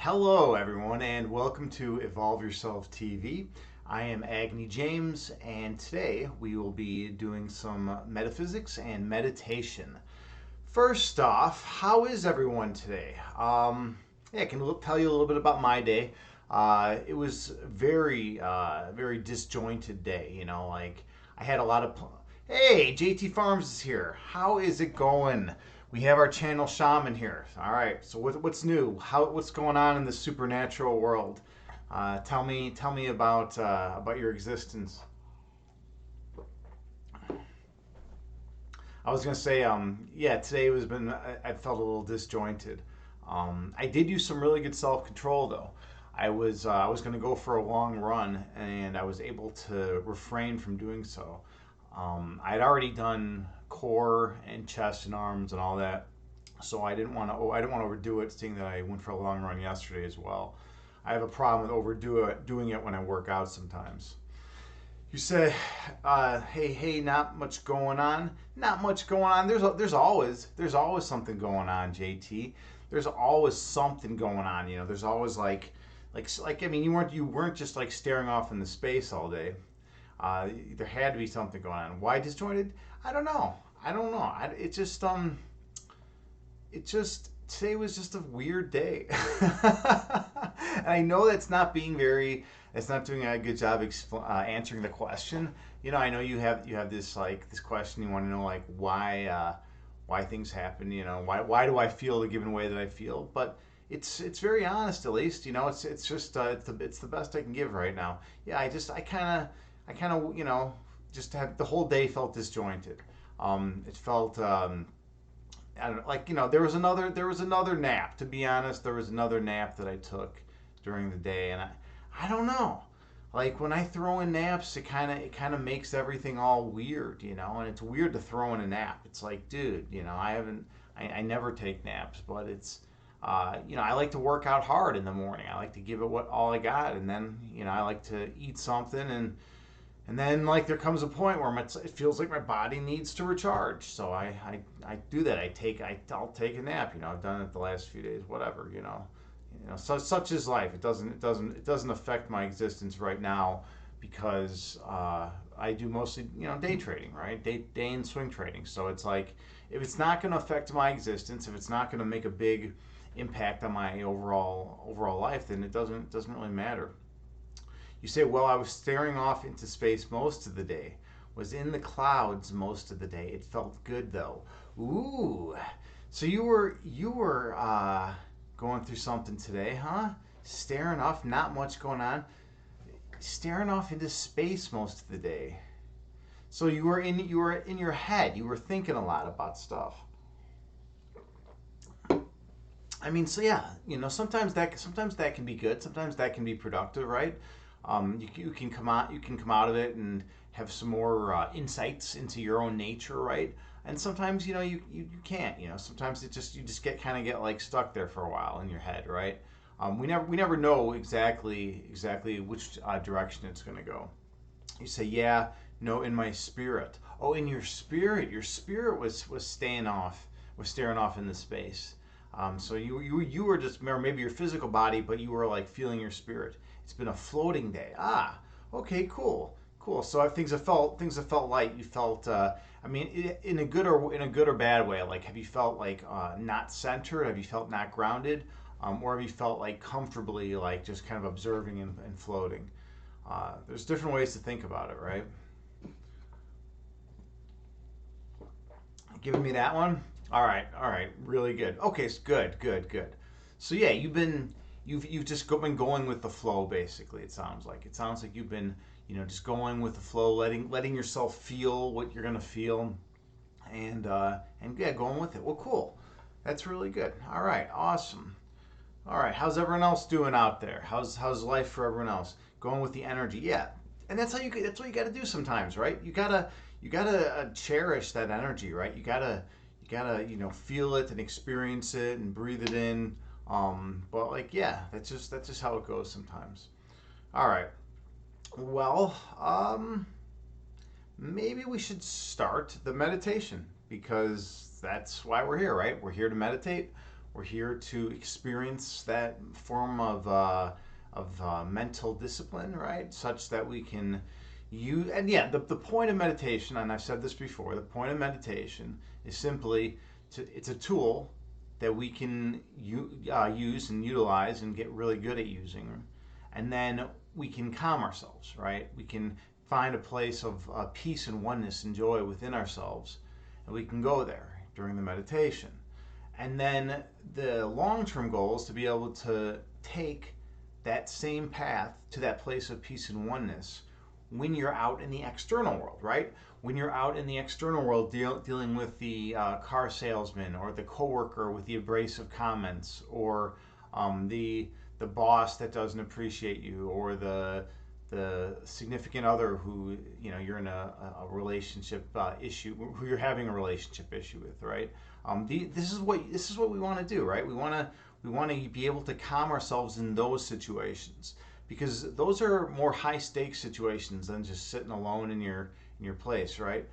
Hello, everyone, and welcome to Evolve Yourself TV. I am Agni James, and today we will be doing some metaphysics and meditation. First off, how is everyone today? I can tell you a little bit about my day. It was very disjointed day. Like I had a lot of. Hey, JT Farms is here. How is it going? We have our channel shaman here. All right. So what's new? What's going on in the supernatural world? Tell me about your existence. I was gonna say, yeah, today was been. I felt a little disjointed. I did use some really good self control though. I was gonna go for a long run, and I was able to refrain from doing so. I'd already done core and chest and arms and all that, so I didn't want to overdo it. Seeing that I went for a long run yesterday as well, I have a problem with doing it when I work out sometimes. You said, hey, not much going on. Not much going on. There's always something going on, JT. There's always something going on. There's always like I mean, you weren't just like staring off into space all day. There had to be something going on. Why disjointed? I don't know. I don't know. It just today was just a weird day, and I know that's not doing a good job answering the question. I know you have this question. You want to know like why things happen. Why do I feel the given way that I feel? But it's very honest, at least. It's just it's the best I can give right now. Yeah, I kind of just had the whole day felt disjointed. It felt I don't know, like there was another nap. To be honest, there was another nap that I took during the day, and I don't know. Like when I throw in naps, it kind of makes everything all weird, and it's weird to throw in a nap. It's like, dude, I never take naps, but I like to work out hard in the morning. I like to give it what all I got, and then I like to eat something and then like there comes a point where it feels like my body needs to recharge. So I do that. I'll take a nap. I've done it the last few days. Whatever. Such is life. It doesn't affect my existence right now because I do mostly day trading, right? Day and swing trading. So it's like if it's not going to affect my existence, if it's not going to make a big impact on my overall life, then it doesn't really matter. You say, well, I was staring off into space most of the day, was in the clouds most of the day. It felt good though. Ooh, so you were going through something today, huh? Staring off, not much going on. Staring off into space most of the day. So you were in your head. You were thinking a lot about stuff. I mean, so yeah, sometimes that can be good. Sometimes that can be productive, right? You can come out of it and have some more insights into your own nature, right? And sometimes you can't. Sometimes you just get like stuck there for a while in your head, right? We never know exactly which direction it's going to go. You say, yeah, no, in my spirit. Oh, in your spirit was staring off into space. So you were just, or maybe your physical body, but you were like feeling your spirit. It's been a floating day. Ah, okay, cool. So things have felt light. You felt, I mean, in a good or bad way. Like, have you felt like not centered? Have you felt not grounded? Or have you felt like comfortably, like just kind of observing and floating? There's different ways to think about it, right? Giving me that one. All right, really good. Okay, good. So yeah, you've just been going with the flow. Basically, it sounds like you've been just going with the flow, letting yourself feel what you're gonna feel, and yeah, going with it. Well, cool. That's really good. All right, awesome. All right, how's everyone else doing out there? How's life for everyone else? Going with the energy, yeah. And that's what you got to do sometimes, right? You gotta cherish that energy, right? You gotta feel it and experience it and breathe it in. But like yeah, that's just how it goes sometimes. All right. Well, maybe we should start the meditation because that's why we're here, right? We're here to meditate. We're here to experience that form of mental discipline, right? Such that we can use, and yeah, the point of meditation, and I've said this before, the point of meditation is simply it's a tool that we can use and utilize and get really good at using. And then we can calm ourselves, right? We can find a place of peace and oneness and joy within ourselves, and we can go there during the meditation. And then the long-term goal is to be able to take that same path to that place of peace and oneness when you're out in the external world, right? When you're out in the external world dealing with the car salesman or the coworker with the abrasive comments, or the boss that doesn't appreciate you, or the significant other who you're in a relationship issue, who you're having a relationship issue with, right? This is what we want to do, right? We want to be able to calm ourselves in those situations, because those are more high stakes situations than just sitting alone in your place, right?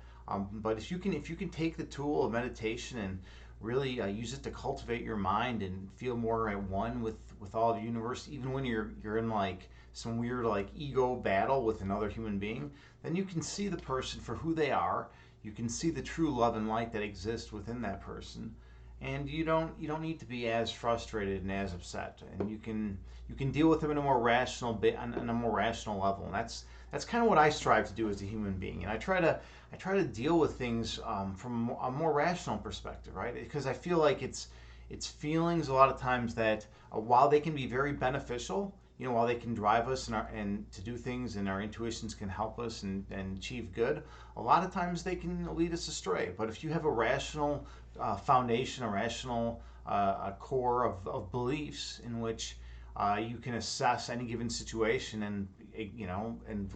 But if you can take the tool of meditation and really use it to cultivate your mind and feel more at one with all of the universe, even when you're in like some weird like ego battle with another human being, then you can see the person for who they are. You can see the true love and light that exists within that person, and you don't need to be as frustrated and as upset, and you can deal with them in a more rational on a more rational level. And that's kind of what I strive to do as a human being, and I try to deal with things from a more rational perspective, right? Because I feel like it's feelings a lot of times that while they can be very beneficial, while they can drive us and to do things, and our intuitions can help us and achieve good, a lot of times they can lead us astray. But if you have a rational foundation, a rational a core of beliefs in which you can assess any given situation and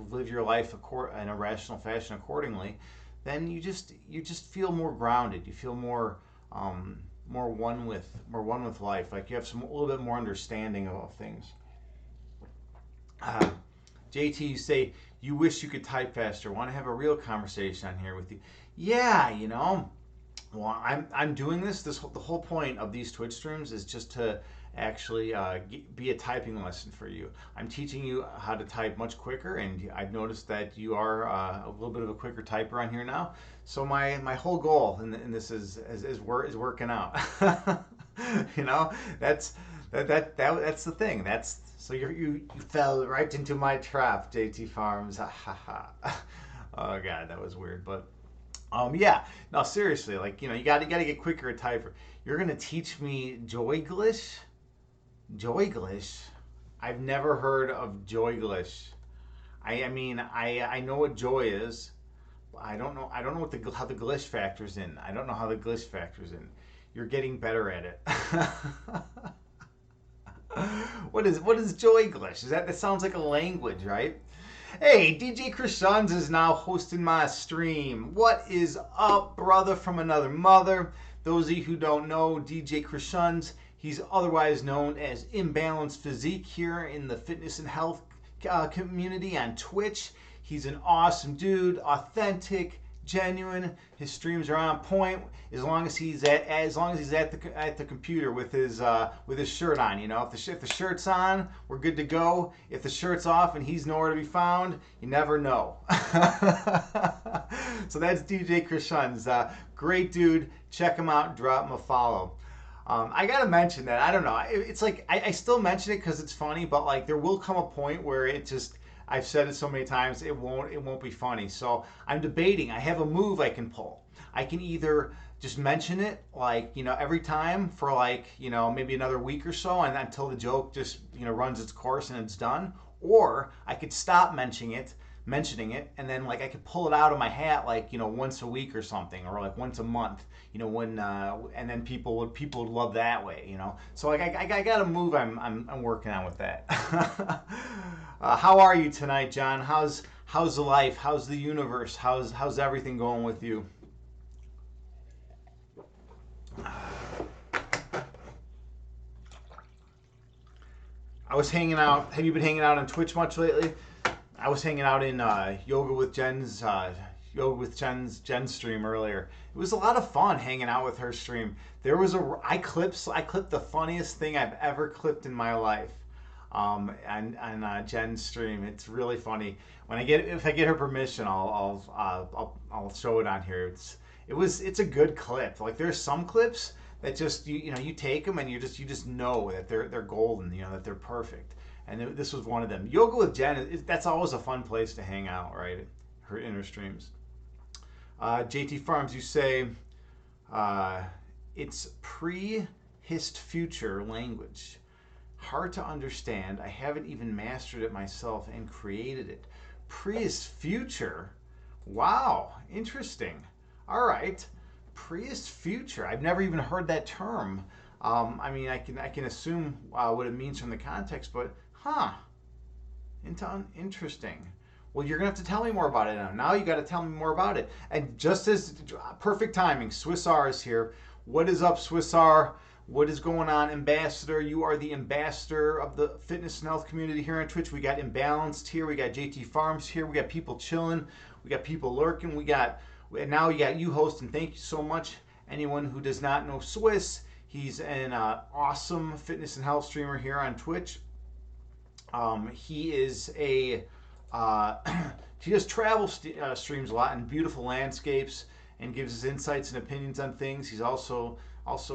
live your life in a rational fashion accordingly, then you just feel more grounded. You feel more one with life. Like you have a little bit more understanding of things. JT, you say you wish you could type faster. Want to have a real conversation on here with you? Yeah, well, I'm doing this. The whole point of these Twitch streams is just to actually be a typing lesson for you. I'm teaching you how to type much quicker, and I've noticed that you are a little bit of a quicker typer on here now. So my whole goal in this is working out. That's the thing. So you fell right into my trap, JT Farms. Oh god, that was weird, but yeah. No, seriously, like you gotta get quicker at typer. You're gonna teach me Joyglish? Joyglish? I've never heard of Joyglish. I mean I know what joy is. I don't know what how the glish factors in. I don't know how the glish factors in. You're getting better at it. What is Joyglish? That sounds like a language, right? Hey, DJ Krishan's is now hosting my stream. What is up, brother from another mother? Those of you who don't know, DJ Krishan's, he's otherwise known as Imbalanced Physique here in the fitness and health community on Twitch. He's an awesome dude, authentic, genuine. His streams are on point as long as he's at the computer with his shirt on. If the shirt's on, we're good to go. If the shirt's off and he's nowhere to be found, you never know. So that's DJ Krishan's. Great dude. Check him out. Drop him a follow. I gotta mention that. I don't know. It's like I still mention it because it's funny, but like there will come a point where it just. I've said it so many times, it won't be funny. So I'm debating. I have a move I can pull. I can either just mention it like, every time for like, maybe another week or so, and until the joke just, runs its course and it's done. Or I could stop mentioning it, and then like I could pull it out of my hat like, once a week or something, or like once a month, when and then people would love that way, So like I got a move I'm working on with that. How are you tonight, John? How's the life? How's the universe? How's everything going with you? I was hanging out. Have you been hanging out on Twitch much lately? I was hanging out in Yoga with Jen's Yoga with Jen's stream earlier. It was a lot of fun hanging out with her stream. I clipped the funniest thing I've ever clipped in my life. On Jen's stream, it's really funny. If I get her permission, I'll show it on here. It's a good clip. Like there's some clips that just you take them and you just know that they're golden. That they're perfect. And this was one of them. Yoga with Jen, that's always a fun place to hang out, right? In her streams. JT Farms, you say it's pre-hist future language. Hard to understand. I haven't even mastered it myself and created it. Pre-hist future? Wow, interesting. All right. Pre-hist future. I've never even heard that term. I mean, I can assume what it means from the context, but interesting. Well, you're gonna have to tell me more about it now. Now you got to tell me more about it. And just as perfect timing, Swiss R is here. What is up, Swiss R? What is going on, Ambassador? You are the ambassador of the fitness and health community here on Twitch. We got Imbalanced here. We got JT Farms here. We got people chilling. We got people lurking. And now you got you hosting. Thank you so much. Anyone who does not know Swiss, he's an awesome fitness and health streamer here on Twitch. He is he does travel streams a lot in beautiful landscapes and gives his insights and opinions on things. He's also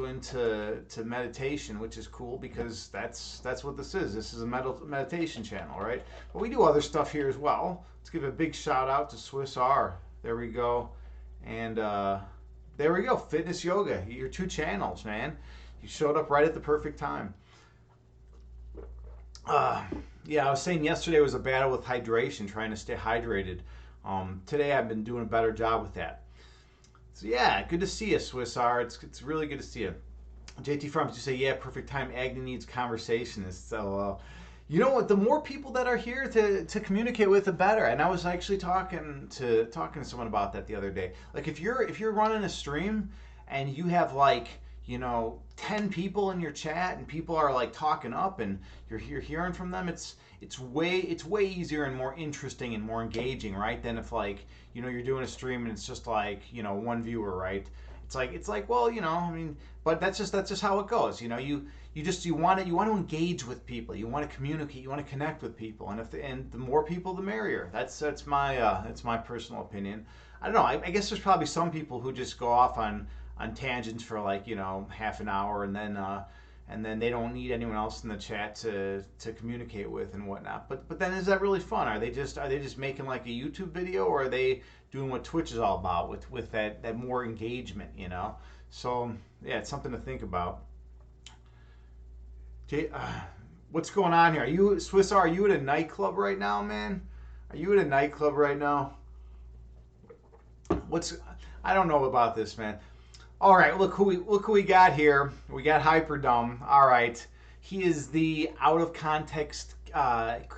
into meditation, which is cool because that's what this is. This is a meditation channel, right? But we do other stuff here as well. Let's give a big shout out to Swiss R. There we go. And there we go. Fitness Yoga. Your 2 channels, man. You showed up right at the perfect time. Yeah, I was saying yesterday was a battle with hydration, trying to stay hydrated. Today I've been doing a better job with that. So yeah, good to see you, Swiss R. It's really good to see you. JT Farms, you say, yeah, perfect time. Agni needs conversationists. So, you know what? The more people that are here to communicate with, the better. And I was actually talking to someone about that the other day. Like if you're running a stream and you have 10 people in your chat and people are like talking up and you're hearing from them, it's way easier and more interesting and more engaging, right? Than if you're doing a stream and it's just one viewer, right? It's like well, I mean, but that's just how it goes. You want to engage with people, you want to communicate, you want to connect with people, and the more people the merrier. That's my personal opinion. I don't know. I guess there's probably some people who just go off on tangents for half an hour and then they don't need anyone else in the chat to communicate with and whatnot. But then is that really fun? Are they just making like a YouTube video, or are they doing what Twitch is all about with that more engagement, So yeah, it's something to think about. What's going on here? Are you, Swiss R, are you at a nightclub right now, man? Are you at a nightclub right now? I don't know about this, man. All right, look who we got here. We got Hyperdumb. All right, he is the out of context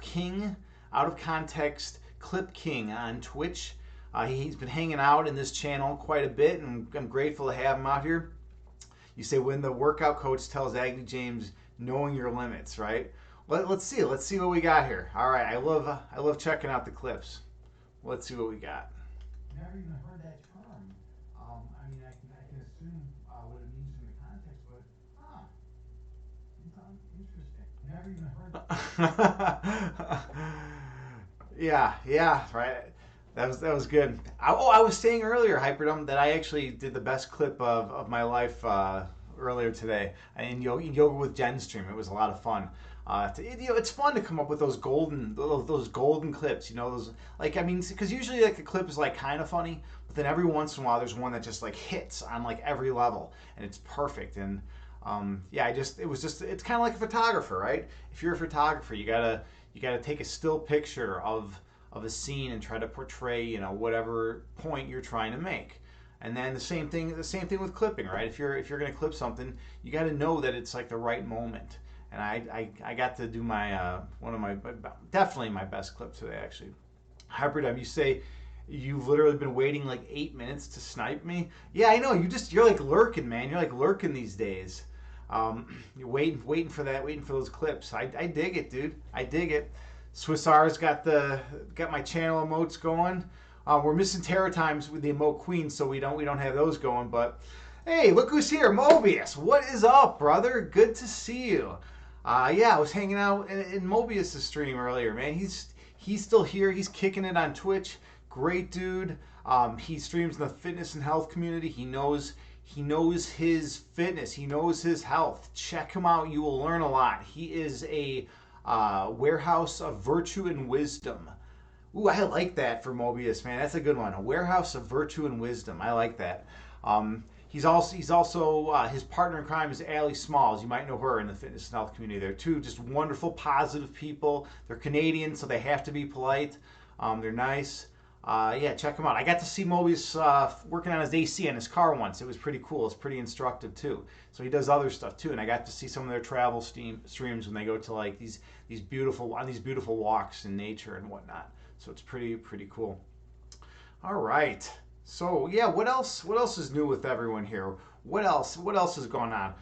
king, out of context clip king on Twitch. He's been hanging out in this channel quite a bit, and I'm grateful to have him out here. You say when the workout coach tells Agni James knowing your limits, right? Let's see what we got here. All right, I love checking out the clips. Let's see what we got. Never even heard that term. I mean, I can assume what it means in the context, but interesting. Never even heard that. Yeah, right. That was good. I was saying earlier, Hyperdome, that I actually did the best clip of my life earlier today in Yoga with Jen stream. It was a lot of fun. It's fun to come up with those golden clips. Because usually a clip is kind of funny, but then every once in a while there's one that just hits on every level, and it's perfect. And it's kind of like a photographer, right? If you're a photographer, you gotta take a still picture of a scene and try to portray whatever point you're trying to make. And then the same thing with clipping, right? If you're going to clip something, you got to know that it's the right moment. And I got to do my definitely my best clip today, actually. Hyperdime, you say you've literally been waiting 8 minutes to snipe me. Yeah, I know. You're lurking, man. You're lurking these days. You're waiting for those clips. I dig it, dude. I dig it. Swiss R's got my channel emotes going. We're missing Terra times with the emote queen, so we don't have those going. But hey, look who's here, Mobius. What is up, brother? Good to see you. Yeah, I was hanging out in Mobius' stream earlier, man. He's still here. He's kicking it on Twitch. Great dude. He streams in the fitness and health community. He knows his fitness. He knows his health. Check him out. You will learn a lot. He is a warehouse of virtue and wisdom. Ooh, I like that for Mobius, man. That's a good one. A warehouse of virtue and wisdom. I like that. He's also his partner in crime is Allie Smalls. You might know her in the fitness and health community. They're two just wonderful, positive people. They're Canadian, so they have to be polite. They're nice. Yeah, check them out. I got to see Mobius working on his AC on his car once. It was pretty cool. It's pretty instructive too. So he does other stuff too, and I got to see some of their travel streams when they go to like these beautiful walks in nature and whatnot. So it's pretty cool. All right. So yeah, what else is new with everyone here? What else is going on?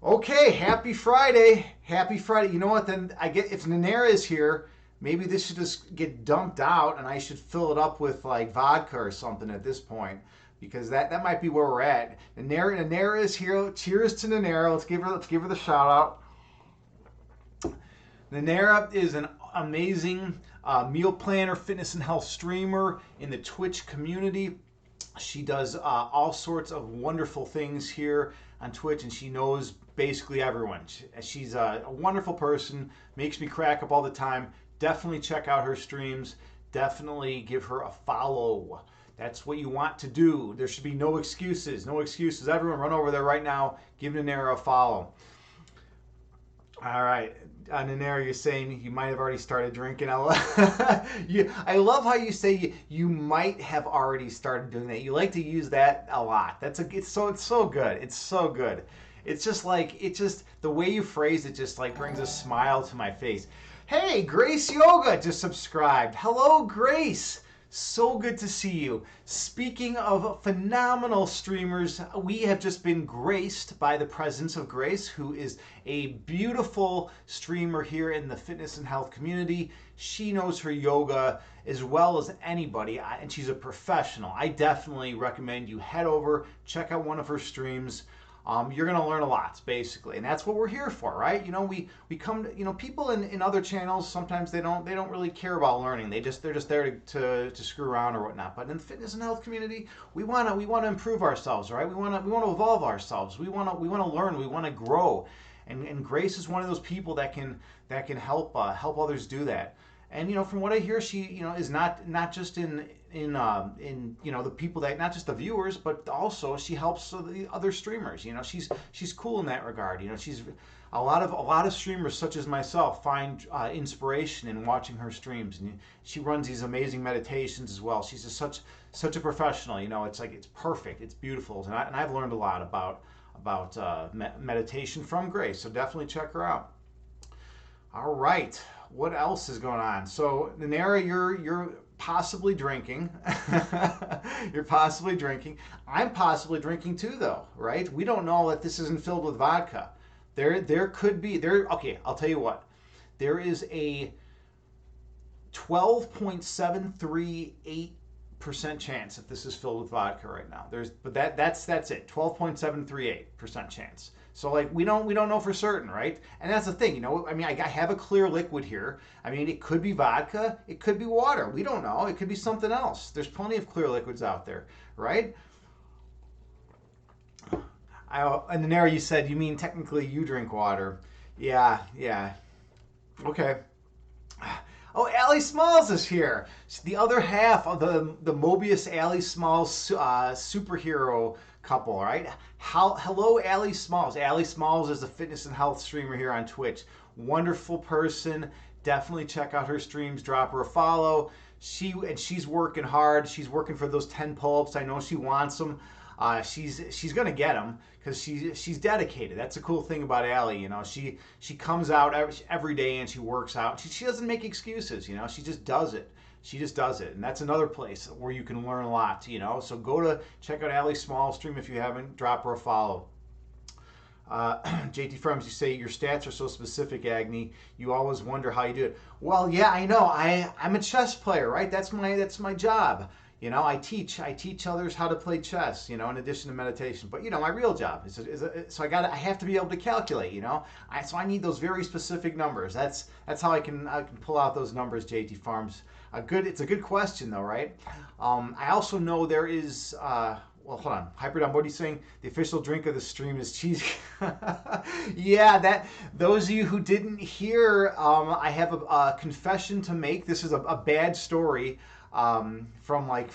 Okay, happy Friday. Happy Friday. You know what? Then I get if Nanera is here, maybe this should just get dumped out and I should fill it up with like vodka or something at this point. Because that might be where we're at. Nanera is here. Cheers to Nanera. Let's give her the shout out. Nanera is an amazing meal planner, fitness and health streamer in the Twitch community. She does all sorts of wonderful things here on Twitch, and she knows basically everyone. She's a wonderful person, makes me crack up all the time. Definitely check out her streams. Definitely give her a follow. That's what you want to do. There should be no excuses. No excuses. Everyone run over there right now. Give Nanera a follow. All right. Nanera, you're saying you might have already started drinking. I love how you say you might have already started doing that. You like to use that a lot. It's so good. It's so good. It's just the way you phrase it just like brings a smile to my face. Hey, Grace Yoga just subscribed. Hello, Grace. So good to see you. Speaking of phenomenal streamers, we have just been graced by the presence of Grace, who is a beautiful streamer here in the fitness and health community. She knows her yoga as well as anybody, and she's a professional. I definitely recommend you head over, check out one of her streams. You're going to learn a lot, basically, and that's what we're here for, right? You know, we come to, people in other channels, sometimes they don't really care about learning. They're just there to screw around or whatnot. But in the fitness and health community, we want to improve ourselves, right? We want to evolve ourselves. We want to learn. We want to grow, and Grace is one of those people that can help others do that. And from what I hear, she is not just in the people that, not just the viewers, but also she helps the other streamers. She's cool in that regard. She's a lot of streamers such as myself find inspiration in watching her streams, and she runs these amazing meditations as well. She's just such a professional. It's perfect. It's beautiful, and I've learned a lot about meditation from Grace. So definitely check her out. All right. What else is going on? So, Nanera, you're possibly drinking. You're possibly drinking. I'm possibly drinking too, though, right? We don't know that this isn't filled with vodka. There could be. Okay, I'll tell you what. There is a 12.738% chance that this is filled with vodka right now. That's it. 12.738% chance. So we don't know for certain, right? And that's the thing, I have a clear liquid here. It could be vodka, it could be water. We don't know. It could be something else. There's plenty of clear liquids out there, right? And Nanera, you said you mean technically you drink water. Yeah. Okay. Oh, Allie Smalls is here. The other half of the Mobius Allie Smalls superhero couple, right? Hello, Allie Smalls. Allie Smalls is a fitness and health streamer here on Twitch. Wonderful person. Definitely check out her streams. Drop her a follow. She's working hard. She's working for those 10 pull-ups. I know she wants them. She's gonna get them because she's dedicated. That's the cool thing about Allie. She comes out every day and she works out. She doesn't make excuses. She just does it. She just does it, and that's another place where you can learn a lot. So go check out Allie Small stream if you haven't. Drop her a follow. JT Frems, you say your stats are so specific, Agni. You always wonder how you do it. Well, yeah, I know. I'm a chess player, right? That's my job. You know, I teach others how to play chess. You know, in addition to meditation. But you know, my real job so I have to be able to calculate. You know, so I need those very specific numbers. That's how I can pull out those numbers. JT Farms. It's a good question though, right? I also know there is. Well, hold on. Hyperdom, what are you saying? The official drink of the stream is cheese. Yeah, those of you who didn't hear, I have a confession to make. This is a bad story from my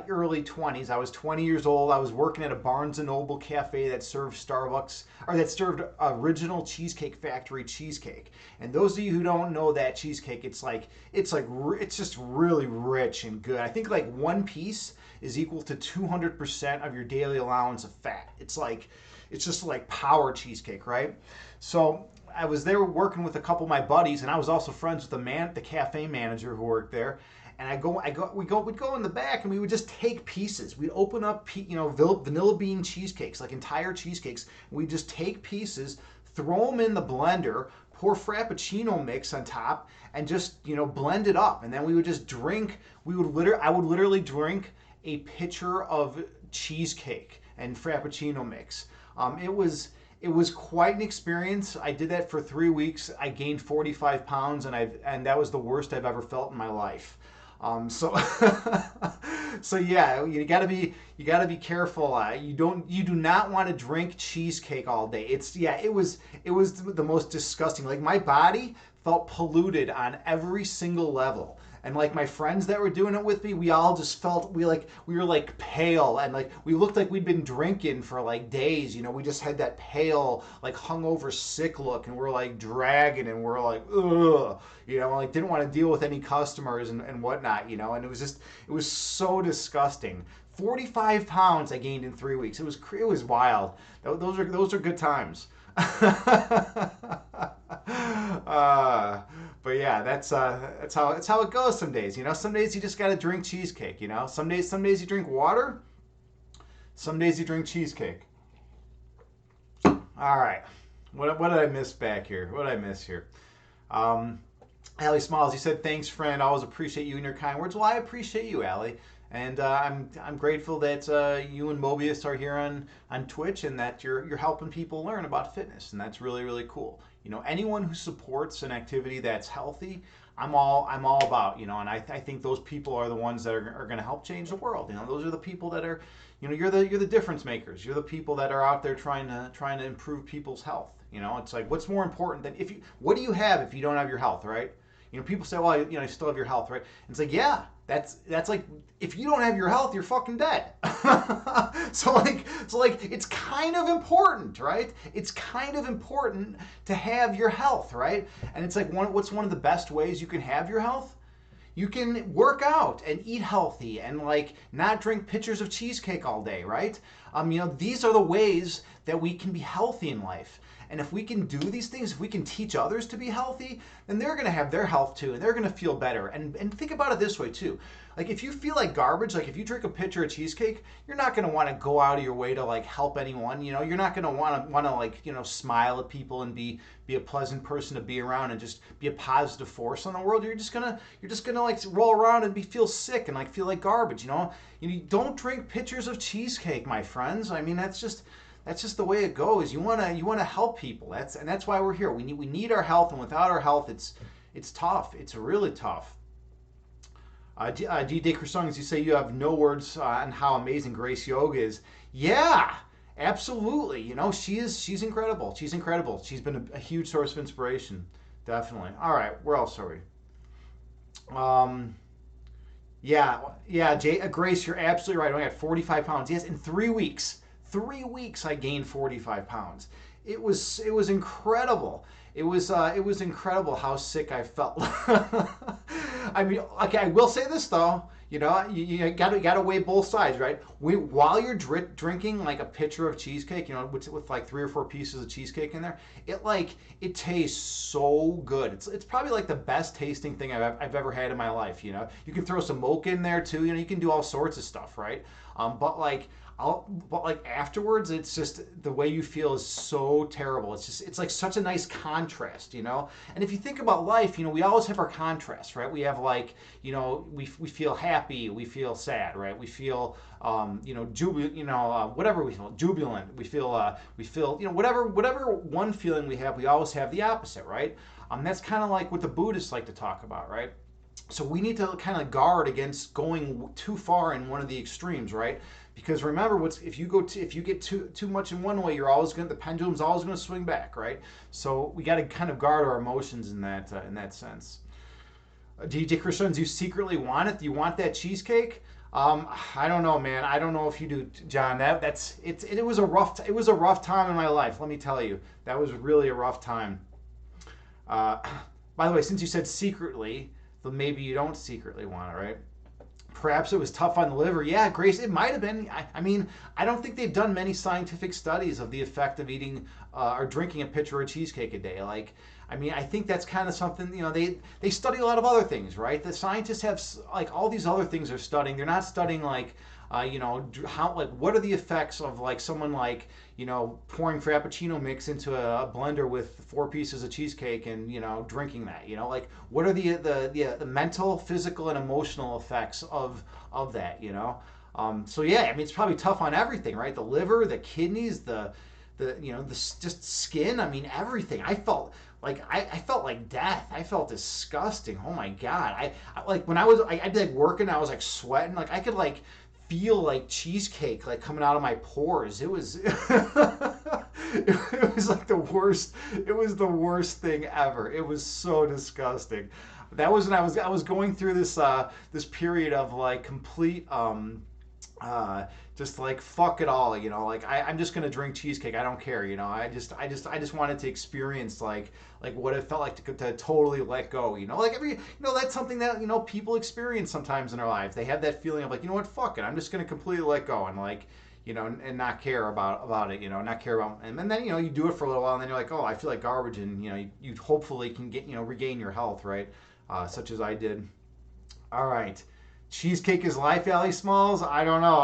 early 20s. I was 20 years old. I was working at a Barnes and Noble cafe that served Starbucks, or that served original Cheesecake Factory cheesecake. And those of you who don't know that cheesecake, it's just really rich and good. I think like one piece is equal to 200% of your daily allowance of fat. It's just like power cheesecake, right? So I was there working with a couple of my buddies, and I was also friends with the cafe manager who worked there. And we'd go in the back, and we would just take pieces. We'd open up, vanilla bean cheesecakes, like entire cheesecakes. We'd just take pieces, throw them in the blender, pour Frappuccino mix on top, and just blend it up. And then we would just drink. I would literally drink a pitcher of cheesecake and Frappuccino mix. It was quite an experience. I did that for 3 weeks. I gained 45 pounds, and that was the worst I've ever felt in my life. So so yeah, you gotta be careful. You do not want to drink cheesecake all day. It was the most disgusting. Like, my body felt polluted on every single level. And like my friends that were doing it with me, we all just felt we were like pale, and like we looked like we'd been drinking for like days. We just had that pale, like hungover, sick look, and we're like dragging, and we're like, ugh, like didn't want to deal with any customers and whatnot, and it was so disgusting. 45 pounds I gained in 3 weeks. It was wild. Those are good times. But yeah, that's how it goes some days. Some days you just gotta drink cheesecake. Some days you drink water. Some days you drink cheesecake. All right, what did I miss back here? What did I miss here? Allie Smiles, you said thanks, friend. I always appreciate you and your kind words. Well, I appreciate you, Allie. And I'm grateful that you and Mobius are here on Twitch, and that you're helping people learn about fitness, and that's really, really cool. Anyone who supports an activity that's healthy, I'm all about. And I think those people are the ones that are going to help change the world. Those are the people that are, you're the difference makers. You're the people that are out there trying to improve people's health. It's like, what's more important than what do you have if you don't have your health, right? People say, well, you still have your health, right? And it's like, yeah, that's like, if you don't have your health, you're fucking dead. So it's kind of important, right? It's kind of important to have your health, right? And it's like, what's one of the best ways you can have your health? You can work out and eat healthy and like not drink pitchers of cheesecake all day, right? These are the ways that we can be healthy in life. And if we can do these things, if we can teach others to be healthy, then they're going to have their health too, and they're going to feel better. And think about it this way too. Like, if you feel like garbage, like if you drink a pitcher of cheesecake, you're not going to want to go out of your way to like help anyone. You're not going to want to like, smile at people and be a pleasant person to be around and just be a positive force on the world. You're just gonna like roll around and feel sick and like feel like garbage. You don't drink pitchers of cheesecake, my friends. I mean, that's just the way it goes. You wanna help people. That's why we're here. We need our health, and without our health, it's tough. It's really tough. D. Croissants, you say you have no words on how amazing Grace Yoga is. Yeah, absolutely. She's incredible. She's incredible. She's been a huge source of inspiration. Definitely. All right, where else are we? Yeah, Grace, you're absolutely right. I got 45 pounds. Yes, in 3 weeks. 3 weeks I gained 45 pounds. It was incredible. It was incredible how sick I felt. I mean, okay, I will say this though. You gotta weigh both sides, right? While you're drinking like a pitcher of cheesecake, with like 3 or 4 pieces of cheesecake in there, it tastes so good. It's probably like the best tasting thing I've ever had in my life. You can throw some mocha in there too. You can do all sorts of stuff, right? But afterwards, it's just the way you feel is so terrible. It's like such a nice contrast, And if you think about life, we always have our contrasts, right? We have we feel happy. happy, we feel sad, right? We feel whatever we feel, jubilant. We feel, whatever one feeling we have, we always have the opposite, right? That's kind of like what the Buddhists like to talk about, right? So we need to kind of guard against going too far in one of the extremes, right? Because remember, if you get too much in one way, the pendulum's always going to swing back, right? So we got to kind of guard our emotions in that sense. DJ Christian, do you secretly want it? Do you want that cheesecake? I don't know, man. I don't know if you do, John. It was a rough time in my life. Let me tell you, that was really a rough time. Uh, by the way, since you said secretly, then maybe you don't secretly want it, right? Perhaps it was tough on the liver. Yeah, Grace, it might have been. I mean, I don't think they've done many scientific studies of the effect of eating or drinking a pitcher of cheesecake a day. Like, I mean, I think that's kind of something, they study a lot of other things, right? The scientists have, like, all these other things they're studying. They're not studying, like, what are the effects of, like, someone, like, pouring Frappuccino mix into a blender with 4 pieces of cheesecake and, drinking that, like, what are the mental, physical, and emotional effects of that. So yeah, I mean, it's probably tough on everything, right? The liver, the kidneys, the just skin. I mean, everything. I felt like death. I felt disgusting. Oh my god. I like when I'd be like working, I was like sweating. Like I could like feel like cheesecake like coming out of my pores. It was it was like the worst. It was the worst thing ever. It was so disgusting. That was when I was going through this period of like complete just like fuck it all, like I'm just gonna drink cheesecake. I don't care, I just wanted to experience like what it felt like to totally let go, like that's something that people experience sometimes in their lives. They have that feeling of like, what, fuck it, I'm just gonna completely let go and like and not care about it, not care about, and then you do it for a little while and then you're like, oh, I feel like garbage, and you hopefully can get regain your health, right? Such as I did. All right. Cheesecake is life, Allie Smalls? I don't know.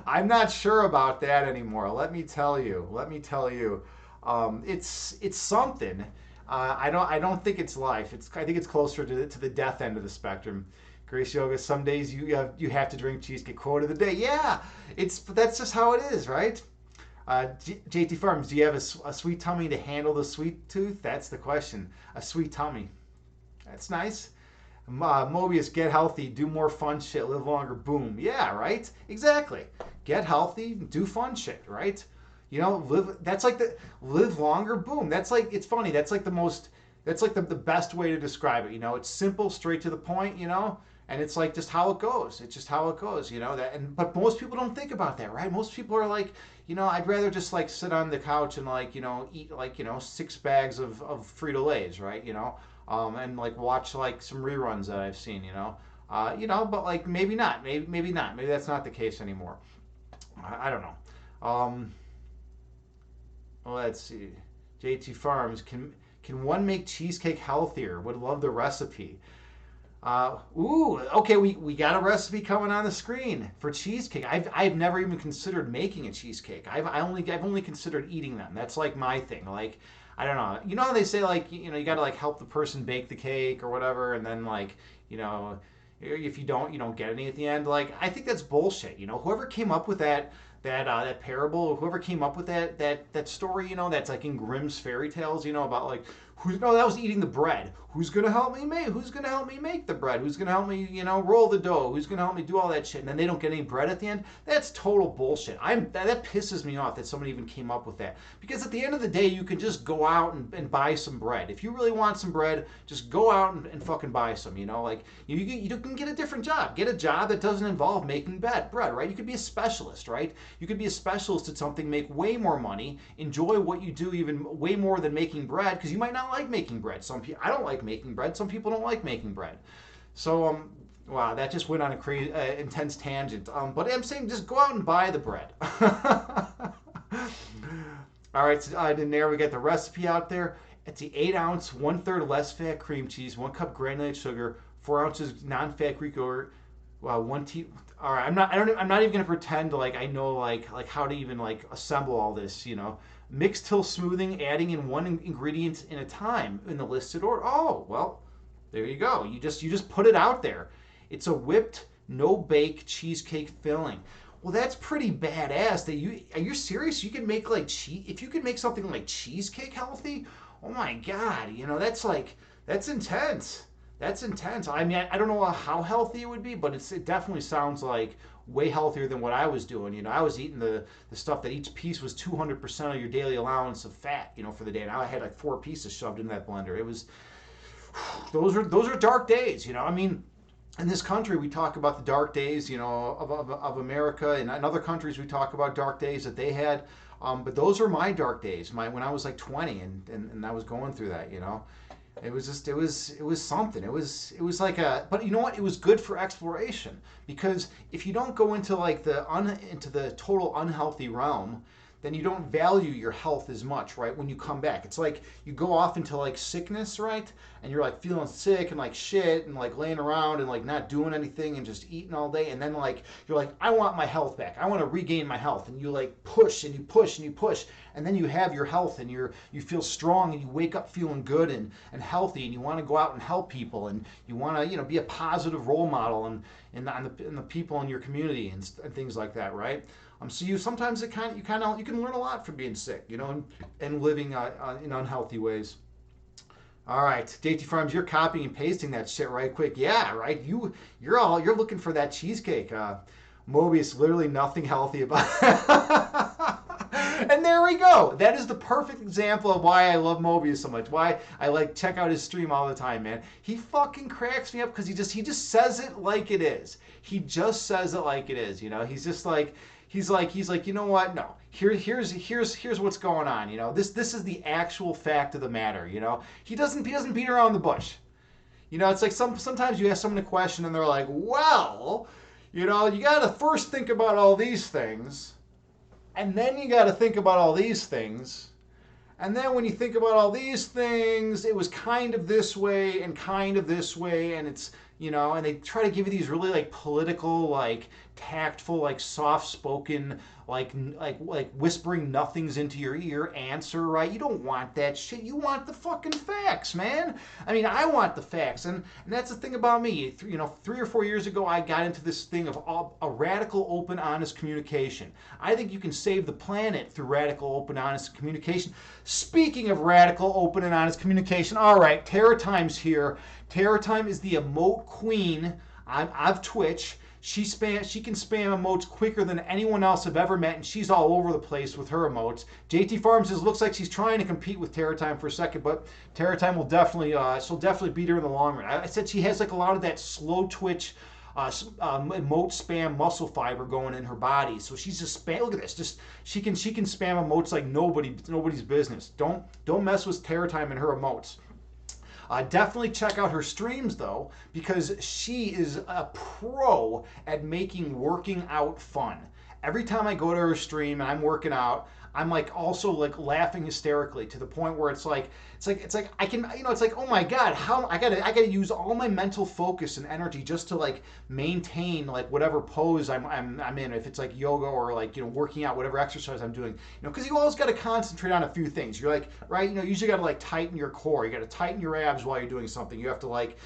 I'm not sure about that anymore. Let me tell you. It's something. I don't think it's life. I think it's closer to the death end of the spectrum. Grace Yoga. Some days you have to drink cheesecake. Quote of the day. Yeah, that's just how it is, right? JT Farms. Do you have a sweet tummy to handle the sweet tooth? That's the question. A sweet tummy. That's nice. Mobius, get healthy, do more fun shit, live longer, boom. Yeah, right? Exactly. Get healthy, do fun shit, right? Live longer, boom. That's like, it's funny, that's like the best way to describe it, it's simple, straight to the point, and it's like just how it goes. It's just how it goes, but most people don't think about that, right? Most people are like, I'd rather just like sit on the couch and like, eat like, 6 bags of Frito-Lays, right? And like watch like some reruns that I've seen, but like maybe not, maybe not, maybe that's not the case anymore. I don't know. Let's see. JT Farms, can one make cheesecake healthier? Would love the recipe. Okay, we got a recipe coming on the screen for cheesecake. I've never even considered making a cheesecake. I've only considered eating them. That's like my thing. Like, I don't know. You know how they say like, you gotta like help the person bake the cake or whatever, and then like, if you don't get any at the end. Like, I think that's bullshit. Whoever came up with that parable, whoever came up with that story, that's like in Grimm's fairy tales, about like that was eating the bread. Who's gonna help me make the bread? Who's gonna help me, roll the dough? Who's gonna help me do all that shit? And then they don't get any bread at the end. That's total bullshit. That pisses me off that somebody even came up with that. Because at the end of the day, you can just go out and buy some bread. If you really want some bread, just go out and fucking buy some. Like you can get a different job. Get a job that doesn't involve making bread, right? You could be a specialist, right? You could be a specialist at something, make way more money, enjoy what you do even way more than making bread, because you might not like making bread. I don't like making bread. Some people don't like making bread. So wow, that just went on a crazy intense tangent. But I'm saying just go out and buy the bread. All right, so there we get the recipe out there. It's the 8-ounce, 1/3 less fat cream cheese, 1 cup granulated sugar, 4 ounces non-fat Greek yogurt, 1 tea. All right, I'm not even gonna pretend like I know like how to even like assemble all this. Mix till smoothing, adding in 1 ingredient in a time in the listed order. Oh, well, There you go. You just put it out there. It's a whipped no bake cheesecake filling. Well, that's pretty badass. That you are you serious? You can make like cheese if you can make something like cheesecake healthy. Oh my god, that's intense. That's intense. I mean, I don't know how healthy it would be, but it definitely sounds like way healthier than what I was doing. I was eating the stuff that each piece was 200% of your daily allowance of fat, for the day. And I had like 4 pieces shoved in that blender. It was those are dark days. I mean, in this country we talk about the dark days, of America, and in other countries we talk about dark days that they had. But those are my dark days. When I was like 20 and I was going through that. It was just it was something. It was like but you know what? It was good for exploration because if you don't go into like into the total unhealthy realm, then you don't value your health as much, right? When you come back, it's like you go off into like sickness, right? And you're like feeling sick and like shit and like laying around and like not doing anything and just eating all day. And then like you're like, I want my health back. I want to regain my health. And you like push and you push and you push. And then you have your health and you feel strong and you wake up feeling good and healthy and you want to go out and help people and you want to be a positive role model and the people in your community and things like that, right? So you sometimes you can learn a lot from being sick, and living in unhealthy ways. All right, JT Farms, you're copying and pasting that shit right quick. Yeah, right. You're looking for that cheesecake. Mobius, literally nothing healthy about it. And there we go. That is the perfect example of why I love Mobius so much. Why I like check out his stream all the time, man. He fucking cracks me up because he just says it like it is. He just says it like it is. He's just like. He's like, you know what? No, here's what's going on. This is the actual fact of the matter. He doesn't beat around the bush. It's like sometimes you ask someone a question and they're like, well, you got to first think about all these things, and then you got to think about all these things, and then when you think about all these things, it was kind of this way and kind of this way, and it's and they try to give you these really like political, like tactful, like soft-spoken, like whispering nothings into your ear answer, right? You don't want that shit. You want the fucking facts, man. I mean, I want the facts, and that's the thing about me. 3 or 4 years ago, I got into this thing of a radical, open, honest communication. I think you can save the planet through radical, open, honest communication. Speaking of radical, open, and honest communication, all right, Terror Time's here. Terror Time is the emote queen of Twitch. She can spam emotes quicker than anyone else I've ever met, and she's all over the place with her emotes. JT Farms looks like she's trying to compete with Terror Time for a second, but Terror Time will definitely she'll definitely beat her in the long run. I said she has like a lot of that slow twitch emote spam muscle fiber going in her body, so she's just spam. Look at this, just she can spam emotes like nobody's business. Don't mess with Terror Time and her emotes. Definitely check out her streams though, because she is a pro at making working out fun. Every time I go to her stream and I'm working out, I'm like also like laughing hysterically to the point where it's like I can it's like, oh my god, how I gotta use all my mental focus and energy just to like maintain like whatever pose I'm in, if it's like yoga or like working out, whatever exercise I'm doing, because you always got to concentrate on a few things. You're like, right, you usually got to like tighten your core, you got to tighten your abs while you're doing something, you have to like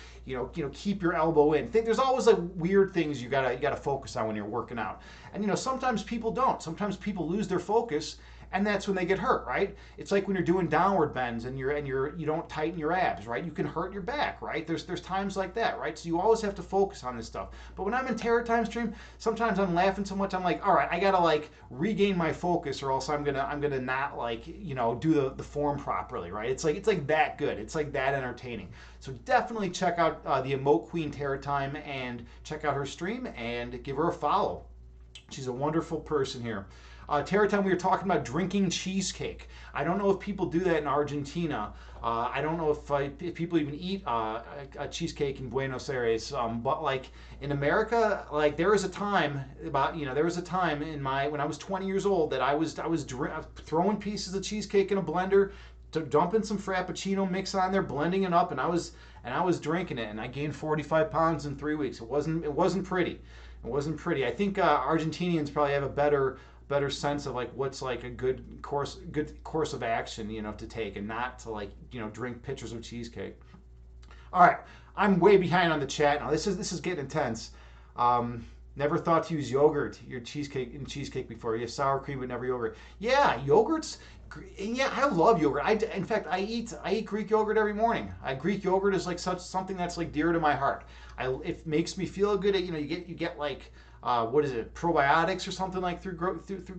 keep your elbow in. There's always like weird things you gotta focus on when you're working out, and sometimes people don't. Sometimes people lose their focus, and that's when they get hurt, right? It's like when you're doing downward bends and you don't tighten your abs, right? You can hurt your back, right? There's times like that, right? So you always have to focus on this stuff. But when I'm in Terror Time stream, sometimes I'm laughing so much I'm like, all right, I gotta like regain my focus, or else I'm gonna not like do the form properly, right? It's like that good. It's like that entertaining. So definitely check out the Emote Queen Terror Time and check out her stream and give her a follow. She's a wonderful person here. Terror Time, we were talking about drinking cheesecake. I don't know if people do that in Argentina. I don't know if people even eat a cheesecake in Buenos Aires. But like in America, like there was a time when I was 20 years old that I was throwing pieces of cheesecake in a blender, dumping some Frappuccino mix on there, blending it up, and I was drinking it, and I gained 45 pounds in 3 weeks. It wasn't pretty. It wasn't pretty. I think Argentinians probably have a better sense of like what's like a good course of action, to take, and not to like drink pitchers of cheesecake. All right, I'm way behind on the chat now. This is getting intense. Never thought to use yogurt, your cheesecake in cheesecake before. You have sour cream but never yogurt. Yeah, yogurt's. Yeah, I love yogurt. In fact, I eat Greek yogurt every morning. Greek yogurt is like such something that's like dear to my heart. It makes me feel good. You get like what is it, probiotics or something like through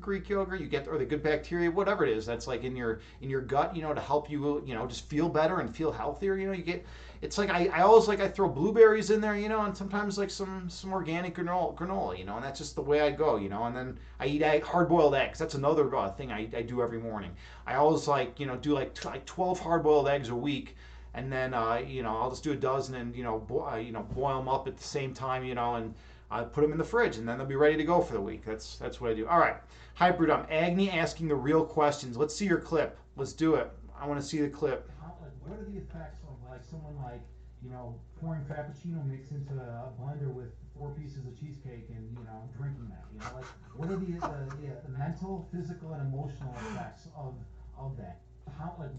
Greek yogurt. You get or the good bacteria, whatever it is that's like in your gut, to help you just feel better and feel healthier. You get it's like I always like I throw blueberries in there, and sometimes like some organic granola, and that's just the way I go, and then I eat hard boiled eggs. That's another thing I do every morning. I always like do like 12 hard boiled eggs a week, and then I'll just do a dozen and boil them up at the same time, and I put them in the fridge, and then they'll be ready to go for the week. That's what I do. All right, Hyperdom, Agni asking the real questions. Let's see your clip. Let's do it. I want to see the clip. What are the effects of like someone like pouring Frappuccino mix into a blender with 4 pieces of cheesecake and drinking that? Like what are the mental, physical, and emotional effects of that?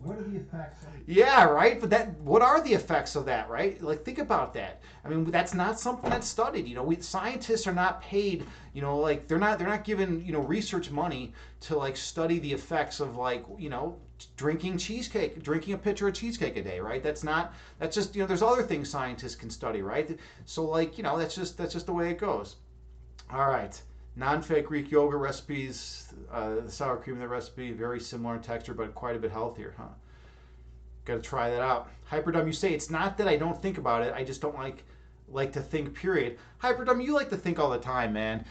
What are the effects? Yeah, right. But what are the effects of that, right? Like, think about that. I mean, that's not something that's studied. Scientists are not paid. Like they're not given research money to like study the effects of like drinking a pitcher of cheesecake a day, right? That's just there's other things scientists can study, right? So like that's just the way it goes. All right. Non-fake Greek yogurt recipes, the sour cream in the recipe, very similar in texture, but quite a bit healthier, huh? Got to try that out. Hyperdumb, you say it's not that I don't think about it. I just don't like to think. Period. Hyperdumb, you like to think all the time, man.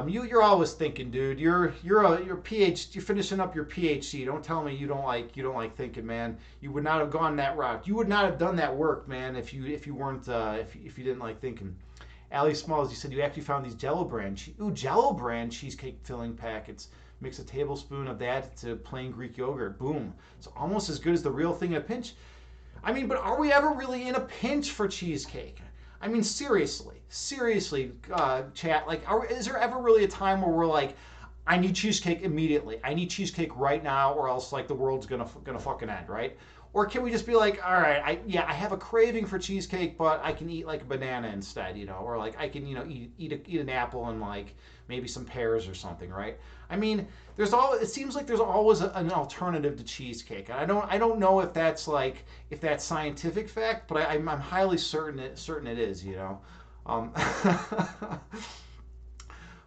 You're always thinking, dude. You're PhD. You're finishing up your PhD. Don't tell me you don't like thinking, man. You would not have gone that route. You would not have done that work, man, if you weren't if you didn't like thinking. Allie Smalls, you said you actually found these Jello brand cheesecake filling packets. Mix a tablespoon of that to plain Greek yogurt. Boom. It's almost as good as the real thing in a pinch. I mean, but are we ever really in a pinch for cheesecake? I mean, seriously, chat. Like, is there ever really a time where we're like, I need cheesecake immediately. I need cheesecake right now, or else like the world's gonna fucking end, right? Or can we just be like, all right, I have a craving for cheesecake, but I can eat like a banana instead, or like I can eat an apple and like maybe some pears or something, right? I mean, it seems like there's always an alternative to cheesecake. I don't know if that's scientific fact, but I'm highly certain it is,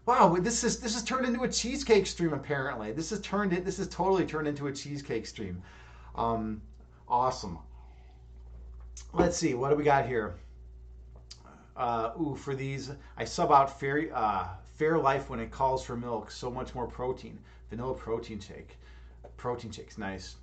Wow, this is turned into a cheesecake stream apparently. This is totally turned into a cheesecake stream. Awesome. Let's see, what do we got here? For these, I sub out Fair Life when it calls for milk. So much more protein. Vanilla protein shake. Protein shake's nice.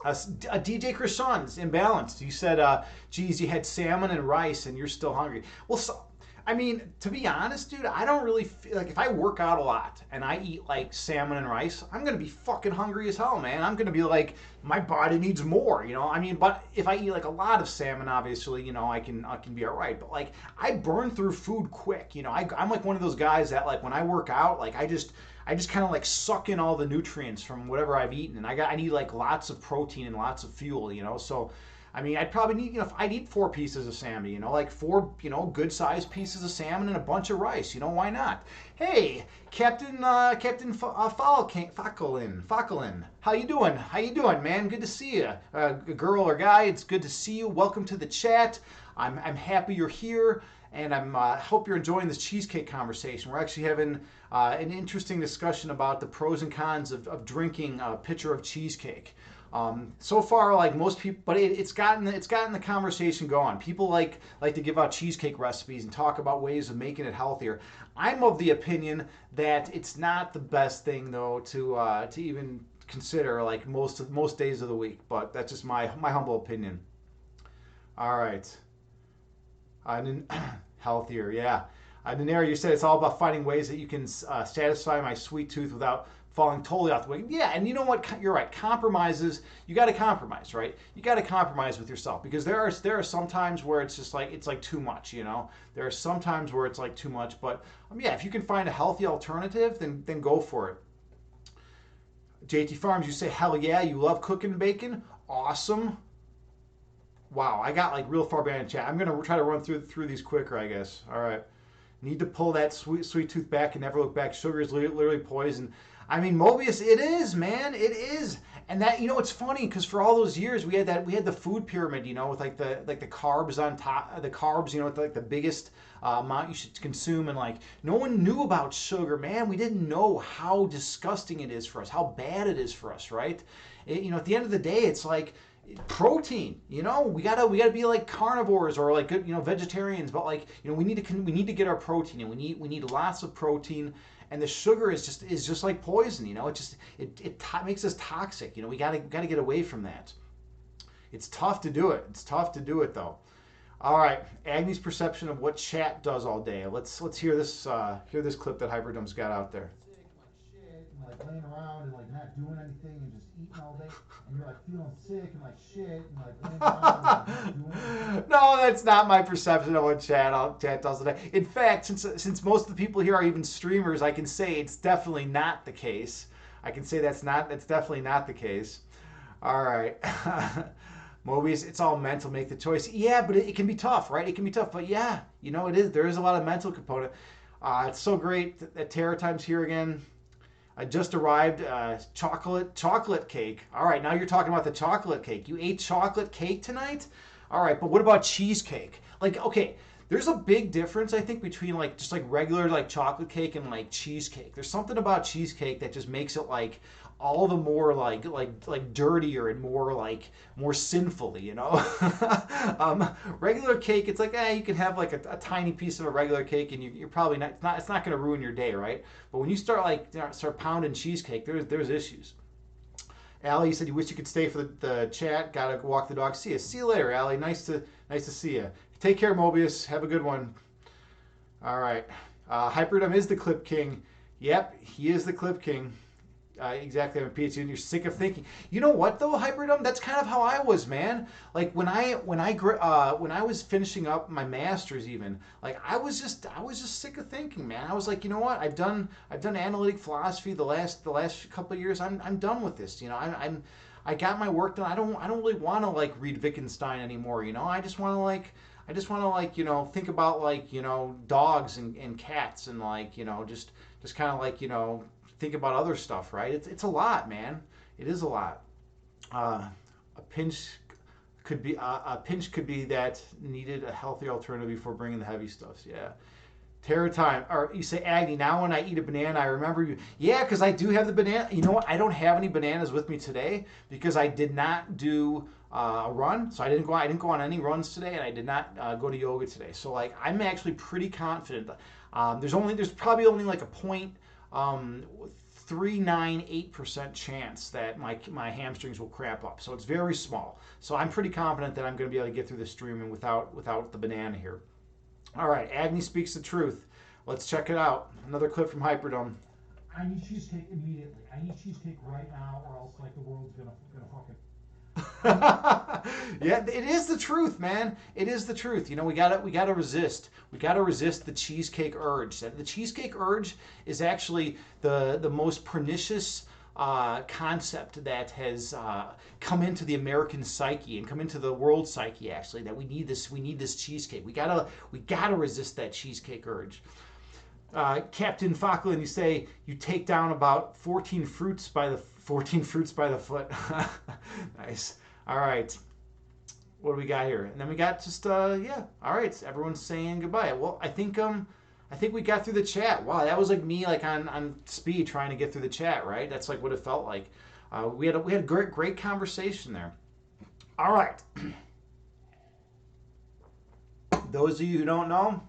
DJ Krishan's imbalanced. You said, geez, you had salmon and rice and you're still hungry. Well, I mean, to be honest, dude, I don't really feel like if I work out a lot and I eat like salmon and rice, I'm gonna be fucking hungry as hell, man. I'm gonna be like, my body needs more, I mean, but if I eat like a lot of salmon, obviously, I can be all right. But like, I burn through food quick, I'm like one of those guys that like when I work out, like I just kind of like suck in all the nutrients from whatever I've eaten, and I need like lots of protein and lots of fuel, So. I mean, I'd probably need, I'd eat 4 pieces of salmon, like 4, good-sized pieces of salmon and a bunch of rice. Why not? Hey, Captain Falcolin, how you doing? Man? Good to see you. Girl or guy, it's good to see you. Welcome to the chat. I'm happy you're here, and I hope you're enjoying this cheesecake conversation. We're actually having an interesting discussion about the pros and cons of drinking a pitcher of cheesecake. So far, like most people, but it's gotten the conversation going. People like to give out cheesecake recipes and talk about ways of making it healthier. I'm of the opinion that it's not the best thing though to even consider like most days of the week. But that's just my humble opinion. All right, healthier, yeah. Daenerys, you said it's all about finding ways that you can satisfy my sweet tooth without falling totally off the way. Yeah, and you know what? You're right. Compromises. You got to compromise, right? You got to compromise with yourself because there are some times where it's just like too much. There are some times where it's like too much. But yeah, if you can find a healthy alternative, then go for it. JT Farms, you say hell yeah, you love cooking bacon. Awesome. Wow, I got like real far behind chat. I'm gonna try to run through these quicker, I guess. All right. Need to pull that sweet tooth back and never look back. Sugar is literally poison. I mean, Mobius, it is, man, it is. And that, it's funny because for all those years we had the food pyramid, with like the carbs on top, the carbs, with like the biggest amount you should consume, and like no one knew about sugar, man. We didn't know how disgusting it is for us, how bad it is for us, right? At the end of the day, it's like protein. We gotta be like carnivores or like good, vegetarians, but like we need to get our protein, and we need lots of protein. And the sugar is just like poison. It makes us toxic. We gotta get away from that. It's tough to do it. It's tough to do it though. All right, Agni's perception of what chat does all day. Let's hear this clip that Hyperdome's got out there. Sick and like shit and like laying around and like not doing anything and just eating all day and you're like feeling sick and like shit and like laying around and like not doing anything. No, that's not my perception of what chat does today. In fact, since most of the people here are even streamers, I can say it's definitely not the case. I can say that's definitely not the case. All right. Mobius, it's all mental. Make the choice. Yeah, but it can be tough, right? It can be tough. But yeah, it is. There is a lot of mental component. It's so great that Terror Time's here again. I just arrived. Chocolate cake. All right, now you're talking about the chocolate cake. You ate chocolate cake tonight? All right, but what about cheesecake? Like, okay, there's a big difference, I think, between like just like regular like chocolate cake and like cheesecake. There's something about cheesecake that just makes it like all the more like dirtier and more sinfully. Regular cake, it's like you can have like a tiny piece of a regular cake, and you're probably not. It's not going to ruin your day, right? But when you start pounding cheesecake, there's issues. Allie, you said you wish you could stay for the chat. Gotta walk the dog. See you later, Allie. Nice to see you. Take care, Mobius. Have a good one. All right. Hyperdom is the clip king. Yep, he is the clip king. Exactly, I'm a PhD, and you're sick of thinking. You know what though, Hyperdome? That's kind of how I was, man. Like when I was finishing up my masters, even like I was just sick of thinking, man. I was like, you know what? I've done analytic philosophy the last couple of years. I'm done with this. I got my work done. I don't really want to like read Wittgenstein anymore. I just want to think about dogs and cats and just kind of think about other stuff, right? It's a lot, man. It is a lot. A pinch could be that needed a healthy alternative before bringing the heavy stuffs. Yeah. Terror time. Or you say, Agni, now when I eat a banana, I remember you. Yeah, because I do have the banana. You know what? I don't have any bananas with me today because I did not do a run. So I didn't go on any runs today, and I did not go to yoga today. So I'm actually pretty confident. There's probably only like a point 398% chance that my hamstrings will cramp up. So it's very small. So I'm pretty confident that I'm going to be able to get through the stream and without the banana here. All right, Agni speaks the truth. Let's check it out. Another clip from Hyperdome. I need cheesecake immediately. I need cheesecake right now, or else like the world's gonna fucking. Yeah, it is the truth, man. It is the truth. We gotta resist. We gotta resist the cheesecake urge. The cheesecake urge is actually the most pernicious concept that has come into the American psyche and come into the world psyche. Actually, that we need this cheesecake. We gotta resist that cheesecake urge. Captain Falkland, you say you take down about 14 fruits by the foot. Nice. All right. What do we got here? And then we got just yeah. All right. Everyone's saying goodbye. Well, I think we got through the chat. Wow, that was like me on speed trying to get through the chat. Right. That's like what it felt like. We had great conversation there. All right. Those of you who don't know,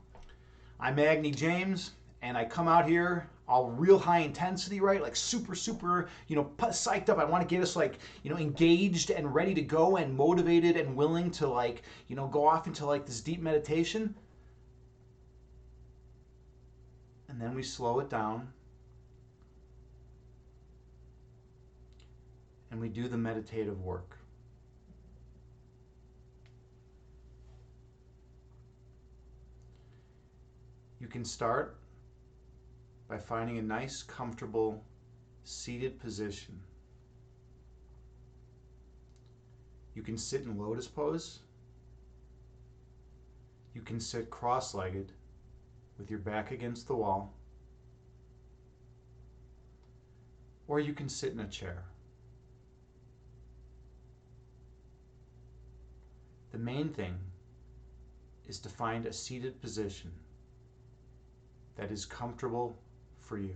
I'm Agni James, and I come out here all real high intensity, right? Like super, psyched up. I want to get us engaged and ready to go and motivated and willing to go off into this deep meditation. And then we slow it down and we do the meditative work. You can start by finding a nice, comfortable, seated position. You can sit in lotus pose, You can sit cross-legged with your back against the wall, or you can sit in a chair. The main thing is to find a seated position that is comfortable for you.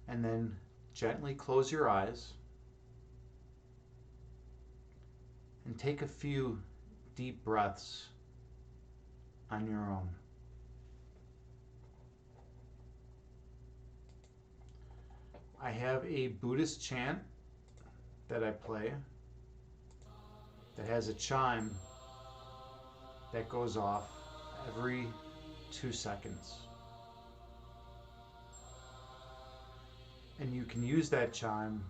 And then gently close your eyes and take a few deep breaths on your own. I have a Buddhist chant that I play that has a chime that goes off every 2 seconds. And you can use that chime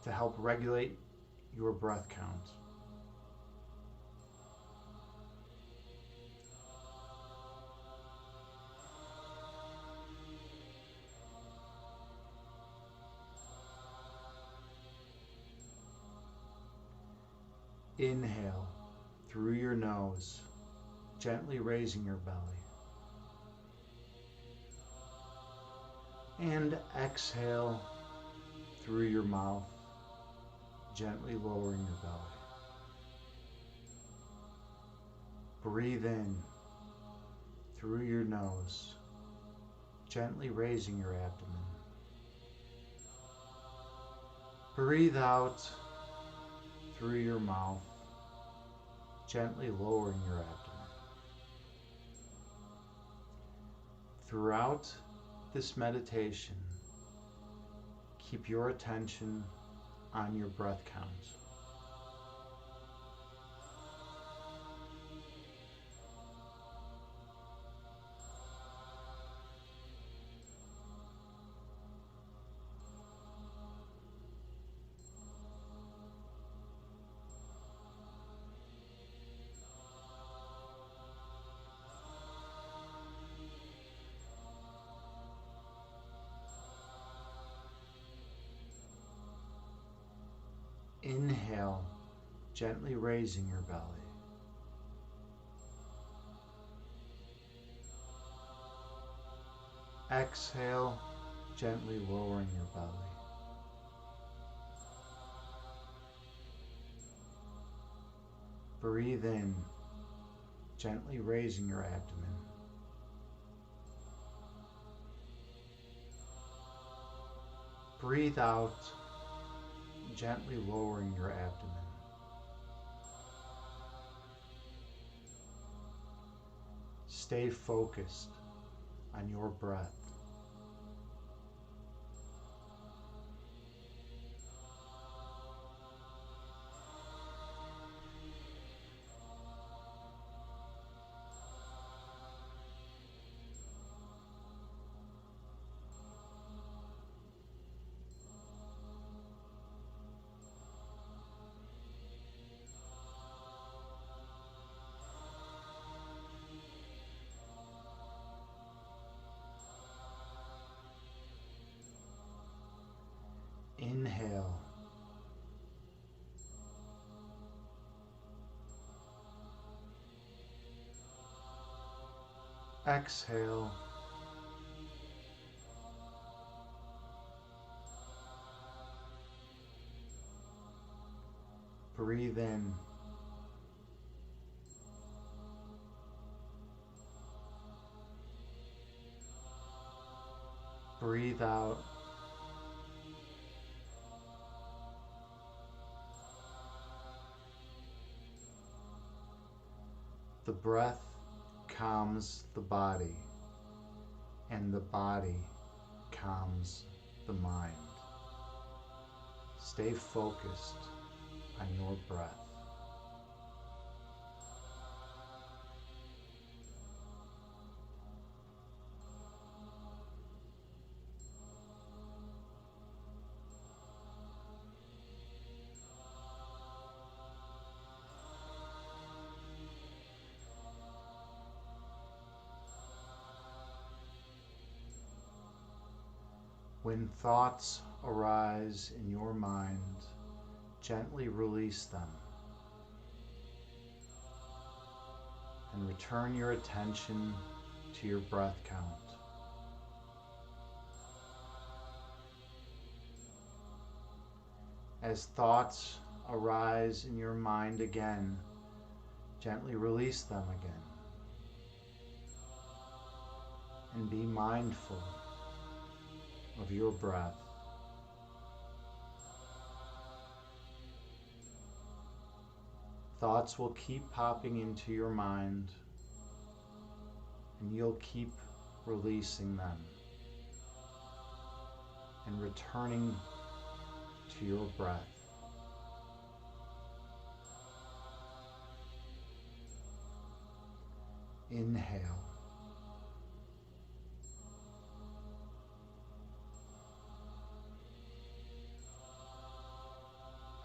to help regulate your breath count. Inhale through your nose, gently raising your belly. And exhale through your mouth, gently lowering your belly. Breathe in through your nose, gently raising your abdomen. Breathe out through your mouth, gently lowering your abdomen. Throughout this meditation, keep your attention on your breath count. Inhale, gently raising your belly. Exhale, gently lowering your belly. Breathe in, gently raising your abdomen. Breathe out, gently lowering your abdomen. Stay focused on your breath. Inhale. Exhale. Breathe in. Breathe out. The breath calms the body, and the body calms the mind. Stay focused on your breath. When thoughts arise in your mind, gently release them and return your attention to your breath count. As thoughts arise in your mind again, gently release them again. And be mindful of your breath. Thoughts will keep popping into your mind, and you'll keep releasing them and returning to your breath. Inhale.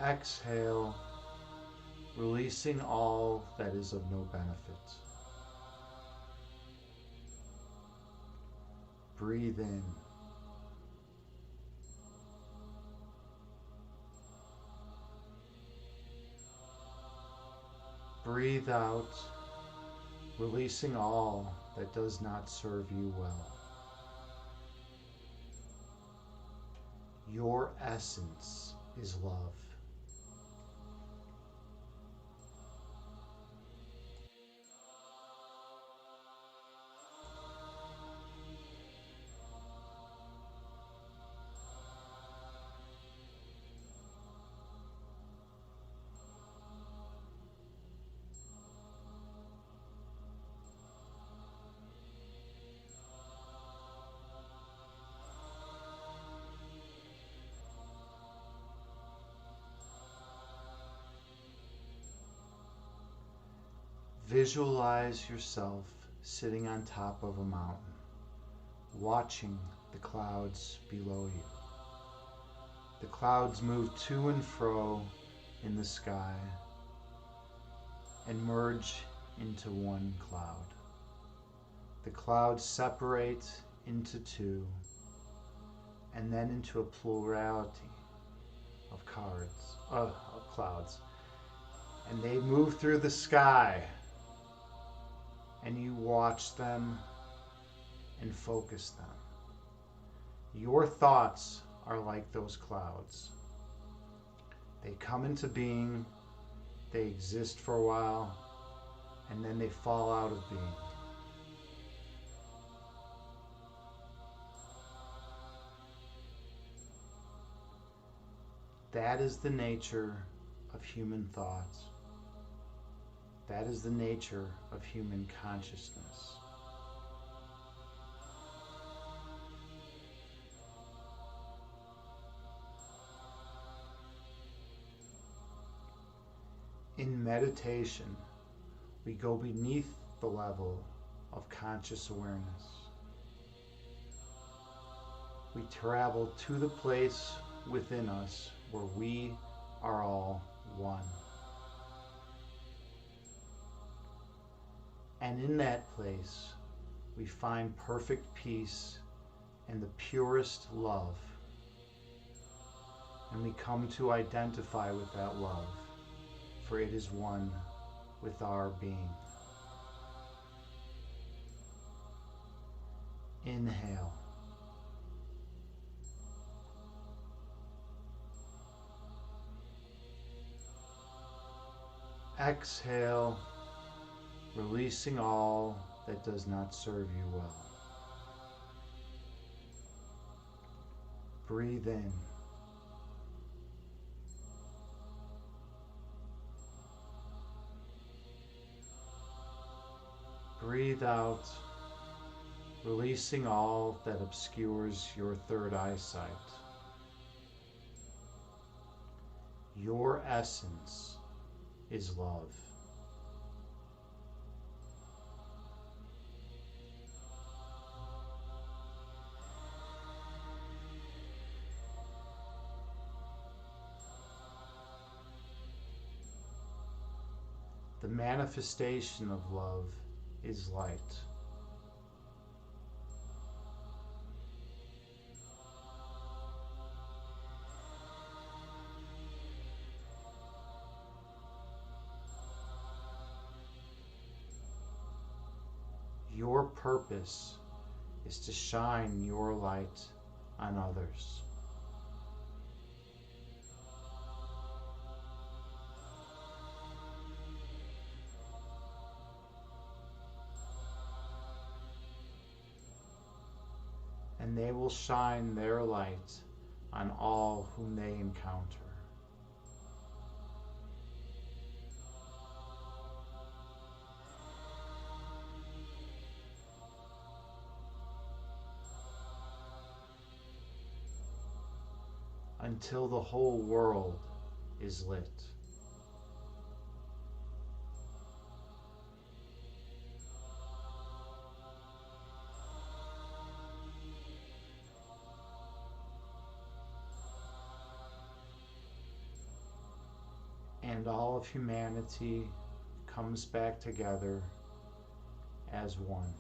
Exhale, releasing all that is of no benefit. Breathe in. Breathe out, releasing all that does not serve you well. Your essence is love. Visualize yourself sitting on top of a mountain, watching the clouds below you. The clouds move to and fro in the sky and merge into one cloud. The clouds separate into two and then into a plurality of clouds. And they move through the sky, and you watch them and focus them. Your thoughts are like those clouds. They come into being, they exist for a while, and then they fall out of being. That is the nature of human thoughts. That is the nature of human consciousness. In meditation, we go beneath the level of conscious awareness. We travel to the place within us where we are all one. And in that place, we find perfect peace and the purest love. And we come to identify with that love, for it is one with our being. Inhale. Exhale, releasing all that does not serve you well. Breathe in. Breathe out, releasing all that obscures your third eyesight. Your essence is love. The manifestation of love is light. Your purpose is to shine your light on others. And they will shine their light on all whom they encounter. Until the whole world is lit. And all of humanity comes back together as one.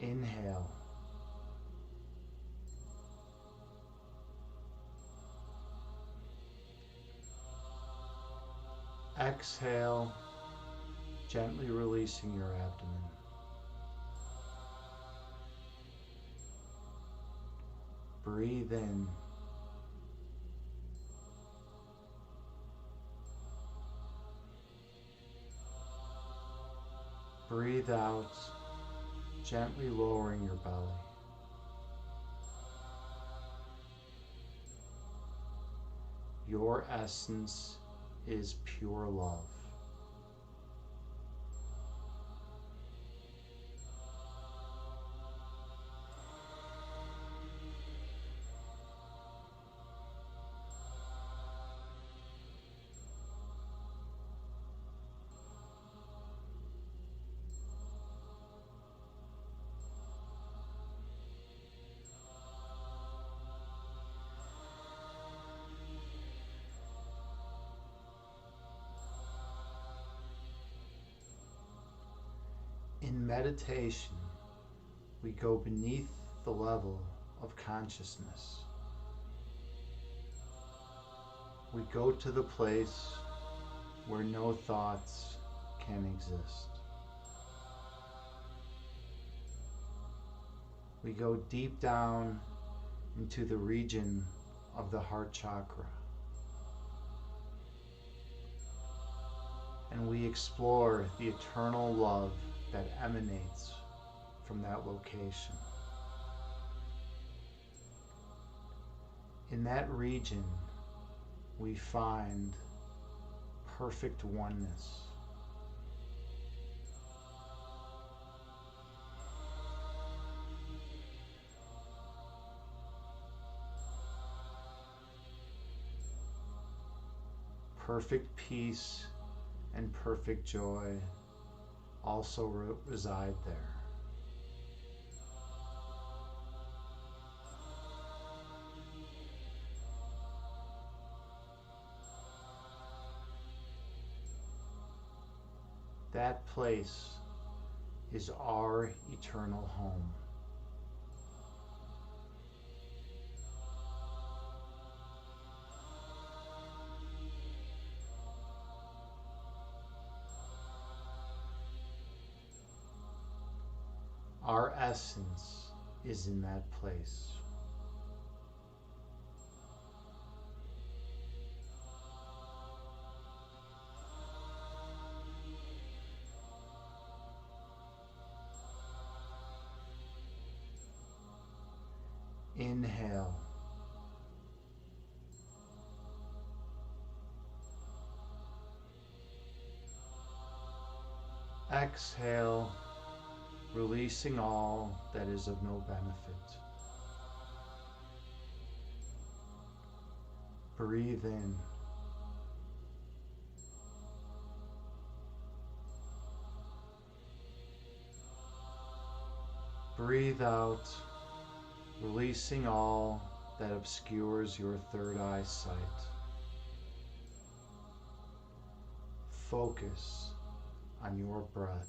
Inhale. Exhale, gently releasing your abdomen. Breathe in. Breathe out, gently lowering your belly. Your essence is pure love. In meditation, we go beneath the level of consciousness. We go to the place where no thoughts can exist. We go deep down into the region of the heart chakra. And we explore the eternal love that emanates from that location. In that region, we find perfect oneness. Perfect peace and perfect joy also reside there. That place is our eternal home. Our essence is in that place. Inhale. Exhale, releasing all that is of no benefit. Breathe in. Breathe out, releasing all that obscures your third eye sight. Focus on your breath.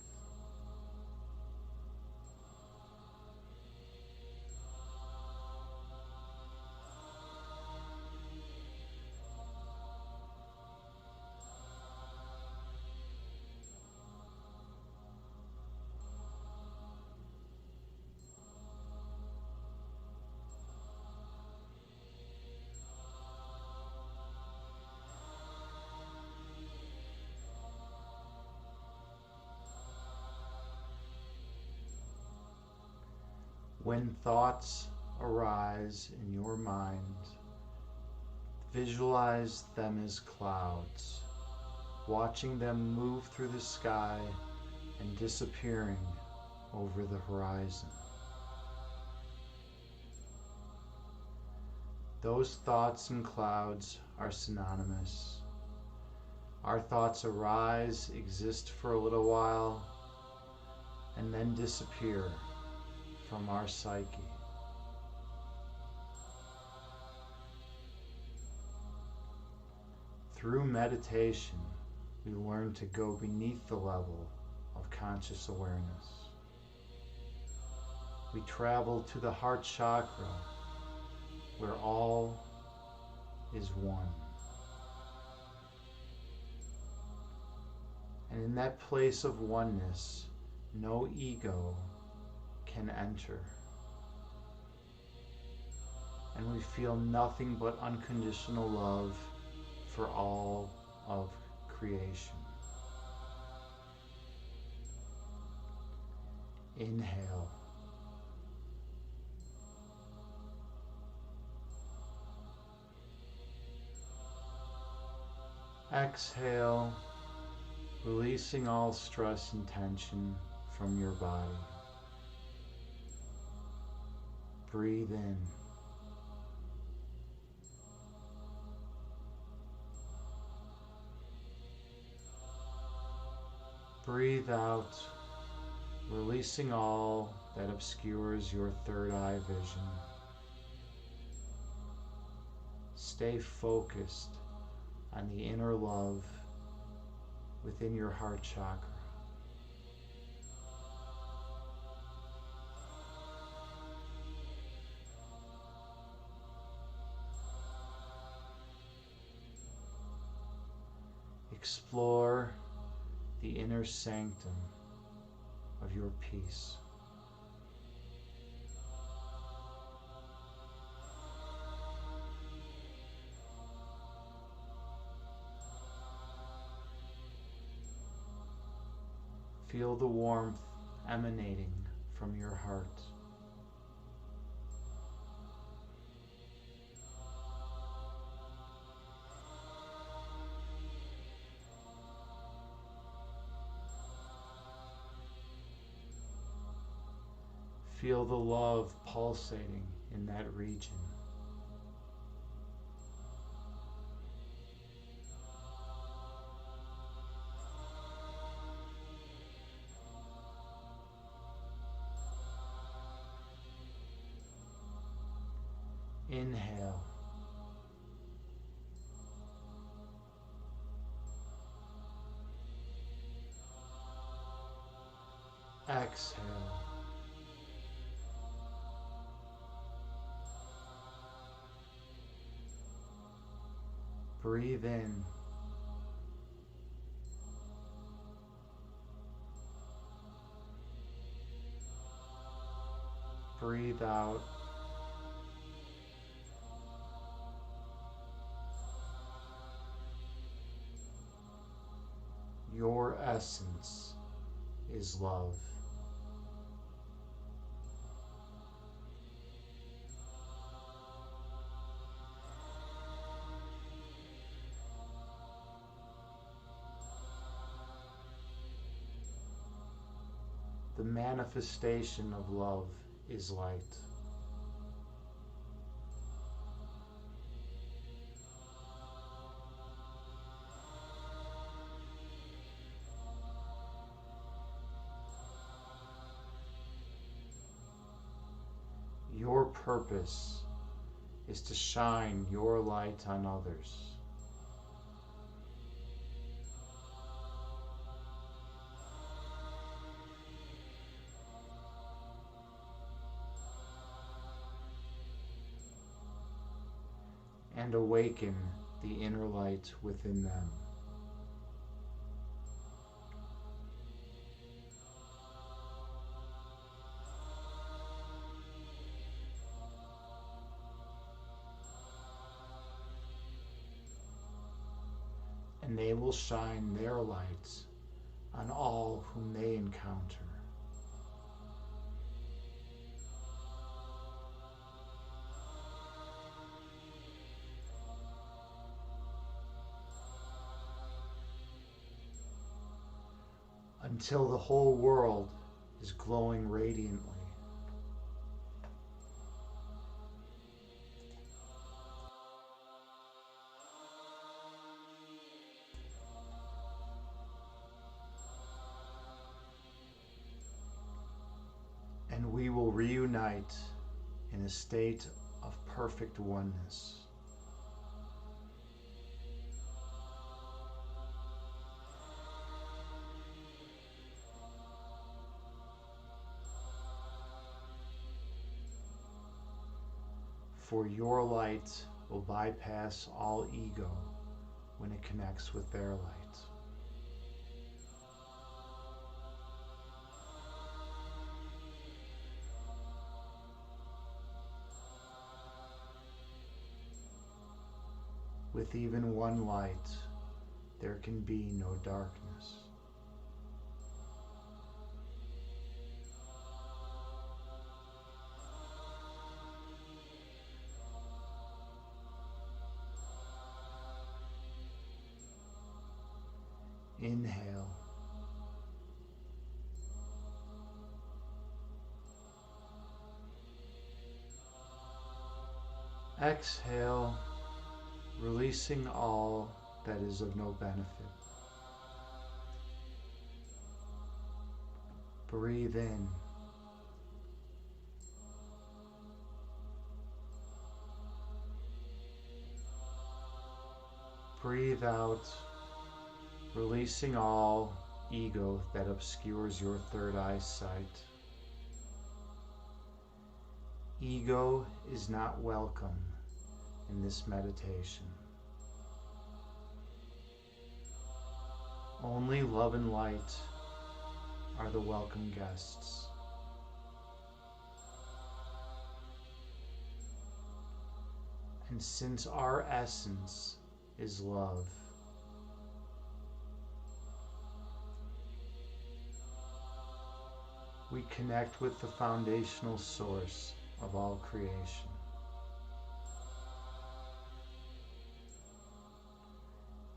When thoughts arise in your mind, visualize them as clouds, watching them move through the sky and disappearing over the horizon. Those thoughts and clouds are synonymous. Our thoughts arise, exist for a little while, and then disappear from our psyche. Through meditation, we learn to go beneath the level of conscious awareness. We travel to the heart chakra, where all is one. And in that place of oneness, no ego can enter. And we feel nothing but unconditional love for all of creation. Inhale. Exhale, releasing all stress and tension from your body. Breathe in. Breathe out, releasing all that obscures your third eye vision. Stay focused on the inner love within your heart chakra. Explore the inner sanctum of your peace. Feel the warmth emanating from your heart. Feel the love pulsating in that region. Inhale. Exhale. Breathe in. Breathe out. Your essence is love. The manifestation of love is light. Your purpose is to shine your light on others. And awaken the inner light within them. And they will shine their light on all whom they encounter. until the whole world is glowing radiantly. And we will reunite in a state of perfect oneness. For your light will bypass all ego when it connects with their light. With even one light, there can be no darkness. Inhale. Exhale, releasing all that is of no benefit. Breathe in. Breathe out, releasing all ego that obscures your third eye sight. Ego is not welcome in this meditation. Only love and light are the welcome guests. And since our essence is love, we connect with the foundational source of all creation.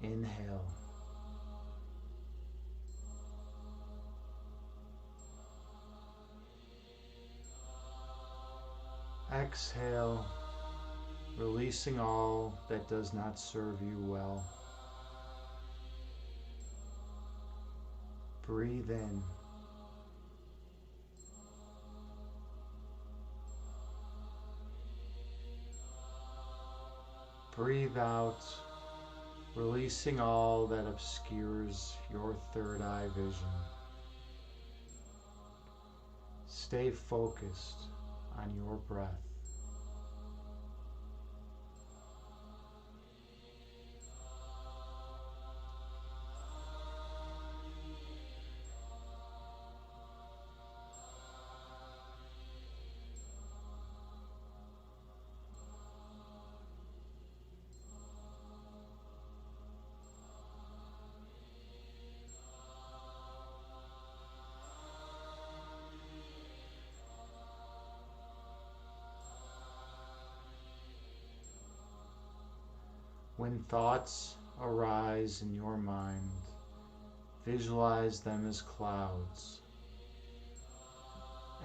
Inhale. Exhale, releasing all that does not serve you well. Breathe in. Breathe out, releasing all that obscures your third eye vision. Stay focused on your breath. When thoughts arise in your mind, visualize them as clouds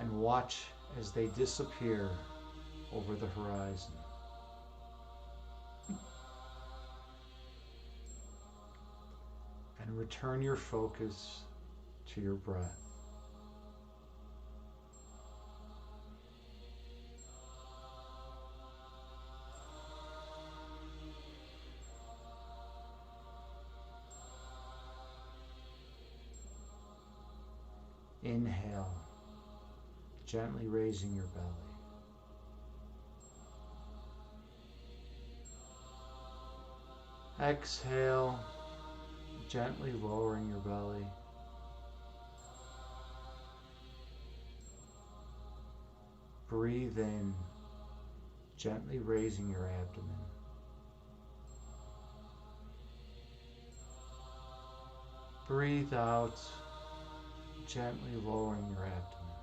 and watch as they disappear over the horizon. And return your focus to your breath. Inhale, gently raising your belly. Exhale, gently lowering your belly. Breathe in, gently raising your abdomen. Breathe out, gently lowering your abdomen.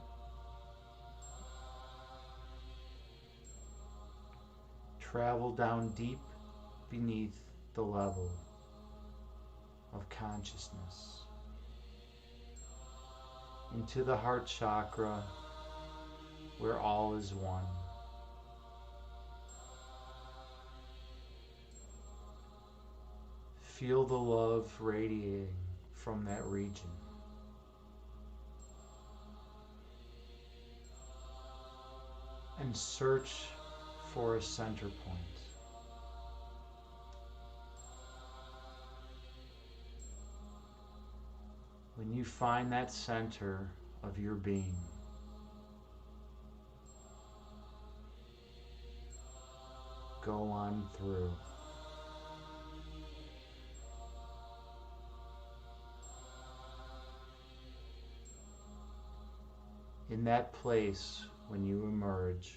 Travel down deep beneath the level of consciousness. into the heart chakra where all is one. Feel the love radiating from that region. And search for a center point. When you find that center of your being, go on through. In that place, when you emerge,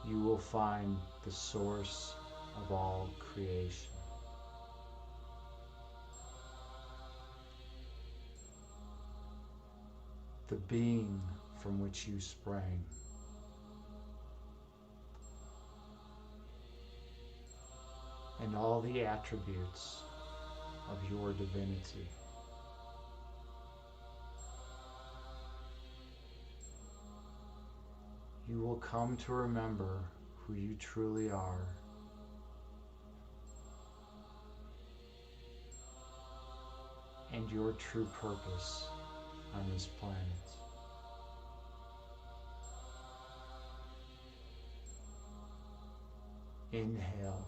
you will find the source of all creation. The being from which you sprang. And all the attributes of your divinity. You will come to remember who you truly are, and your true purpose on this planet. Inhale.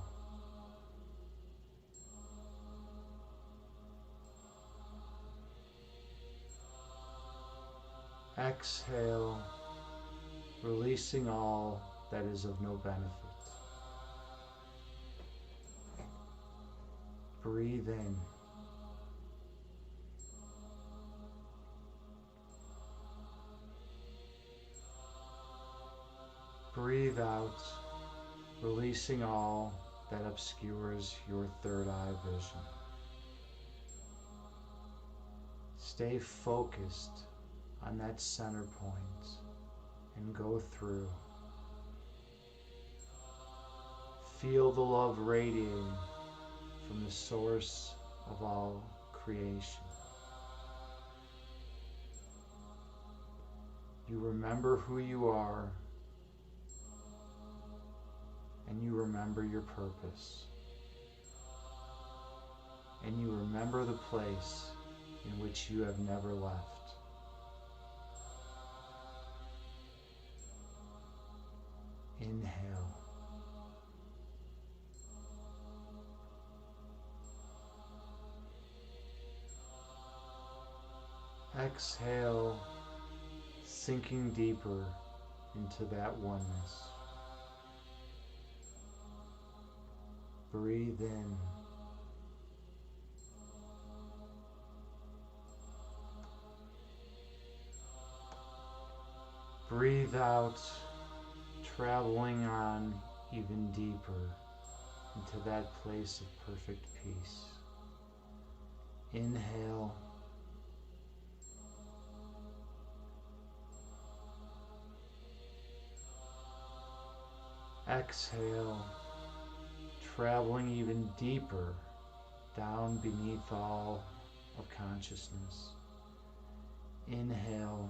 Exhale, releasing all that is of no benefit. Breathe in. Breathe out, releasing all that obscures your third eye vision. Stay focused on that center point and go through. Feel the love radiating from the source of all creation. You remember who you are, and you remember your purpose, and you remember the place in which you have never left. Inhale. Exhale, sinking deeper into that oneness. Breathe in. Breathe out, traveling on even deeper into that place of perfect peace. Inhale. Exhale, traveling even deeper down beneath all of consciousness. Inhale.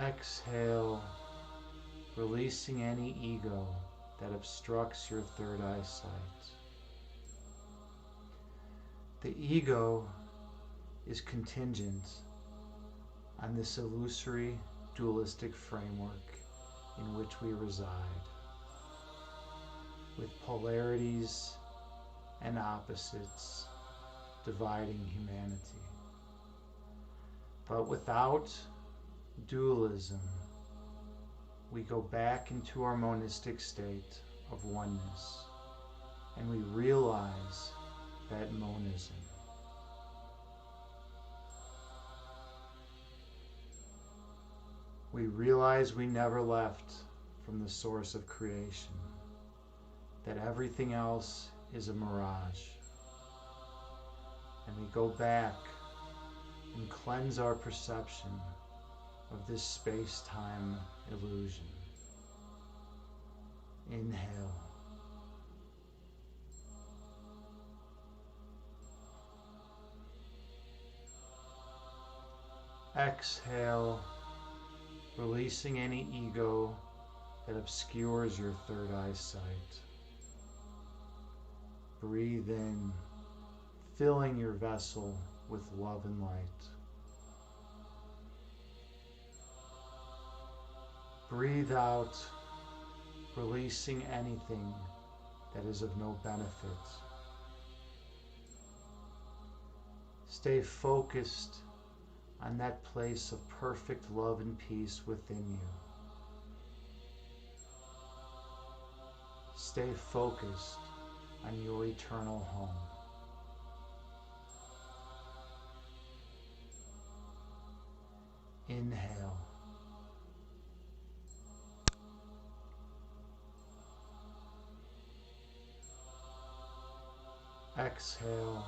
Exhale, releasing any ego that obstructs your third eyesight. The ego is contingent on this illusory dualistic framework in which we reside, with polarities and opposites dividing humanity. But without dualism, we go back into our monistic state of oneness, and we realize that monism. We realize we never left from the source of creation, that everything else is a mirage. And we go back and cleanse our perception of this space-time illusion. Inhale. Exhale, releasing any ego that obscures your third eye sight. Breathe in, filling your vessel with love and light. Breathe out, releasing anything that is of no benefit. Stay focused on that place of perfect love and peace within you. Stay focused on your eternal home. Inhale. Exhale.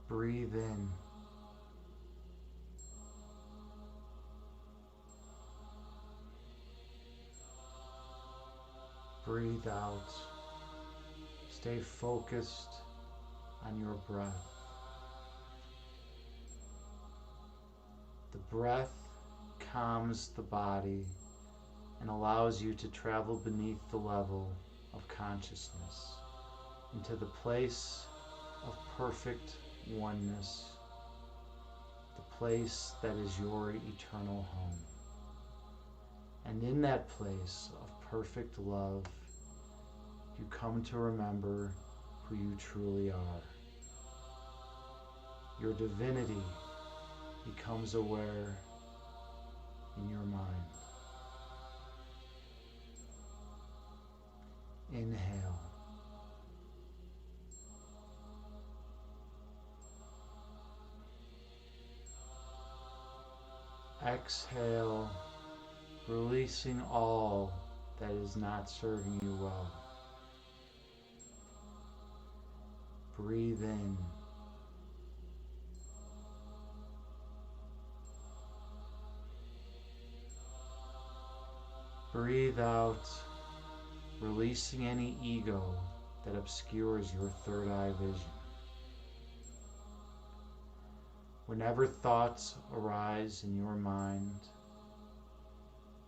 Breathe in. Breathe out. Stay focused on your breath. The breath calms the body and allows you to travel beneath the level of consciousness into the place of perfect oneness, the place that is your eternal home. And in that place of perfect love, you come to remember who you truly are. Your divinity becomes aware in your mind. Inhale. Exhale, releasing all that is not serving you well. Breathe in. Breathe out, releasing any ego that obscures your third eye vision. Whenever thoughts arise in your mind,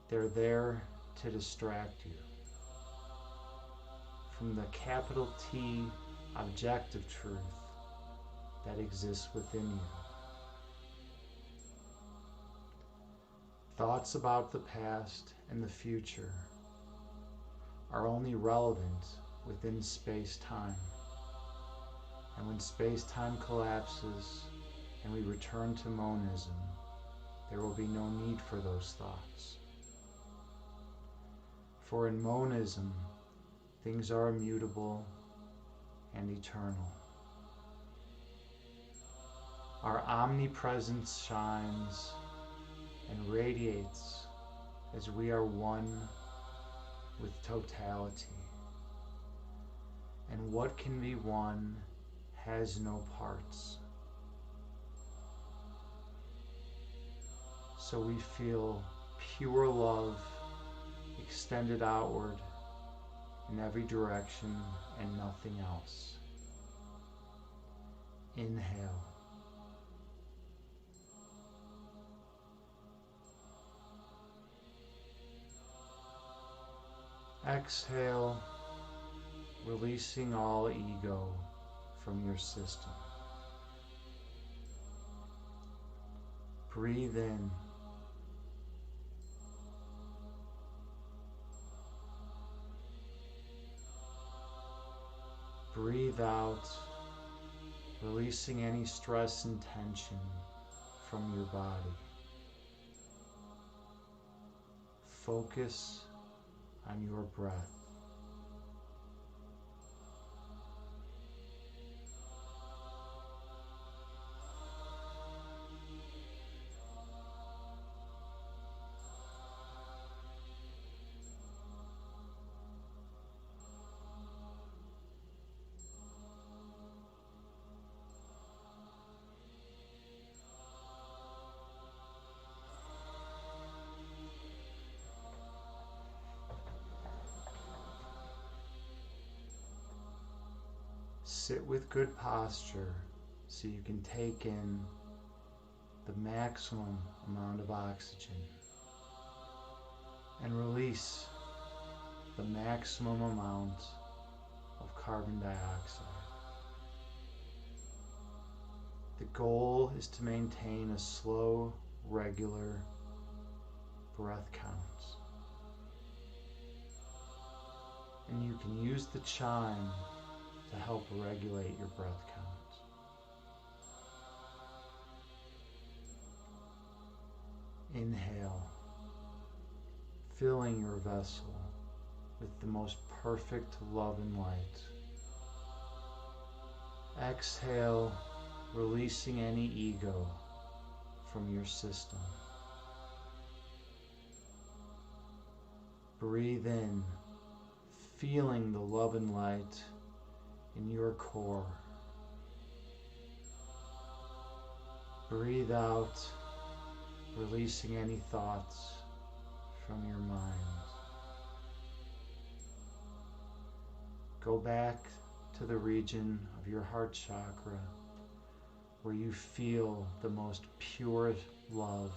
they're there to distract you from the capital T objective truth that exists within you. Thoughts about the past and the future are only relevant within space-time. And when space-time collapses and we return to monism, there will be no need for those thoughts. For in monism, things are immutable and eternal. Our omnipresence shines and radiates as we are one with totality. And what can be one has no parts. So we feel pure love extended outward in every direction and nothing else. Inhale. Exhale, releasing all ego from your system. Breathe in. Breathe out, releasing any stress and tension from your body. Focus on your breath. sit with good posture so you can take in the maximum amount of oxygen and release the maximum amount of carbon dioxide. The goal is to maintain a slow, regular breath count. And you can use the chime to help regulate your breath count. Inhale, filling your vessel with the most perfect love and light. Exhale, releasing any ego from your system. Breathe in, feeling the love and light in your core. Breathe out, releasing any thoughts from your mind. Go back to the region of your heart chakra where you feel the most pure love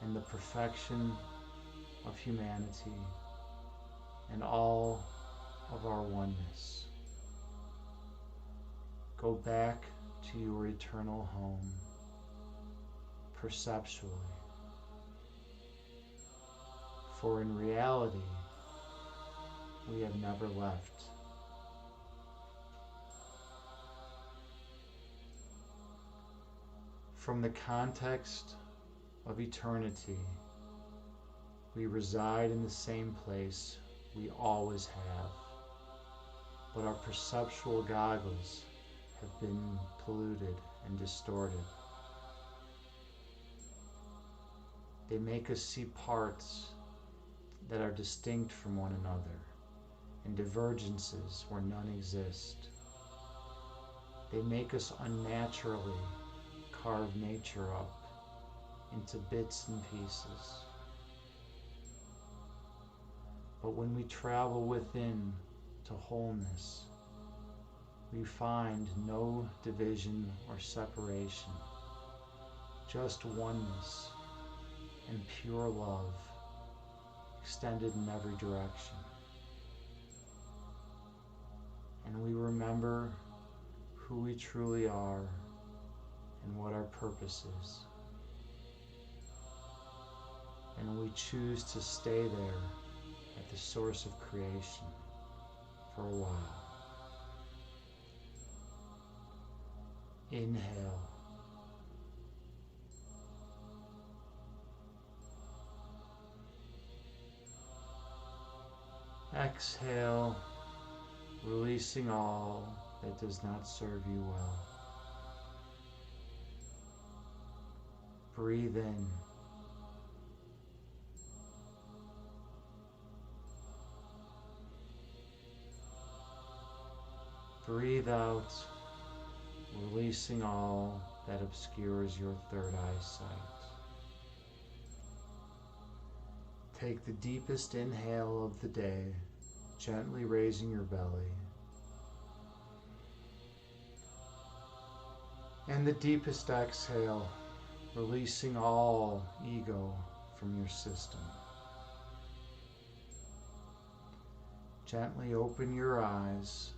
and the perfection of humanity and all of our oneness. Go back to your eternal home perceptually. For in reality, we have never left. From the context of eternity, we reside in the same place we always have, but our perceptual goggles have been polluted and distorted. They make us see parts that are distinct from one another and divergences where none exist. They make us unnaturally carve nature up into bits and pieces. But when we travel within to wholeness, we find no division or separation, just oneness and pure love extended in every direction. And we remember who we truly are and what our purpose is. And we choose to stay there at the source of creation for a while. Inhale. Exhale, releasing all that does not serve you well. Breathe in. Breathe out, releasing all that obscures your third eyesight. Take the deepest inhale of the day, gently raising your belly. And the deepest exhale, releasing all ego from your system. Gently open your eyes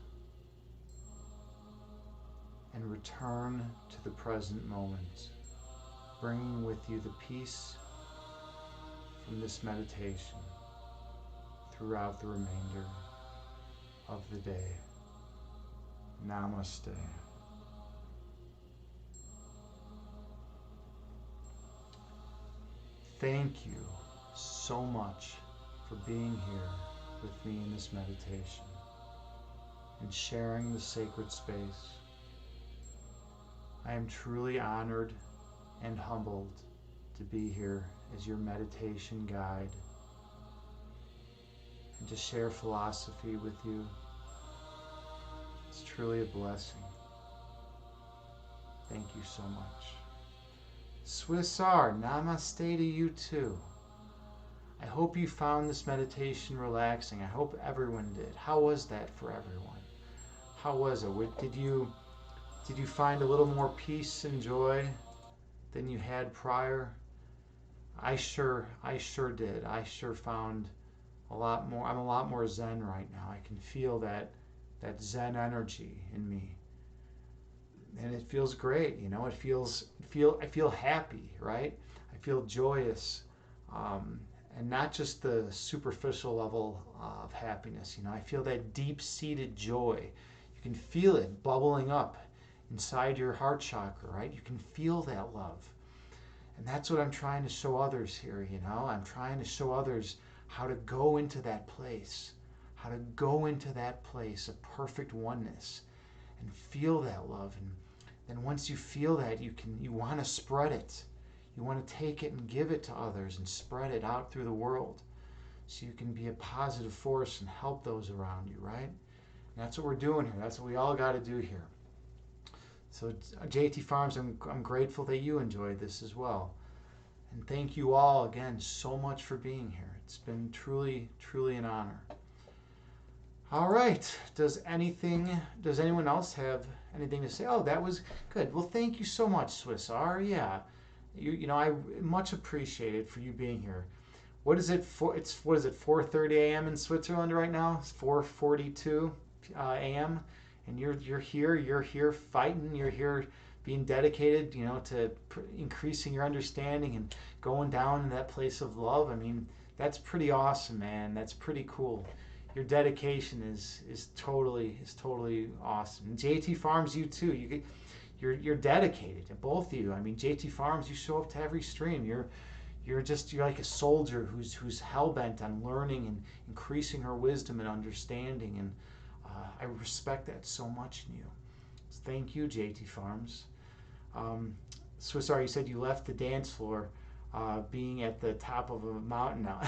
and return to the present moment, bringing with you the peace from this meditation throughout the remainder of the day. Namaste. Thank you so much for being here with me in this meditation and sharing the sacred space. I am truly honored and humbled to be here as your meditation guide and to share philosophy with you. It's truly a blessing. Thank you so much. Swiss R, namaste to you too. I hope you found this meditation relaxing. I hope everyone did. How was that for everyone? How was it? Did you find a little more peace and joy than you had prior? I sure did. I sure found a lot more. I'm a lot more zen right now. I can feel that zen energy in me, and it feels great. I feel happy, right? I feel joyous, um, and not just the superficial level of happiness. I feel that deep-seated joy. You can feel it bubbling up inside your heart chakra, right? You can feel that love. And that's what I'm trying to show others here. I'm trying to show others how to go into that place, how to go into that place of perfect oneness and feel that love. And then once you feel that, you want to spread it. You want to take it and give it to others and spread it out through the world so you can be a positive force and help those around you, right? And that's what we're doing here. That's what we all got to do here. So JT Farms, I'm grateful that you enjoyed this as well. And thank you all again so much for being here. It's been truly, truly an honor. All right. Does anyone else have anything to say? Oh, that was good. Well, thank you so much, Swiss R. Yeah. I much appreciate it for you being here. What is it for? What is it? 4:30 a.m. in Switzerland right now. It's 4:42 a.m. and you're here. You're here fighting. You're here being dedicated. To increasing your understanding and going down in that place of love. I mean, that's pretty awesome, man. That's pretty cool. Your dedication is totally awesome. And JT Farms, you too. You're dedicated. Both of you. I mean, JT Farms, you show up to every stream. You're like a soldier who's hell bent on learning and increasing her wisdom and understanding, and I respect that so much in you. So thank you, JT Farms. Sorry, you said you left the dance floor, being at the top of a mountain now.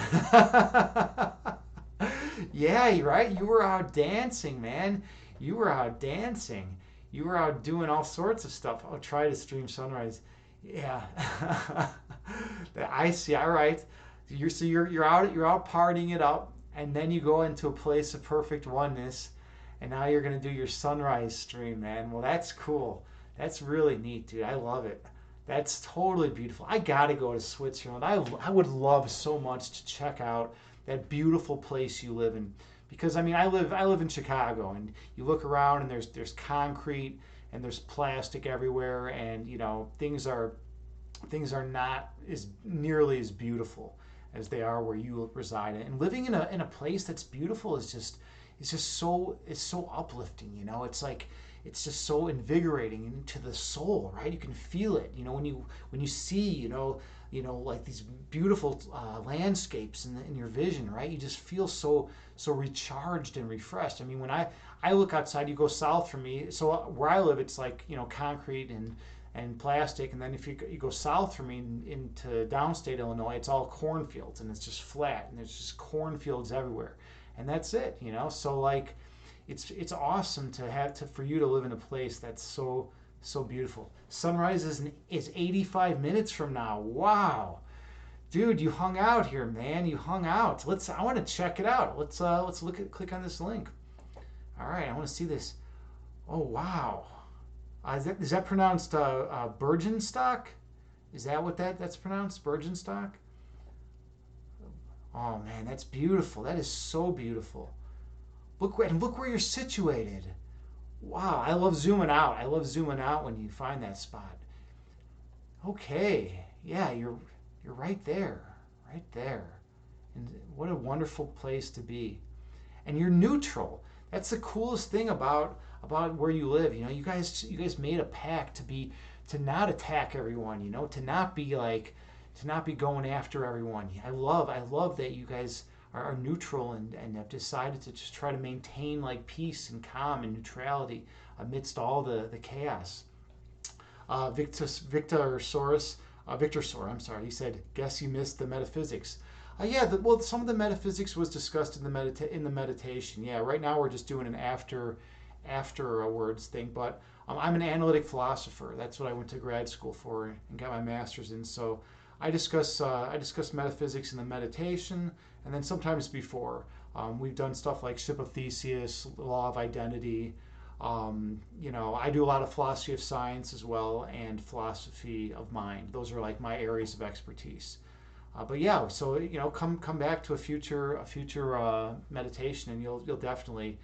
Yeah, you're right. You were out dancing, man. You were out dancing. You were out doing all sorts of stuff. I'll try to stream sunrise. Yeah. I see. All right. You're out partying it up, and then you go into a place of perfect oneness, and now you're gonna do your sunrise stream, man. Well, that's cool. That's really neat, dude. I love it. That's totally beautiful. I gotta go to Switzerland. I would love so much to check out that beautiful place you live in, because I mean I live in Chicago, and you look around and there's concrete and there's plastic everywhere, and things are not as nearly as beautiful as they are where you reside. And living in a place that's beautiful it's so uplifting. It's just so invigorating into the soul, right? You can feel it, when you see, like these beautiful landscapes in your vision, right? You just feel so recharged and refreshed. I mean, when I look outside, you go south from me. So where I live, it's like concrete and plastic, and then if you go south from me into downstate Illinois, it's all cornfields, and it's just flat, and there's just cornfields everywhere, and that's it. So like, it's awesome for you to live in a place that's so beautiful. Sunrise is 85 minutes from now. Wow, dude, you hung out here, man. You hung out. I want to check it out. Let's click on this link. All right, I want to see this. Oh wow. Is that pronounced Bergenstock? Is that what that's pronounced? Bergenstock? Oh man, that's beautiful. That is so beautiful. Look where you're situated. Wow, I love zooming out. I love zooming out when you find that spot. Okay, yeah, you're right there, right there, and what a wonderful place to be. And you're neutral. That's the coolest thing about where you live. You guys made a pact to not attack everyone. To not be going after everyone. I love that you guys are neutral and have decided to just try to maintain like peace and calm and neutrality amidst all the chaos. Victor Sor, I'm sorry, he said, guess you missed the metaphysics. Yeah, some of the metaphysics was discussed in the meditation. Yeah, right now we're just doing an afterwards thing, but I'm an analytic philosopher. That's what I went to grad school for and got my master's in. So I discuss metaphysics in the meditation, and then sometimes before. We've done stuff like Ship of Theseus, Law of Identity, I do a lot of philosophy of science as well and philosophy of mind. Those are like my areas of expertise. But yeah, so come back to a future meditation, and you'll definitely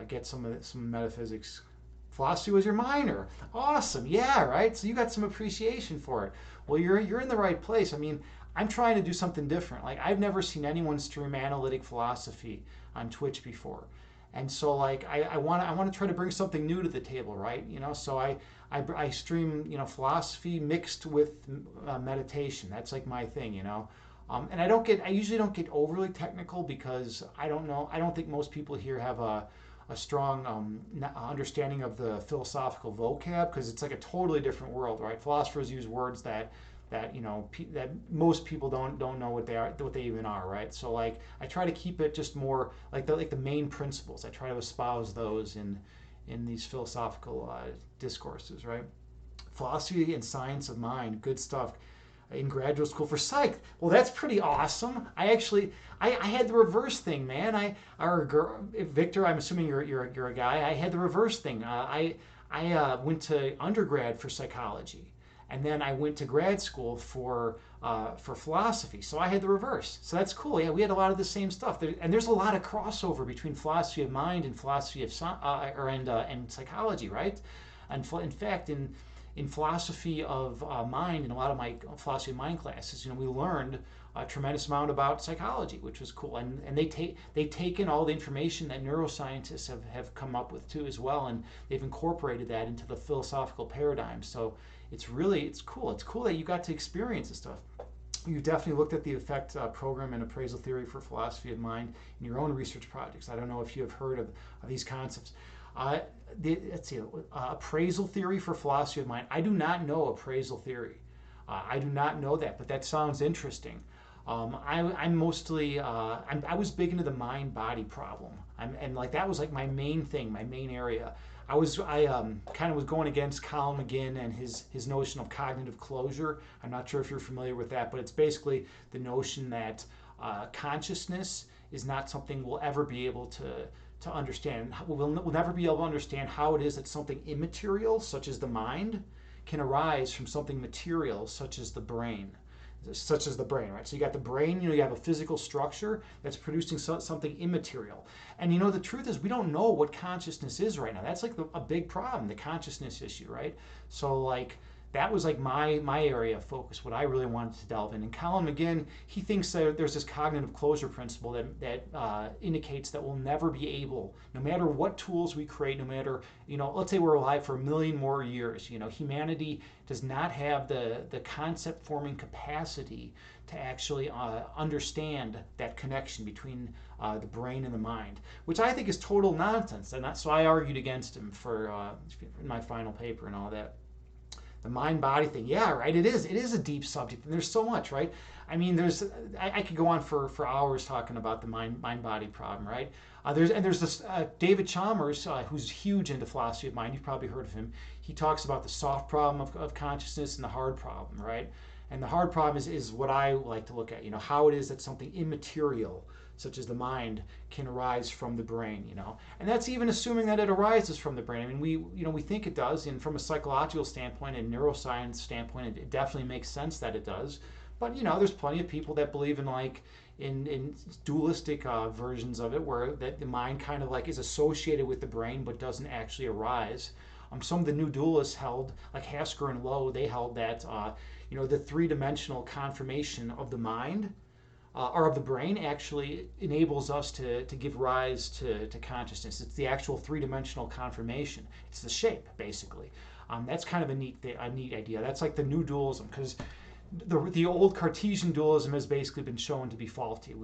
get some metaphysics. Philosophy was your minor. Awesome. Yeah, right. So you got some appreciation for it. Well, you're in the right place. I mean, I'm trying to do something different. Like I've never seen anyone stream analytic philosophy on Twitch before. And so like I want to try to bring something new to the table, right? So I stream philosophy mixed with meditation. That's like my thing, and I usually don't get overly technical because I don't think most people here have a strong understanding of the philosophical vocab because it's like a totally different world, right? Philosophers use words that most people don't know what they even are, right? So like I try to keep it just more like the main principles. I try to espouse those in these philosophical discourses, right? Philosophy and science of mind, good stuff in graduate school for psych. Well, that's pretty awesome. I had the reverse thing, man. Victor, I'm assuming you're a guy. I had the reverse thing. I went to undergrad for psychology, and then I went to grad school for philosophy. So I had the reverse. So that's cool. Yeah, we had a lot of the same stuff, and there's a lot of crossover between philosophy of mind and philosophy of and psychology, right? And in fact, in philosophy of mind, in a lot of my philosophy of mind classes, we learned a tremendous amount about psychology, which was cool. And they take in all the information that neuroscientists have come up with too as well, and they've incorporated that into the philosophical paradigm. So it's cool. It's cool that you got to experience this stuff. You definitely looked at the effect program and appraisal theory for philosophy of mind in your own research projects. I don't know if you have heard of these concepts. Uh, let's see, appraisal theory for philosophy of mind. I do not know appraisal theory. I do not know that, but that sounds interesting. I'm mostly, I was big into the mind-body problem, and like that was like my main thing, my main area. I kind of was going against Colin McGinn and his notion of cognitive closure. I'm not sure if you're familiar with that, but it's basically the notion that consciousness is not something we'll ever be able to understand. We'll never be able to understand how it is that something immaterial, such as the mind, can arise from something material, such as the brain. Right? So you got the brain, you have a physical structure that's producing something immaterial. And the truth is, we don't know what consciousness is right now. That's like a big problem, the consciousness issue, right? So like that was like my area of focus, what I really wanted to delve in. And Colin McGinn, he thinks that there's this cognitive closure principle that indicates that we'll never be able, no matter what tools we create, no matter, let's say we're alive for a million more years, humanity does not have the concept forming capacity to actually understand that connection between the brain and the mind, which I think is total nonsense. And so I argued against him for in my final paper and all that. The mind body thing, yeah, right. It is a deep subject, and there's so much, right? I mean, I could go on for hours talking about the mind body problem, right? There's this David Chalmers, who's huge into philosophy of mind. You've probably heard of him. He talks about the soft problem of consciousness and the hard problem, right? And the hard problem is what I like to look at. How it is that something immaterial, such as the mind, can arise from the brain. And that's even assuming that it arises from the brain. I mean, we think it does, and from a psychological standpoint and neuroscience standpoint, it definitely makes sense that it does. But there's plenty of people that believe in in dualistic versions of it, where that the mind kind of like is associated with the brain but doesn't actually arise. Some of the new dualists held, like Hasker and Lowe, they held that the three-dimensional conformation of the mind or of the brain actually enables us to give rise to consciousness. It's the actual three-dimensional conformation. It's the shape, basically. That's kind of a neat idea. That's like the new dualism, because the old Cartesian dualism has basically been shown to be faulty.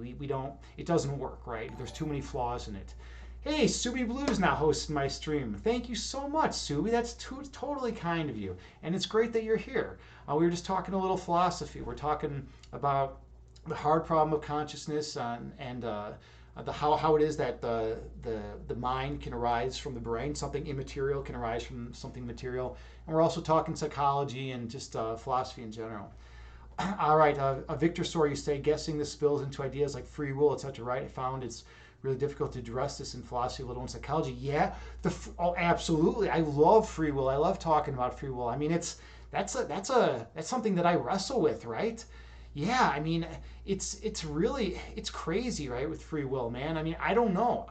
It doesn't work, right? There's too many flaws in it. Hey, Subi Blues now hosting my stream. Thank you so much, Subi. That's totally kind of you. And it's great that you're here. We were just talking a little philosophy. We're talking about the hard problem of consciousness and how it is that the mind can arise from the brain. Something immaterial can arise from something material. And we're also talking psychology and just philosophy in general. All right, Victor Sor, you say guessing this spills into ideas like free will, etc. Right? I found it's really difficult to address this in philosophy, let alone psychology. Yeah, oh, absolutely. I love free will. I love talking about free will. I mean, that's something that I wrestle with, right? Yeah, I mean, it's really it's crazy, right, with free will, man. I mean, I don't know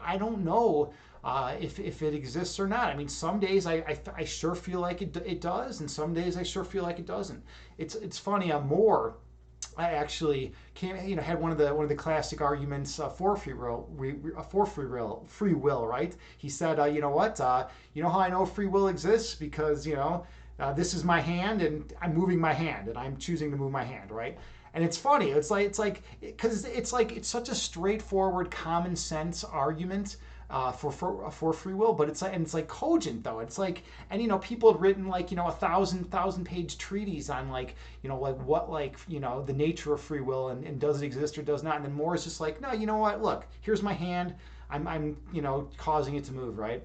if it exists or not. I mean, some days I sure feel like it does, and some days I sure feel like it doesn't. It's funny. Moore, I actually had one of the classic arguments for free will, right? He said, you know what, you know how I know free will exists, because this is my hand and I'm moving my hand and I'm choosing to move my hand, right? And it's funny. Because it's such a straightforward, common sense argument for free will, but it's like cogent though. It's like, and people had written like 1,000 page treaties on like like what, like the nature of free will, and does it exist or does not. And then Moore is just like, no, you know what? Look, here's my hand. I'm causing it to move, right?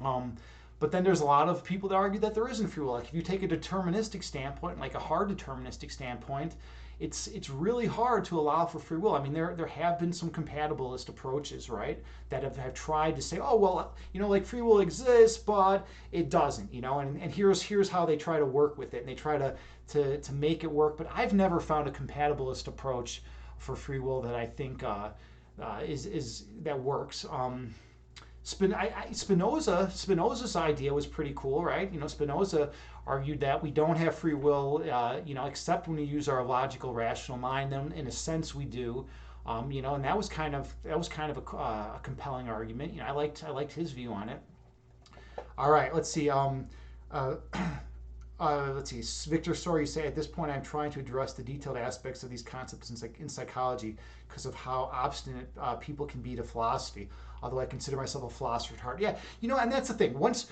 Um, but then there's a lot of people that argue that there isn't free will. Like if you take a deterministic standpoint, like a hard deterministic standpoint, it's really hard to allow for free will. I mean, there have been some compatibilist approaches, right, that have tried to say, oh well, like free will exists, but it doesn't, and here's how they try to work with it, and they try to make it work. But I've never found a compatibilist approach for free will that I think is that works. Spinoza's idea was pretty cool, right? Spinoza argued that we don't have free will, except when we use our logical, rational mind. Then, in a sense, we do. And that was kind of a compelling argument. I liked his view on it. All right, let's see. Uh, let's see. Victor Story, you say, at this point I'm trying to address the detailed aspects of these concepts in psychology because of how obstinate people can be to philosophy. Although I consider myself a philosopher at heart. Yeah, and that's the thing. Once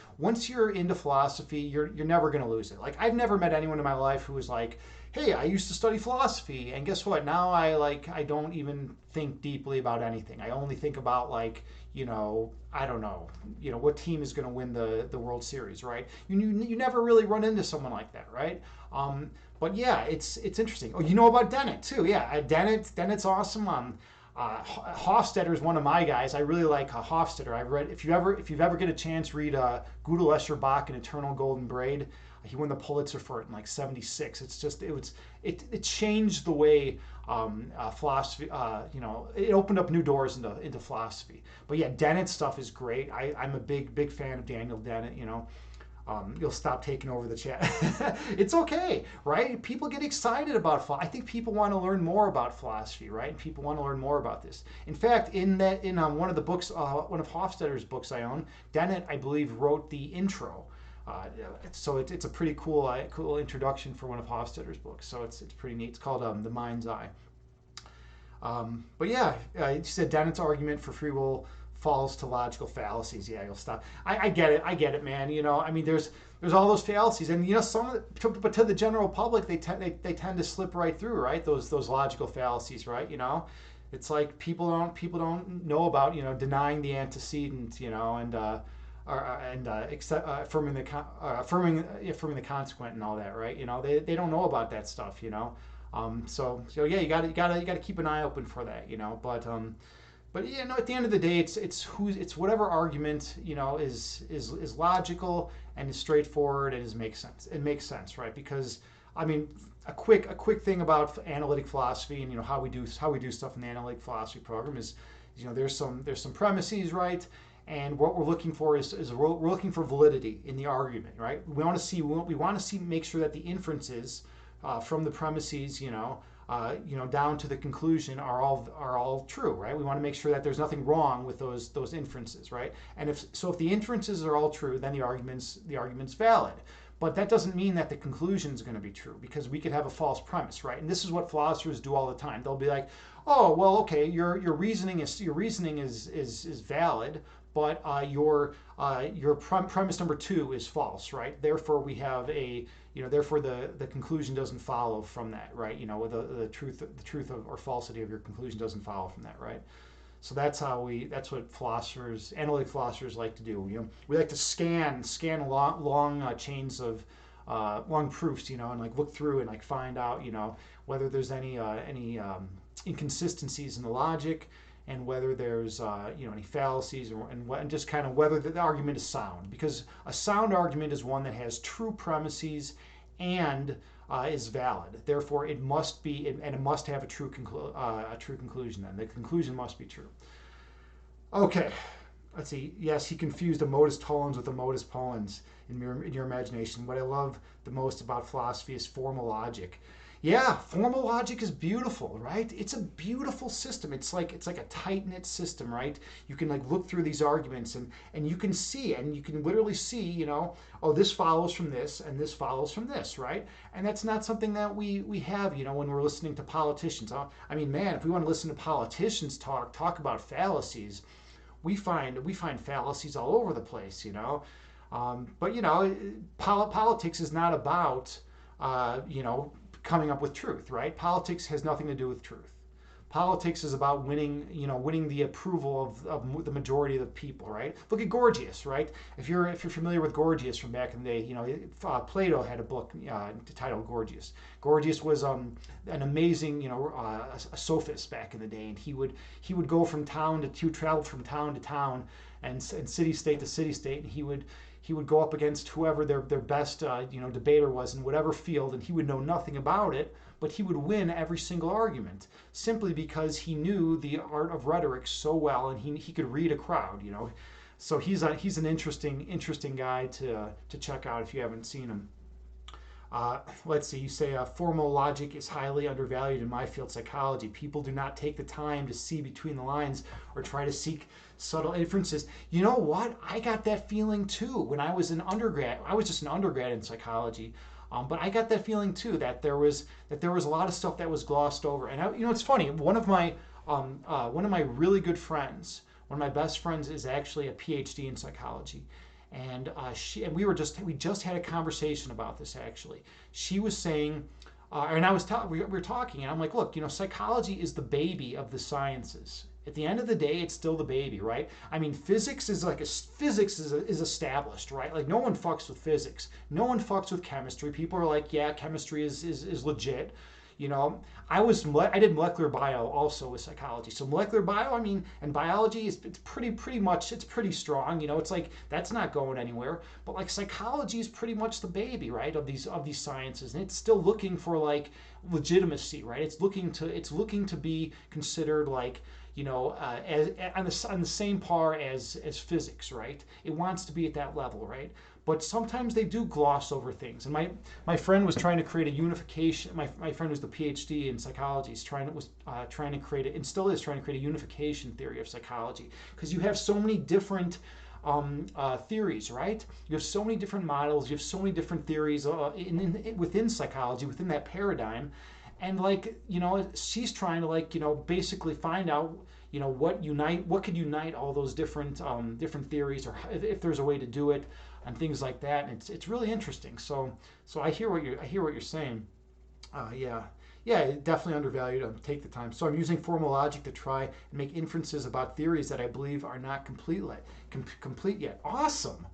you're into philosophy, you're never going to lose it. Like I've never met anyone in my life who was like, hey, I used to study philosophy, and guess what? Now I don't even think deeply about anything. I only think about like, I don't know, what team is going to win the World Series, right? You never really run into someone like that, right? But yeah, it's interesting. Oh, you know about Dennett too? Yeah, Dennett's awesome. Hofstadter is one of my guys. I really like Hofstadter. I've read, if you ever get a chance, read Gudel Escher Bach and Eternal Golden Braid. He won the Pulitzer for it in like '76. It changed the way philosophy. It opened up new doors into philosophy. But yeah, Dennett's stuff is great. I'm a big fan of Daniel Dennett. You'll stop taking over the chat. It's okay, right? People get excited about philosophy. I think people want to learn more about philosophy, right? And people want to learn more about this. In fact, in one of the books, one of Hofstadter's books I own, Dennett, I believe, wrote the intro. So it's a pretty cool introduction for one of Hofstadter's books. So it's pretty neat. It's called The Mind's Eye. But yeah, you said Dennett's argument for free will falls to logical fallacies. Yeah, you'll stop. I get it, man. I mean, there's all those fallacies, and but to the general public, they tend to slip right through, right? Those logical fallacies, right? It's like people don't know about denying the antecedent, and affirming the consequent and all that, right? They don't know about that stuff, So yeah, you gotta keep an eye open for that, But at the end of the day, it's whatever argument is logical and is straightforward and makes sense. It makes sense, right? Because I mean, a quick thing about analytic philosophy and how we do stuff in the analytic philosophy program is there's some premises, right? And what we're looking for is we're looking for validity in the argument, right? We want to see make sure that the inferences from the premises, down to the conclusion are all true, right? We want to make sure that there's nothing wrong with those inferences, right? And if the inferences are all true, then the argument's valid. But that doesn't mean that the conclusion is going to be true, because we could have a false premise, right? And this is what philosophers do all the time. They'll be like, oh, well, okay, your reasoning is valid, but your premise number 2 is false, right? Therefore, we have therefore the conclusion doesn't follow from that, right? The truth or falsity of your conclusion doesn't follow from that, right? So that's what analytic philosophers like to do. We like to scan long chains of long proofs, and like look through and like find out, whether there's any inconsistencies in the logic, and whether there's any fallacies, and just kind of whether the argument is sound. Because a sound argument is one that has true premises and is valid. Therefore, it must be, and it must have a true conclusion. Then the conclusion must be true. Okay, let's see. Yes, he confused a modus tollens with a modus ponens in your imagination. What I love the most about philosophy is formal logic. Yeah, formal logic is beautiful, right? It's a beautiful system. It's like a tight-knit system, right? You can like look through these arguments and you can see, and you can literally see, oh, this follows from this and this follows from this, right? And that's not something that we have, when we're listening to politicians. I mean, man, if we want to listen to politicians talk about fallacies, we find fallacies all over the place, But politics is not about coming up with truth, right? Politics has nothing to do with truth. Politics is about winning the approval of the majority of the people, right? Look at Gorgias, right? If you're familiar with Gorgias from back in the day, Plato had a book titled Gorgias. Gorgias was an amazing, a sophist back in the day, and he would go from town to travel from town to town and city state to city state, and he would go up against whoever their best debater was in whatever field, and he would know nothing about it, but he would win every single argument simply because he knew the art of rhetoric so well, and he could read a crowd. So he's an interesting guy to check out if you haven't seen him. Let's see, you say formal logic is highly undervalued in my field, psychology. People do not take the time to see between the lines or try to seek subtle inferences. You know what? I got that feeling too when I was an undergrad. I was just an undergrad in psychology. But I got that feeling too that there was a lot of stuff that was glossed over. And it's funny. One of my really good friends, one of my best friends, is actually a PhD in psychology. And we just had a conversation about this actually. She was saying, and we were talking, and I'm like, look, psychology is the baby of the sciences. At the end of the day, it's still the baby, right? I mean, physics is established, right? Like no one fucks with physics. No one fucks with chemistry. People are like, yeah, chemistry is legit. I did molecular bio also with psychology. So molecular bio, and biology it's pretty strong. It's like that's not going anywhere. But like psychology is pretty much the baby, right, of these sciences, and it's still looking for like legitimacy, right? It's looking to be considered like on the same par as physics, right? It wants to be at that level, right? But sometimes they do gloss over things. And my friend was trying to create a unification. My friend was the PhD in psychology. He's trying to create it, and still is trying to create a unification theory of psychology, because you have so many different theories, right? You have so many different models. You have so many different theories within psychology, within that paradigm. And she's trying to basically find out what could unite all those different theories, or if there's a way to do it, and things like that. And it's really interesting. So I hear what you're saying. Yeah, definitely undervalued. Take the time. So I'm using formal logic to try and make inferences about theories that I believe are not complete yet. Awesome,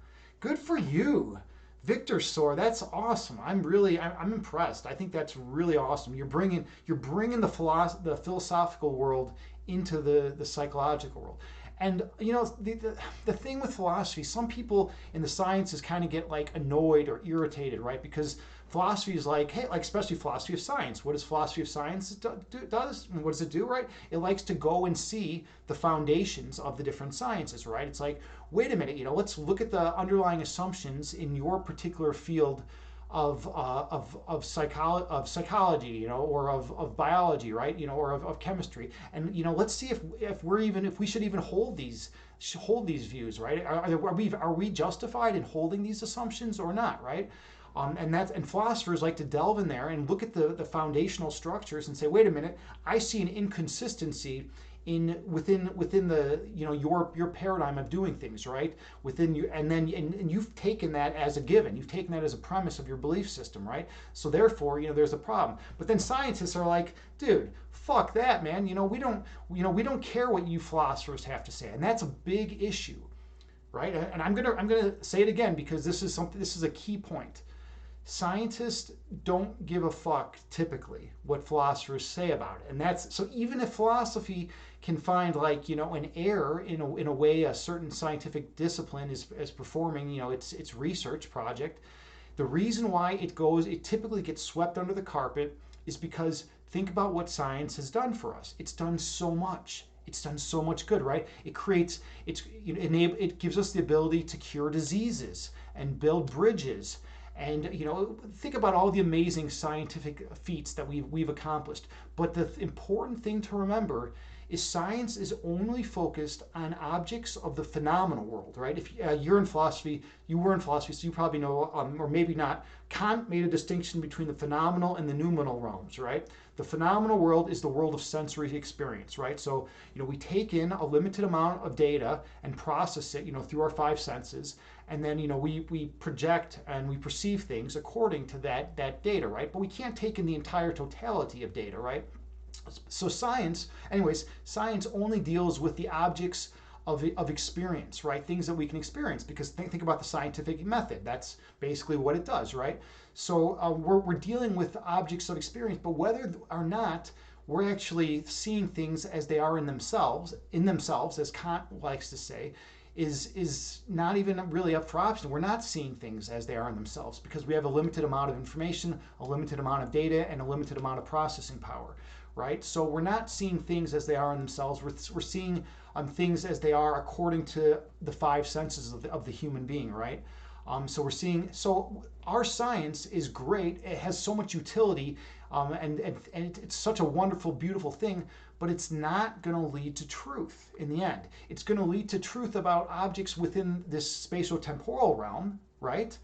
good for you. Victor Soar, that's awesome. I'm impressed. I think that's really awesome. You're bringing the philosophical world into the psychological world. And the thing with philosophy, some people in the sciences kind of get like annoyed or irritated, right? Because philosophy is like, hey, like especially philosophy of science. What does philosophy of science does? And what does it do, right? It likes to go and see the foundations of the different sciences, right? It's like, wait a minute, let's look at the underlying assumptions in your particular field of psychology, or of biology, right? Or of chemistry, and let's see if we should even hold these views, right? Are we justified in holding these assumptions or not, right? And philosophers like to delve in there and look at the foundational structures and say, wait a minute, I see an inconsistency within the your paradigm of doing things, right? Within you, and you've taken that as a given. You've taken that as a premise of your belief system, right? So therefore, there's a problem. But then scientists are like, dude, fuck that, man. We don't care what you philosophers have to say, and that's a big issue, right? And I'm gonna say it again because this is a key point. Scientists don't give a fuck typically what philosophers say about it, and that's so even if philosophy can find like an error in a way a certain scientific discipline is performing its research project. The reason why it typically gets swept under the carpet is because think about what science has done for us. It's done so much. It's done so much good, right? It gives us the ability to cure diseases and build bridges. And think about all the amazing scientific feats that we've accomplished. But the important thing to remember is science is only focused on objects of the phenomenal world, right? If you're in philosophy, you were in philosophy, so you probably know, or maybe not, Kant made a distinction between the phenomenal and the noumenal realms, right? The phenomenal world is the world of sensory experience, right? So, we take in a limited amount of data and process it, through our five senses, and then, we project and we perceive things according to that data, right? But we can't take in the entire totality of data, right? So science only deals with the objects of experience, right? Things that we can experience, because think about the scientific method. That's basically what it does, right? So we're dealing with objects of experience, but whether or not we're actually seeing things as they are in themselves, as Kant likes to say, is not even really up for option. We're not seeing things as they are in themselves because we have a limited amount of information, a limited amount of data, and a limited amount of processing power, right? So we're not seeing things as they are in themselves. We're seeing things as they are according to the five senses of the human being, right? So our science is great. It has so much utility, and it's such a wonderful, beautiful thing, but it's not going to lead to truth in the end. It's going to lead to truth about objects within this spatio-temporal realm, right?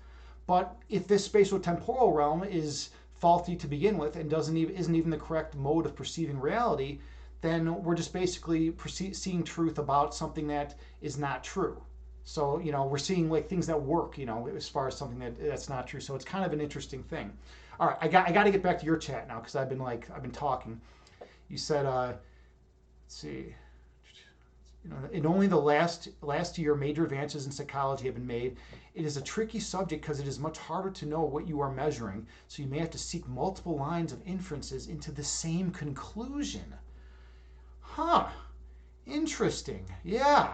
But if this spatio-temporal realm is faulty to begin with and isn't even the correct mode of perceiving reality, then we're just basically seeing truth about something that is not true. So we're seeing like things that work, as far as something that's not true. So it's kind of an interesting thing. All right, I got to get back to your chat now because I've been talking. You said, let's see, in only the last year, major advances in psychology have been made. It is a tricky subject because it is much harder to know what you are measuring, so you may have to seek multiple lines of inferences into the same conclusion. Huh, interesting. Yeah,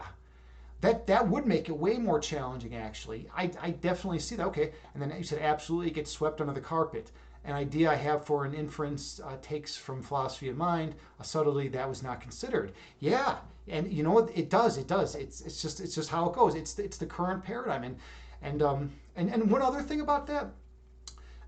that would make it way more challenging, actually. I definitely see that. Okay, and then you said absolutely it gets swept under the carpet. An idea I have for an inference takes from philosophy of mind a subtlety that was not considered. Yeah, and you know what? It does. It's just how it goes. It's the current paradigm. And one other thing about that,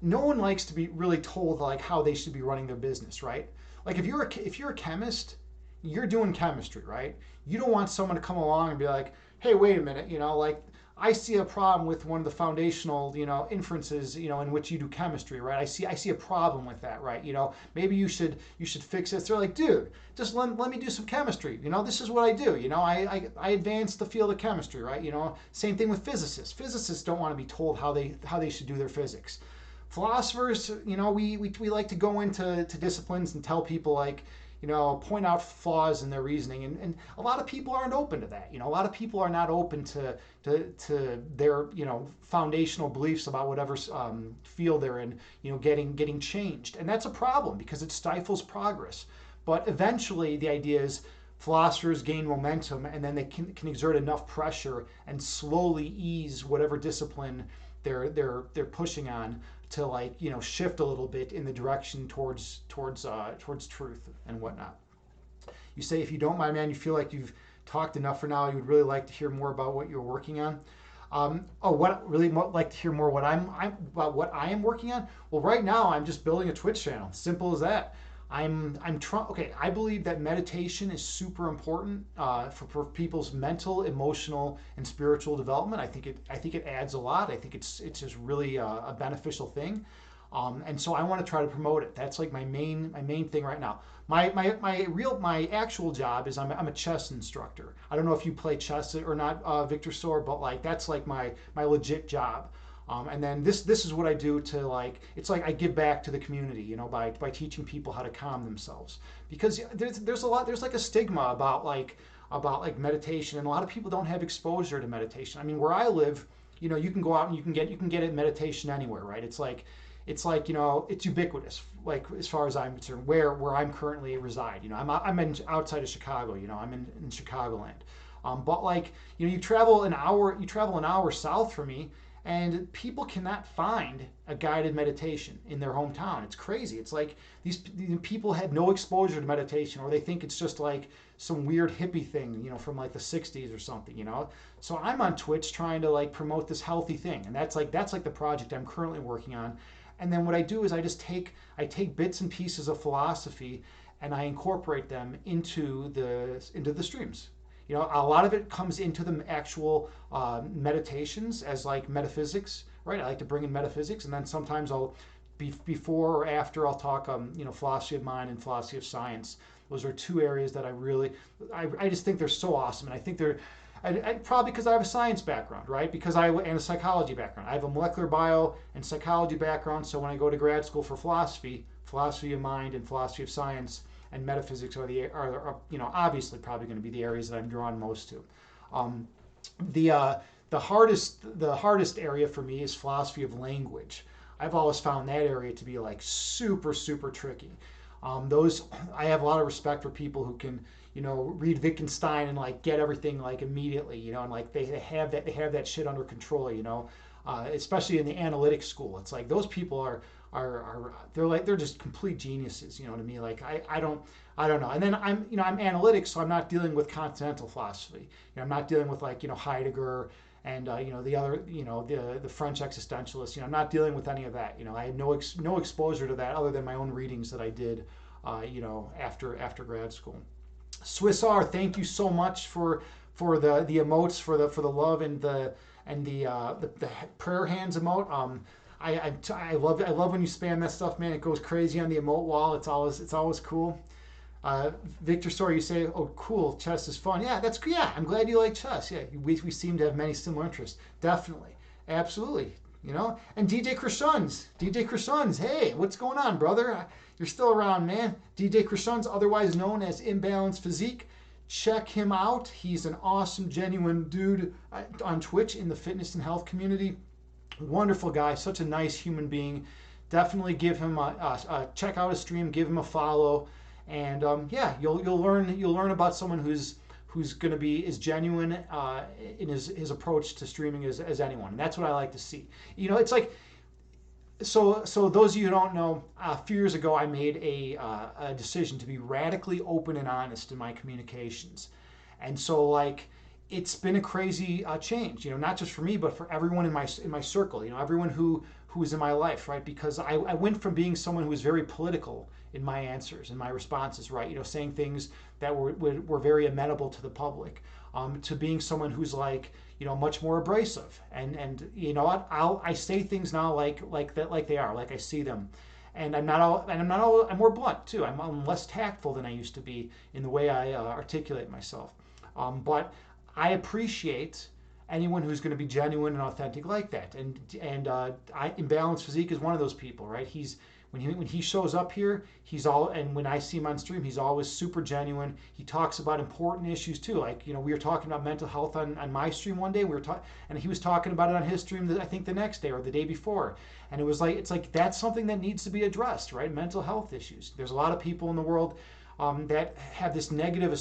no one likes to be really told like how they should be running their business, right? Like if you're a chemist, you're doing chemistry, right? You don't want someone to come along and be like, hey, wait a minute, like I see a problem with one of the foundational, inferences, in which you do chemistry, right? I see a problem with that, right? Maybe you should fix this. They're like, dude, just let me do some chemistry. This is what I do. I advance the field of chemistry, right? Same thing with physicists. Physicists don't want to be told how they should do their physics. Philosophers, we like to go into disciplines and tell people like, point out flaws in their reasoning, and a lot of people aren't open to that. A lot of people are not open to their foundational beliefs about whatever field they're in, getting changed, and that's a problem because it stifles progress. But eventually, the idea is philosophers gain momentum, and then they can exert enough pressure and slowly ease whatever discipline they're pushing on to shift a little bit in the direction towards truth and whatnot. You say, if you don't mind, man, you feel like you've talked enough for now. You would really like to hear more about what you're working on. Like to hear more about what I am working on? Well, right now I'm just building a Twitch channel. Simple as that. I'm trying. Okay, I believe that meditation is super important for people's mental, emotional, and spiritual development. I think it adds a lot. I think it's just really a beneficial thing, and so I want to try to promote it. That's like my main thing right now. My actual job is I'm a chess instructor. I don't know if you play chess or not, Victor Soar, but like that's like my legit job. And then this is what I do to it's like I give back to the community, by teaching people how to calm themselves. Because there's like a stigma about meditation, and a lot of people don't have exposure to meditation. I mean, where I live, you can go out and you can get meditation anywhere, right? It's like it's like, you know, it's ubiquitous, like as far as I'm concerned, where I'm currently reside. You know, I'm in outside of Chicago. You know, I'm in Chicagoland. But like, you know, you travel an hour south from me, and people cannot find a guided meditation in their hometown. It's crazy. It's like these people had no exposure to meditation, or they think it's just like some weird hippie thing, you know, from like the 60s or something, you know. So I'm on Twitch trying to like promote this healthy thing, and that's like the project I'm currently working on. And then what I do is I take bits and pieces of philosophy and I incorporate them into the streams. You know, a lot of it comes into the actual meditations as like metaphysics, right? I like to bring in metaphysics, and then sometimes before or after I'll talk, you know, philosophy of mind and philosophy of science. Those are two areas that I just think they're so awesome, and I think probably because I have a science background, right? And a psychology background. I have a molecular bio and psychology background, so when I go to grad school for philosophy of mind and philosophy of science and metaphysics you know, obviously probably going to be the areas that I'm drawn most to. Um, the uh, the hardest area for me is philosophy of language. I've always found that area to be like super super tricky. Those I have a lot of respect for people who can, you know, read Wittgenstein and like get everything like immediately, you know, and like they have that shit under control, you know, especially in the analytics school. It's like those people they're just complete geniuses, you know, to me. Like I don't know. And then I'm analytics, so I'm not dealing with continental philosophy. You know, I'm not dealing with like, you know, Heidegger and you know, the other, you know, the French existentialists. You know, I'm not dealing with any of that. You know, I had no exposure to that other than my own readings that I did, you know, after grad school. Swiss R, thank you so much for the emotes, for the love and the prayer hands emote. I love when you spam that stuff, man. It goes crazy on the emote wall. It's always cool. Victor Story, you say, oh, cool, chess is fun. Yeah, I'm glad you like chess. Yeah, we seem to have many similar interests. Definitely, absolutely. You know, and DJ Krishuns, hey, what's going on, brother? You're still around, man. DJ Krishuns, otherwise known as Imbalanced Physique. Check him out. He's an awesome, genuine dude on Twitch in the fitness and health community. Wonderful guy, such a nice human being. Definitely give him a check out his stream, give him a follow, and yeah, you'll learn about someone who's going to be as genuine in his approach to streaming as anyone. And that's what I like to see. You know, it's like, so those of you who don't know, a few years ago I made a decision to be radically open and honest in my communications, and so like it's been a crazy change. You know, not just for me, but for everyone in my circle. You know, everyone who is in my life, right? Because I went from being someone who was very political in my answers and my responses, right? You know, saying things that were very amenable to the public, to being someone who's like, you know, much more abrasive. And you know what? I say things now like that, like they are, like I see them. And I'm more blunt too. I'm less tactful than I used to be in the way I articulate myself. But I appreciate anyone who's going to be genuine and authentic like that. And Imbalanced Physique is one of those people, right? When he shows up here, and when I see him on stream, he's always super genuine. He talks about important issues too. Like, you know, we were talking about mental health on my stream one day. And he was talking about it on his stream, I think the next day or the day before. And it's like that's something that needs to be addressed, right? Mental health issues. There's a lot of people in the world that have this negative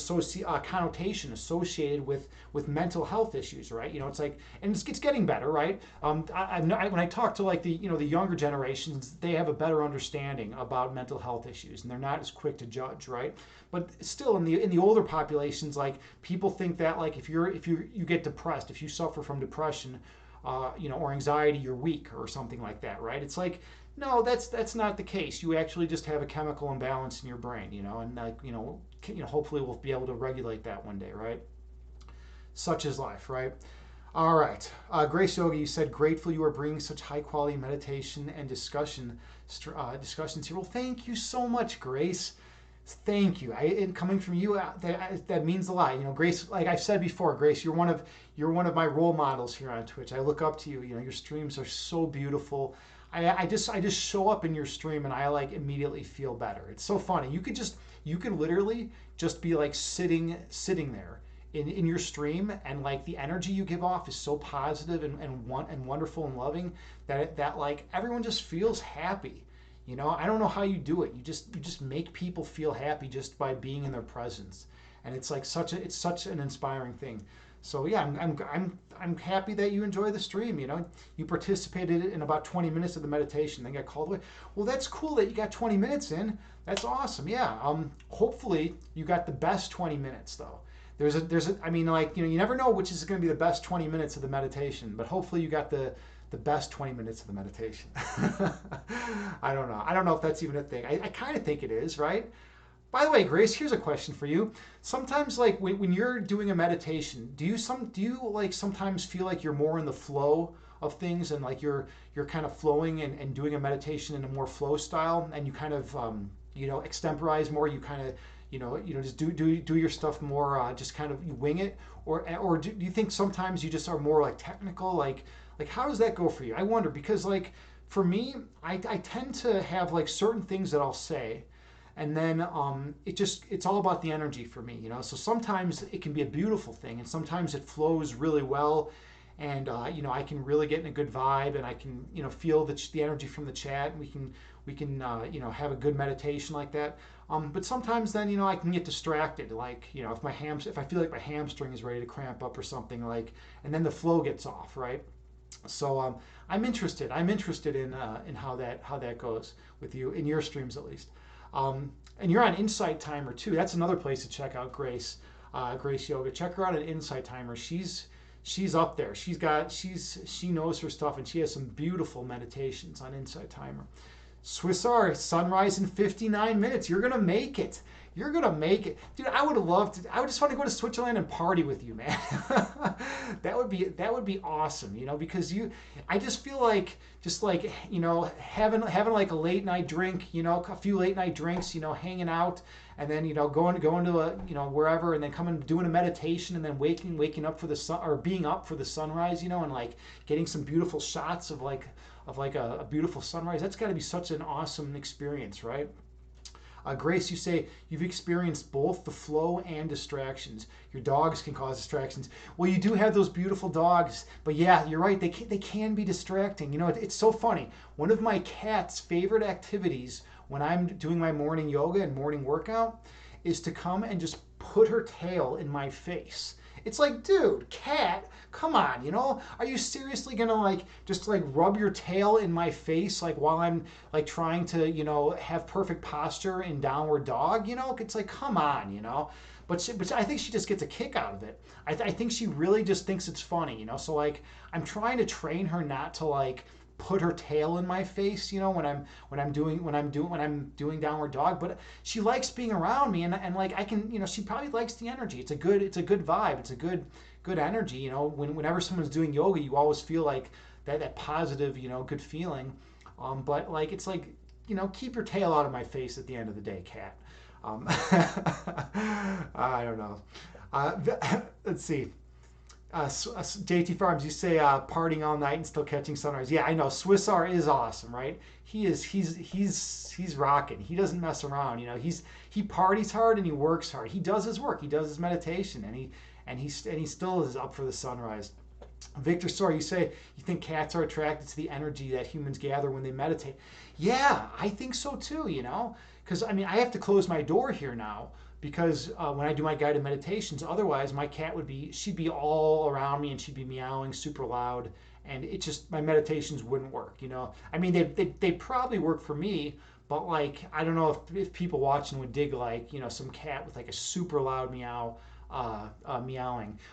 connotation associated with mental health issues, right? You know, it's like, and it's getting better, right? When I talk to like the younger generations, they have a better understanding about mental health issues, and they're not as quick to judge, right? But still, in the older populations, like people think that like if you get depressed, if you suffer from depression, you know, or anxiety, you're weak or something like that, right? It's like, no, that's not the case. You actually just have a chemical imbalance in your brain, you know, and like, hopefully we'll be able to regulate that one day, right? Such is life, right? All right. Grace Yogi, you said grateful you are bringing such high quality meditation and discussions here. Well, thank you so much, Grace. Thank you. And coming from you, that means a lot. You know, Grace, like I've said before, Grace, you're one of my role models here on Twitch. I look up to you. You know, your streams are so beautiful. I just show up in your stream and I like immediately feel better. It's so funny. You can literally just be like sitting there in your stream, and like the energy you give off is so positive and wonderful and loving that like everyone just feels happy. I don't know how you do it. You just make people feel happy just by being in their presence, and it's like it's such an inspiring thing. So yeah, I'm happy that you enjoy the stream. You participated in about 20 minutes of the meditation, then got called away. Well, that's cool that you got 20 minutes in. That's awesome. Yeah. Hopefully you got the best 20 minutes though. I mean, like, you never know which is going to be the best 20 minutes of the meditation, but hopefully you got the best 20 minutes of the meditation. I don't know. I don't know if that's even a thing. I kind of think it is, right? By the way, Grace, here's a question for you. Sometimes, like when you're doing a meditation, do you like sometimes feel like you're more in the flow of things, and like you're kind of flowing and doing a meditation in a more flow style, and you kind of extemporize more. You kind of just do your stuff more, just kind of you wing it, or do you think sometimes you just are more like technical, like how does that go for you? I wonder, because like for me, I tend to have like certain things that I'll say, and then it's all about the energy for me. So sometimes it can be a beautiful thing, and sometimes it flows really well, and I can really get in a good vibe, and I can feel the energy from the chat, and we can have a good meditation like that. But sometimes then I can get distracted, like if I feel like my hamstring is ready to cramp up or something, like, and then the flow gets off, right? So I'm interested. In how that goes with you in your streams, at least. And you're on Insight Timer too. That's another place to check out Grace. Grace Yoga. Check her out at Insight Timer. She's up there. She knows her stuff, and she has some beautiful meditations on Insight Timer. Swiss R, sunrise in 59 minutes. You're gonna make it. You're gonna make it, dude. I would just want to go to Switzerland and party with you, man. that would be awesome, because I just feel like having like a late night drink, a few late night drinks, hanging out, and then going to a wherever, and then coming doing a meditation, and then waking up for the sun, or being up for the sunrise, and like getting some beautiful shots of a beautiful sunrise. That's got to be such an awesome experience, right? Grace, you say you've experienced both the flow and distractions. Your dogs can cause distractions. Well, you do have those beautiful dogs, but yeah, you're right. They can be distracting. It's so funny. One of my cat's favorite activities when I'm doing my morning yoga and morning workout is to come and just put her tail in my face. It's like, dude, cat, come on, are you seriously gonna just rub your tail in my face while I'm trying to have perfect posture in downward dog? It's like, come on, but I think she just gets a kick out of it. I think she really just thinks it's funny, so I'm trying to train her not to put her tail in my face, when I'm doing downward dog. But she likes being around me, and I can, she probably likes the energy. It's a good vibe. It's a good energy. Whenever someone's doing yoga, you always feel like that positive, good feeling. But it's keep your tail out of my face at the end of the day, cat. I don't know. Let's see. JT Farms, you say partying all night and still catching sunrise. Yeah, I know. Swiss R is awesome, right? He's rocking. He doesn't mess around. He parties hard and he works hard. He does his work. He does his meditation, and he still is up for the sunrise. Victor Sor, you say you think cats are attracted to the energy that humans gather when they meditate. Yeah, I think so too. Because I have to close my door here now, because when I do my guided meditations, otherwise my cat she'd be all around me, and she'd be meowing super loud, and my meditations wouldn't work. They probably work for me, but I don't know if people watching would dig some cat with a super loud meowing.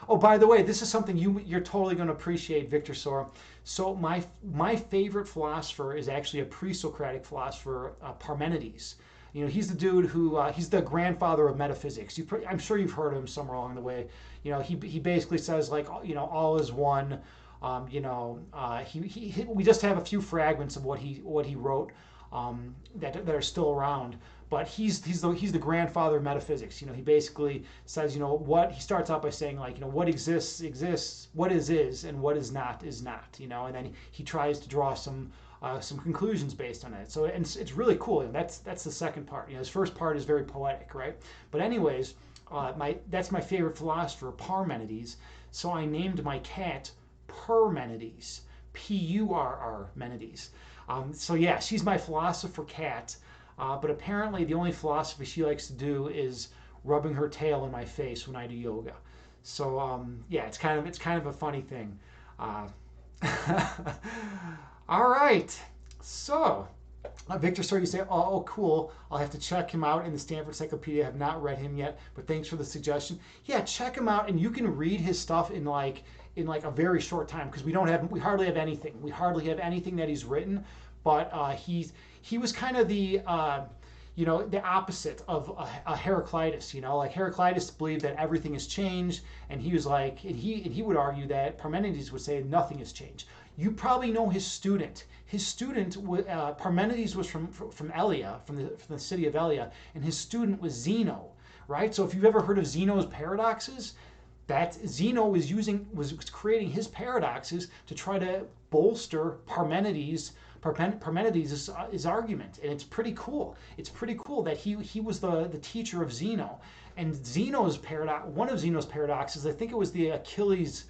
Oh, by the way, this is something you're totally going to appreciate, Victor Sora. So my favorite philosopher is actually a pre-Socratic philosopher, Parmenides. He's the dude who he's the grandfather of metaphysics. I'm sure you've heard of him somewhere along the way. He basically says all is one. We just have a few fragments of what he wrote that are still around. But he's the grandfather of metaphysics. He basically says what he starts out by saying what exists, what is, and what is not, and then he tries to draw some some conclusions based on it. So and it's really cool. And that's the second part. His first part is very poetic, right? But anyways, that's my favorite philosopher, Parmenides. So I named my cat Parmenides, Purr Menides. So yeah, she's my philosopher cat. But apparently, the only philosophy she likes to do is rubbing her tail in my face when I do yoga. So yeah, it's kind of a funny thing. Uh, all right. So Victor, so you say, oh, cool. I'll have to check him out in the Stanford Encyclopedia. I have not read him yet, but thanks for the suggestion. Yeah, check him out, and you can read his stuff in like a very short time because we hardly have anything. We hardly have anything that he's written, but he was kind of the the opposite of a Heraclitus. Like Heraclitus believed that everything has changed, and he was like, and he would argue that Parmenides would say nothing has changed. You probably know his student. His student, Parmenides, was from Elea, from the city of Elea, and his student was Zeno, right? So if you've ever heard of Zeno's paradoxes, that Zeno was creating his paradoxes to try to bolster Parmenides' his argument, and it's pretty cool. It's pretty cool that he was the teacher of Zeno, and one of Zeno's paradoxes, I think it was the Achilles.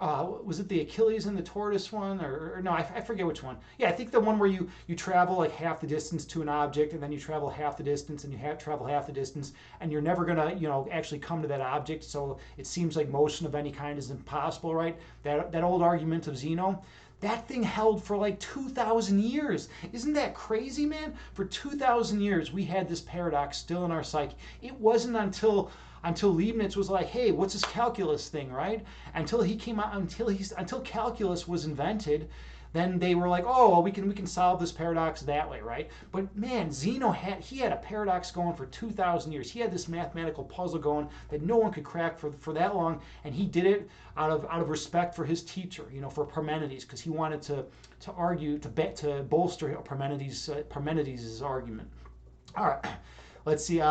Was it the Achilles and the tortoise one, or no? I forget which one. Yeah, I think the one where you travel like half the distance to an object, and then you travel half the distance, and you travel half the distance, and you're never gonna actually come to that object. So it seems like motion of any kind is impossible, right? That old argument of Zeno. That thing held for like 2,000 years. Isn't that crazy, man? For 2,000 years, we had this paradox still in our psyche. It wasn't until Leibniz was like, hey, what's this calculus thing, right? Until calculus was invented, then they were like, oh, well, we can solve this paradox that way, right? But man, Zeno had a paradox going for 2,000 years. He had this mathematical puzzle going that no one could crack for that long, and he did it out of respect for his teacher, for Parmenides, because he wanted to argue to bolster Parmenides' argument. All right, let's see.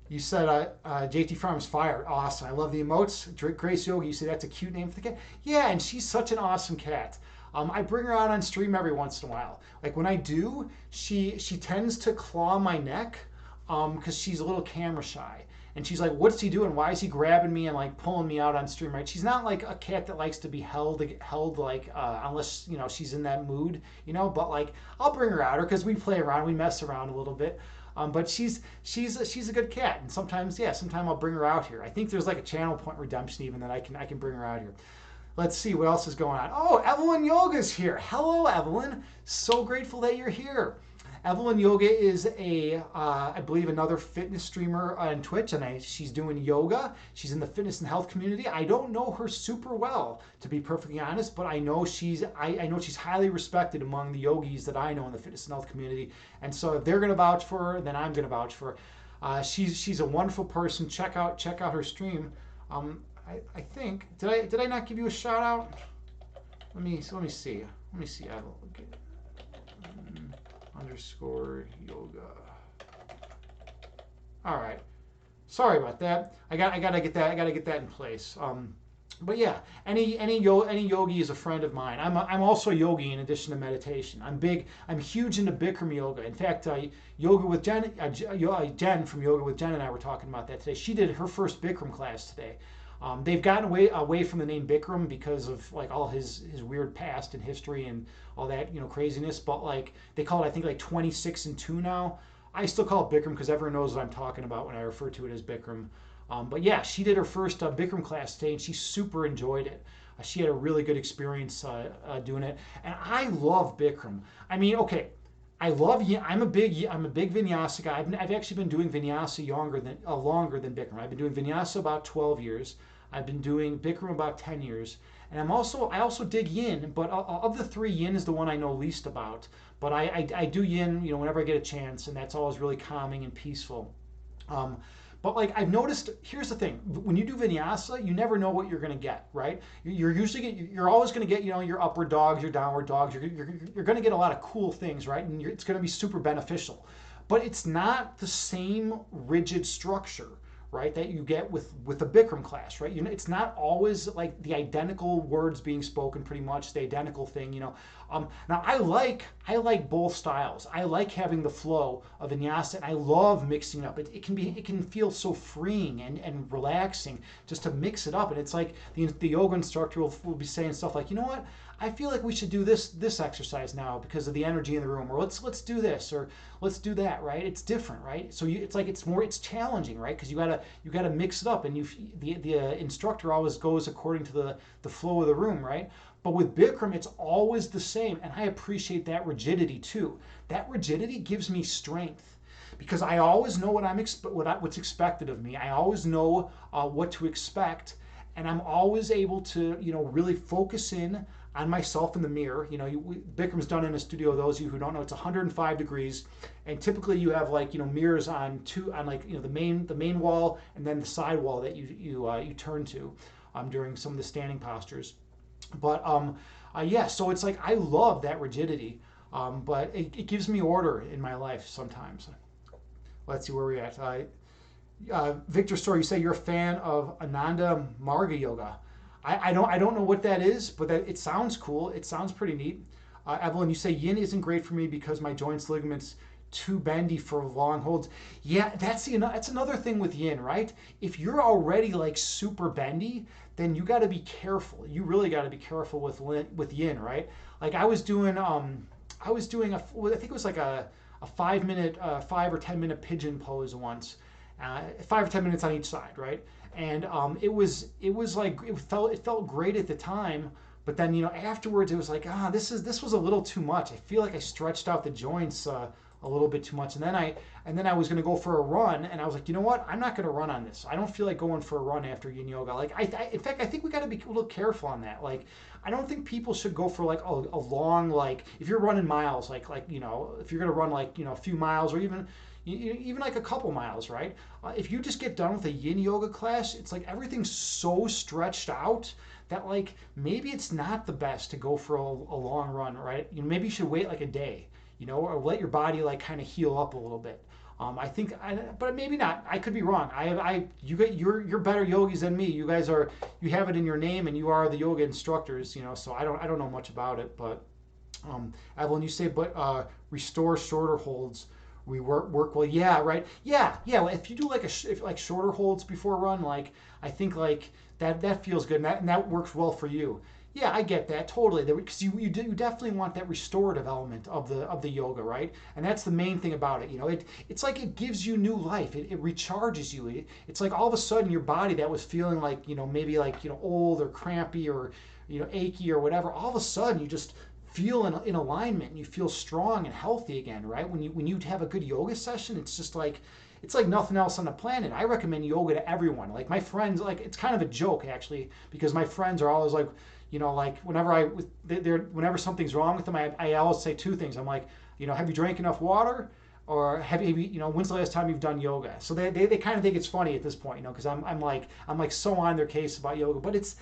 You said JT Farms fired. Awesome. I love the emotes. Grace Yogi, you say that's a cute name for the cat. Yeah, and she's such an awesome cat. I bring her out on stream every once in a while. Like when I do, she tends to claw my neck because she's a little camera shy. And she's like, what's he doing? Why is he grabbing me and like pulling me out on stream, right? She's not like a cat that likes to be held like unless she's in that mood, But like I'll bring her out because we play around, we mess around a little bit. But she's a good cat, and sometimes I'll bring her out here. I think there's like a channel point redemption even that I can bring her out here. Let's see what else is going on. Oh, Evelyn Yoga's here. Hello, Evelyn. So grateful that you're here. Evelyn Yoga is I believe another fitness streamer on Twitch, and she's doing yoga. She's in the fitness and health community. I don't know her super well, to be perfectly honest, but I know she's highly respected among the yogis that I know in the fitness and health community. And so if they're going to vouch for her, then I'm going to vouch for her. She's a wonderful person. Check out her stream. I think did I not give you a shout out? Let me see. I will get underscore yoga. All right. Sorry about that. I gotta get that in place. But yeah, any yogi is a friend of mine. I'm also a yogi in addition to meditation. I'm huge into Bikram yoga. In fact, yoga with Jen, Jen from Yoga with Jen and I were talking about that today. She did her first Bikram class today. They've gotten away from the name Bikram because of like all his weird past and history and all that craziness. But like they call it, I think, like 26 and 2 now. I still call it Bikram because everyone knows what I'm talking about when I refer to it as Bikram. But yeah, she did her first Bikram class today, and she super enjoyed it. She had a really good experience doing it, and I love Bikram. I mean, okay, I'm a big Vinyasa guy. I've actually been doing Vinyasa longer than Bikram. I've been doing Vinyasa about 12 years. I've been doing Bikram about 10 years, and I also dig Yin. But of the three, Yin is the one I know least about. But I do Yin, whenever I get a chance, and that's always really calming and peaceful. But like I've noticed, here's the thing: when you do Vinyasa, you never know what you're going to get, right? You're always going to get your upward dogs, your downward dogs. You're going to get a lot of cool things, right? And it's going to be super beneficial. But it's not the same rigid structure, right, that you get with a Bikram class, right? It's not always like the identical words being spoken, pretty much the identical thing. Now I like both styles. I like having the flow of vinyasa, and I love mixing up. It can feel so freeing and relaxing just to mix it up. And it's like the yoga instructor will be saying stuff like, you know what, I feel like we should do this exercise now because of the energy in the room, or let's do this, or let's do that, right? It's different, right? So it's like it's challenging, right? Because you gotta mix it up, and the instructor always goes according to the flow of the room, right? But with Bikram, it's always the same, and I appreciate that rigidity too. That rigidity gives me strength because I always know what's expected of me. I always know what to expect, and I'm always able to really focus in on myself in the mirror. Bikram's done in a studio. Those of you who don't know, it's 105 degrees, and typically you have mirrors on the main wall and then the side wall that you turn to during some of the standing postures. But yeah, so it's like I love that rigidity, but it gives me order in my life sometimes. Let's see where we're at. Victor Story, you say you're a fan of Ananda Marga Yoga. I don't know what that is, but it sounds cool. It sounds pretty neat. Evelyn, you say yin isn't great for me because my joints, ligaments too bendy for long holds. Yeah, that's another thing with yin, right? If you're already like super bendy, then you got to be careful. You really got to be careful with yin, right? Like I was doing I think it was like a 5 minute 5 or 10 minute pigeon pose once, 5 or 10 minutes on each side, right? And it felt great at the time, but then afterwards it was like this was a little too much. I feel like I stretched out the joints a little bit too much, and then I was going to go for a run, and I was like, you know what, I'm not going to run on this. I don't feel like going for a run after yin yoga. Like in fact I think we got to be a little careful on that. Like I don't think people should go for like a long, like if you're running miles, like if you're going to run like a few miles, or even like a couple miles, right? If you just get done with a yin yoga class, it's like everything's so stretched out that like maybe it's not the best to go for a long run, right? Maybe you should wait like a day, or let your body like kind of heal up a little bit. But maybe not. I could be wrong. You're better yogis than me. You have it in your name, and you are the yoga instructors, So I don't know much about it, but Evelyn, you say, but restore shorter holds. We work well. Yeah, right. Yeah. If you do like like shorter holds before a run, like I think like that feels good, and that works well for you. Yeah, I get that totally. Because you definitely want that restorative element of the yoga, right? And that's the main thing about it. It's like it gives you new life. It recharges you. It's like all of a sudden your body that was feeling like maybe like old or crampy or achy or whatever. All of a sudden you just feel in alignment, and you feel strong and healthy again, right? When you have a good yoga session, it's just like it's like nothing else on the planet. I recommend yoga to everyone. Like my friends, like it's kind of a joke actually, because my friends are always like, like whenever something's wrong with them, I always say two things. I'm like, have you drank enough water? Or have you, when's the last time you've done yoga? So they kind of think it's funny at this point, because I'm like so on their case about yoga, but it's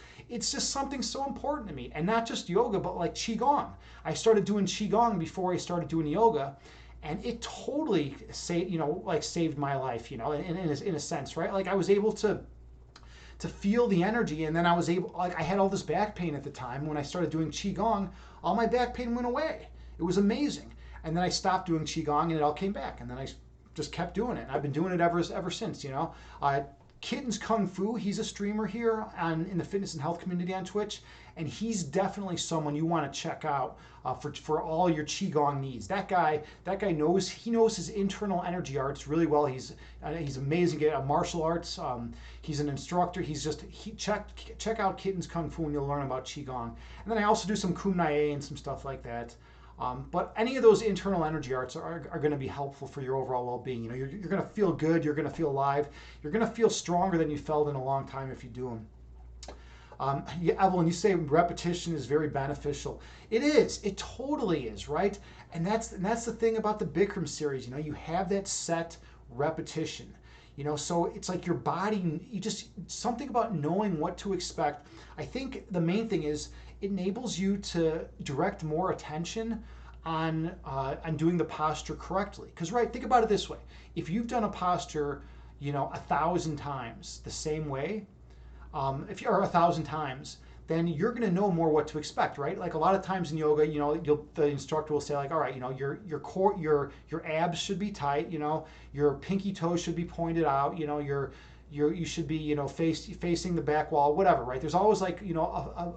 just something so important to me, and not just yoga, but like qigong. I started doing qigong before I started doing yoga, and it totally saved my life, in a sense, right? Like I was able to feel the energy, and then I was able, like I had all this back pain at the time. When I started doing qigong, all my back pain went away. It was amazing. And then I stopped doing qigong, and it all came back. And then I just kept doing it. And I've been doing it ever since. Kitten's Kung Fu, he's a streamer here in the fitness and health community on Twitch, and he's definitely someone you want to check out for all your qigong needs. That guy knows his internal energy arts really well. He's amazing at martial arts. He's an instructor. Check out Kitten's Kung Fu, and you'll learn about qigong. And then I also do some kumnae and some stuff like that. But any of those internal energy arts are going to be helpful for your overall well-being. You're going to feel good. You're going to feel alive. You're going to feel stronger than you felt in a long time if you do them. Evelyn, you say repetition is very beneficial. It is. It totally is, right? And that's the thing about the Bikram series. You have that set repetition. So it's like your body. Something about knowing what to expect. I think the main thing is it enables you to direct more attention on doing the posture correctly. Because think about it this way: if you've done a posture, 1,000 times the same way, if you're 1,000 times, then you're going to know more what to expect, right? Like a lot of times in yoga, the instructor will say like, all right, your core, your abs should be tight, your pinky toes should be pointed out, you should be, facing the back wall, whatever, right? There's always like,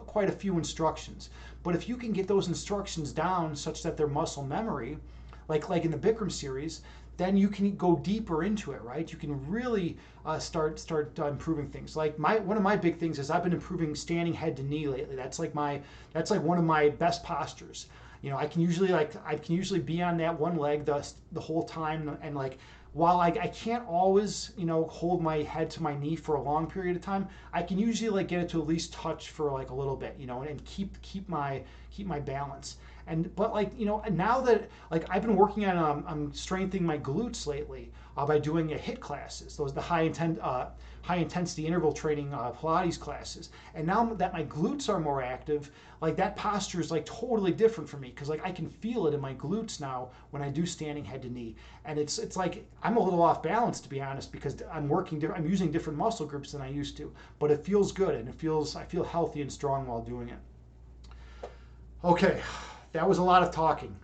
quite a few instructions. But if you can get those instructions down such that they're muscle memory, like in the Bikram series, then you can go deeper into it, right? You can really start improving things. Like one of my big things is I've been improving standing head to knee lately. That's like one of my best postures. I can usually be on that one leg the whole time, and like while I can't always hold my head to my knee for a long period of time, I can usually like get it to at least touch for like a little bit, and keep my balance. But now that like I've been working on I'm strengthening my glutes lately by doing HIIT classes, the high intensity interval training Pilates classes, and now that my glutes are more active, like that posture is like totally different for me, because like I can feel it in my glutes now when I do standing head to knee, and it's like I'm a little off balance, to be honest, because I'm using different muscle groups than I used to, but it feels good, and I feel healthy and strong while doing it. Okay. That was a lot of talking.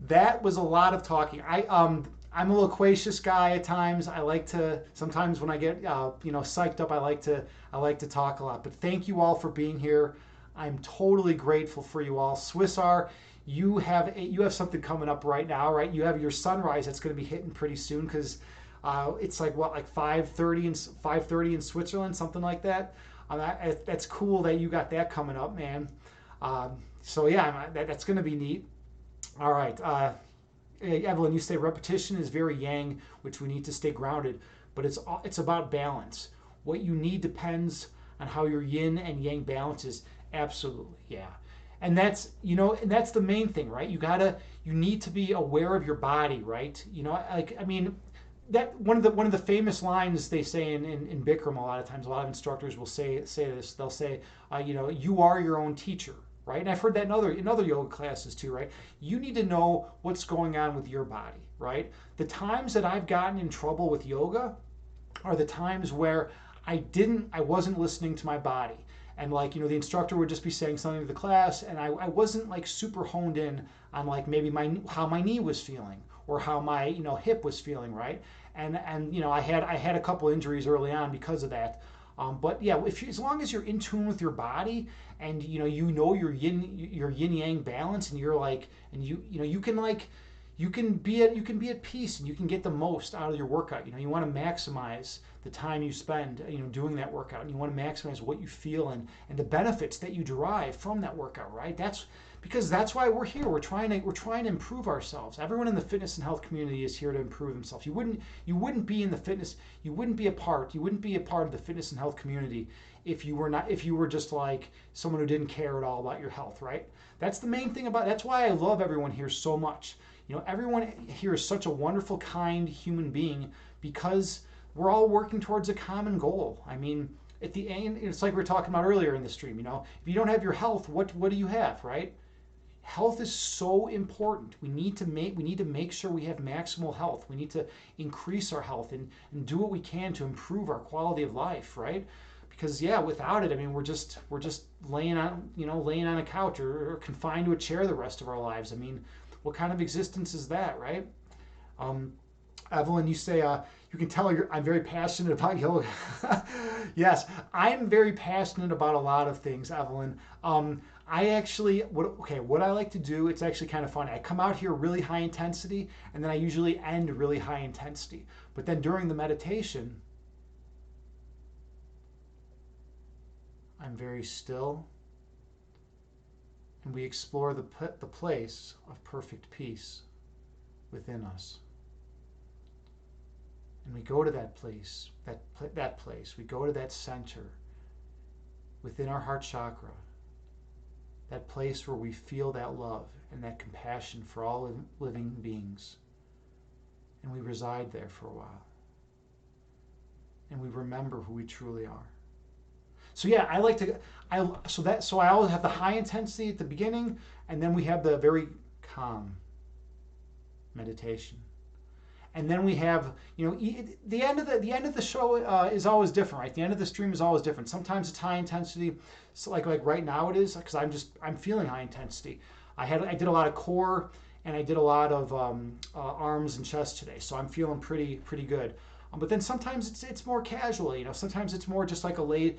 That was a lot of talking. I'm a loquacious guy at times. I like to sometimes when I get psyched up, I like to talk a lot. But thank you all for being here. I'm totally grateful for you all. Swissar, you have something coming up right now, right? You have your sunrise that's going to be hitting pretty soon, because it's like 5:30 in Switzerland, something like that. That's cool that you got that coming up, man. So yeah, that's going to be neat. All right, Evelyn, you say repetition is very yang, which we need to stay grounded, but it's about balance. What you need depends on how your yin and yang balance is. Absolutely, yeah. And that's the main thing, right? You need to be aware of your body, right? That one of the famous lines they say in Bikram a lot of times, a lot of instructors will say this. They'll say, you are your own teacher, right? And I've heard that in other yoga classes too, right? You need to know what's going on with your body, right? The times that I've gotten in trouble with yoga are the times where I wasn't listening to my body. And the instructor would just be saying something to the class, and I wasn't like super honed in on like maybe how my knee was feeling, or how my hip was feeling, right? And I had a couple injuries early on because of that. But yeah, as long as you're in tune with your body, and your yin yang balance, and you're like, and you can be at peace, and you can get the most out of your workout. You want to maximize the time you spend doing that workout, and you want to maximize what you feel and the benefits that you derive from that workout, right? That's why we're here. We're trying to improve ourselves. Everyone in the fitness and health community is here to improve themselves. You wouldn't be a part of the fitness and health community if you were just like someone who didn't care at all about your health, right? That's the main thing that's why I love everyone here so much. Everyone here is such a wonderful, kind human being, because we're all working towards a common goal. I mean, at the end, it's like we were talking about earlier in the stream, if you don't have your health, what do you have, right? Health is so important. We need to make sure we have maximal health. We need to increase our health and do what we can to improve our quality of life, right? Because without it, I mean, we're just laying on a couch or confined to a chair the rest of our lives. I mean, what kind of existence is that, right? Evelyn, you say you can tell I'm very passionate about yoga. Yes, I'm very passionate about a lot of things, Evelyn. I actually, what I like to do, it's actually kind of funny. I come out here really high intensity, and then I usually end really high intensity. But then during the meditation, I'm very still, and we explore the place of perfect peace within us. And we go to that place, we go to that center within our heart chakra, that place where we feel that love and that compassion for all living beings. And we reside there for a while. And we remember who we truly are. So yeah, I always have the high intensity at the beginning, and then we have the very calm meditation. And then we have, the end of the show is always different, right? The end of the stream is always different. Sometimes it's high intensity, so like right now it is, because I'm feeling high intensity. I did a lot of core, and I did a lot of arms and chest today, so I'm feeling pretty good. But then sometimes it's more casual, Sometimes it's more just like I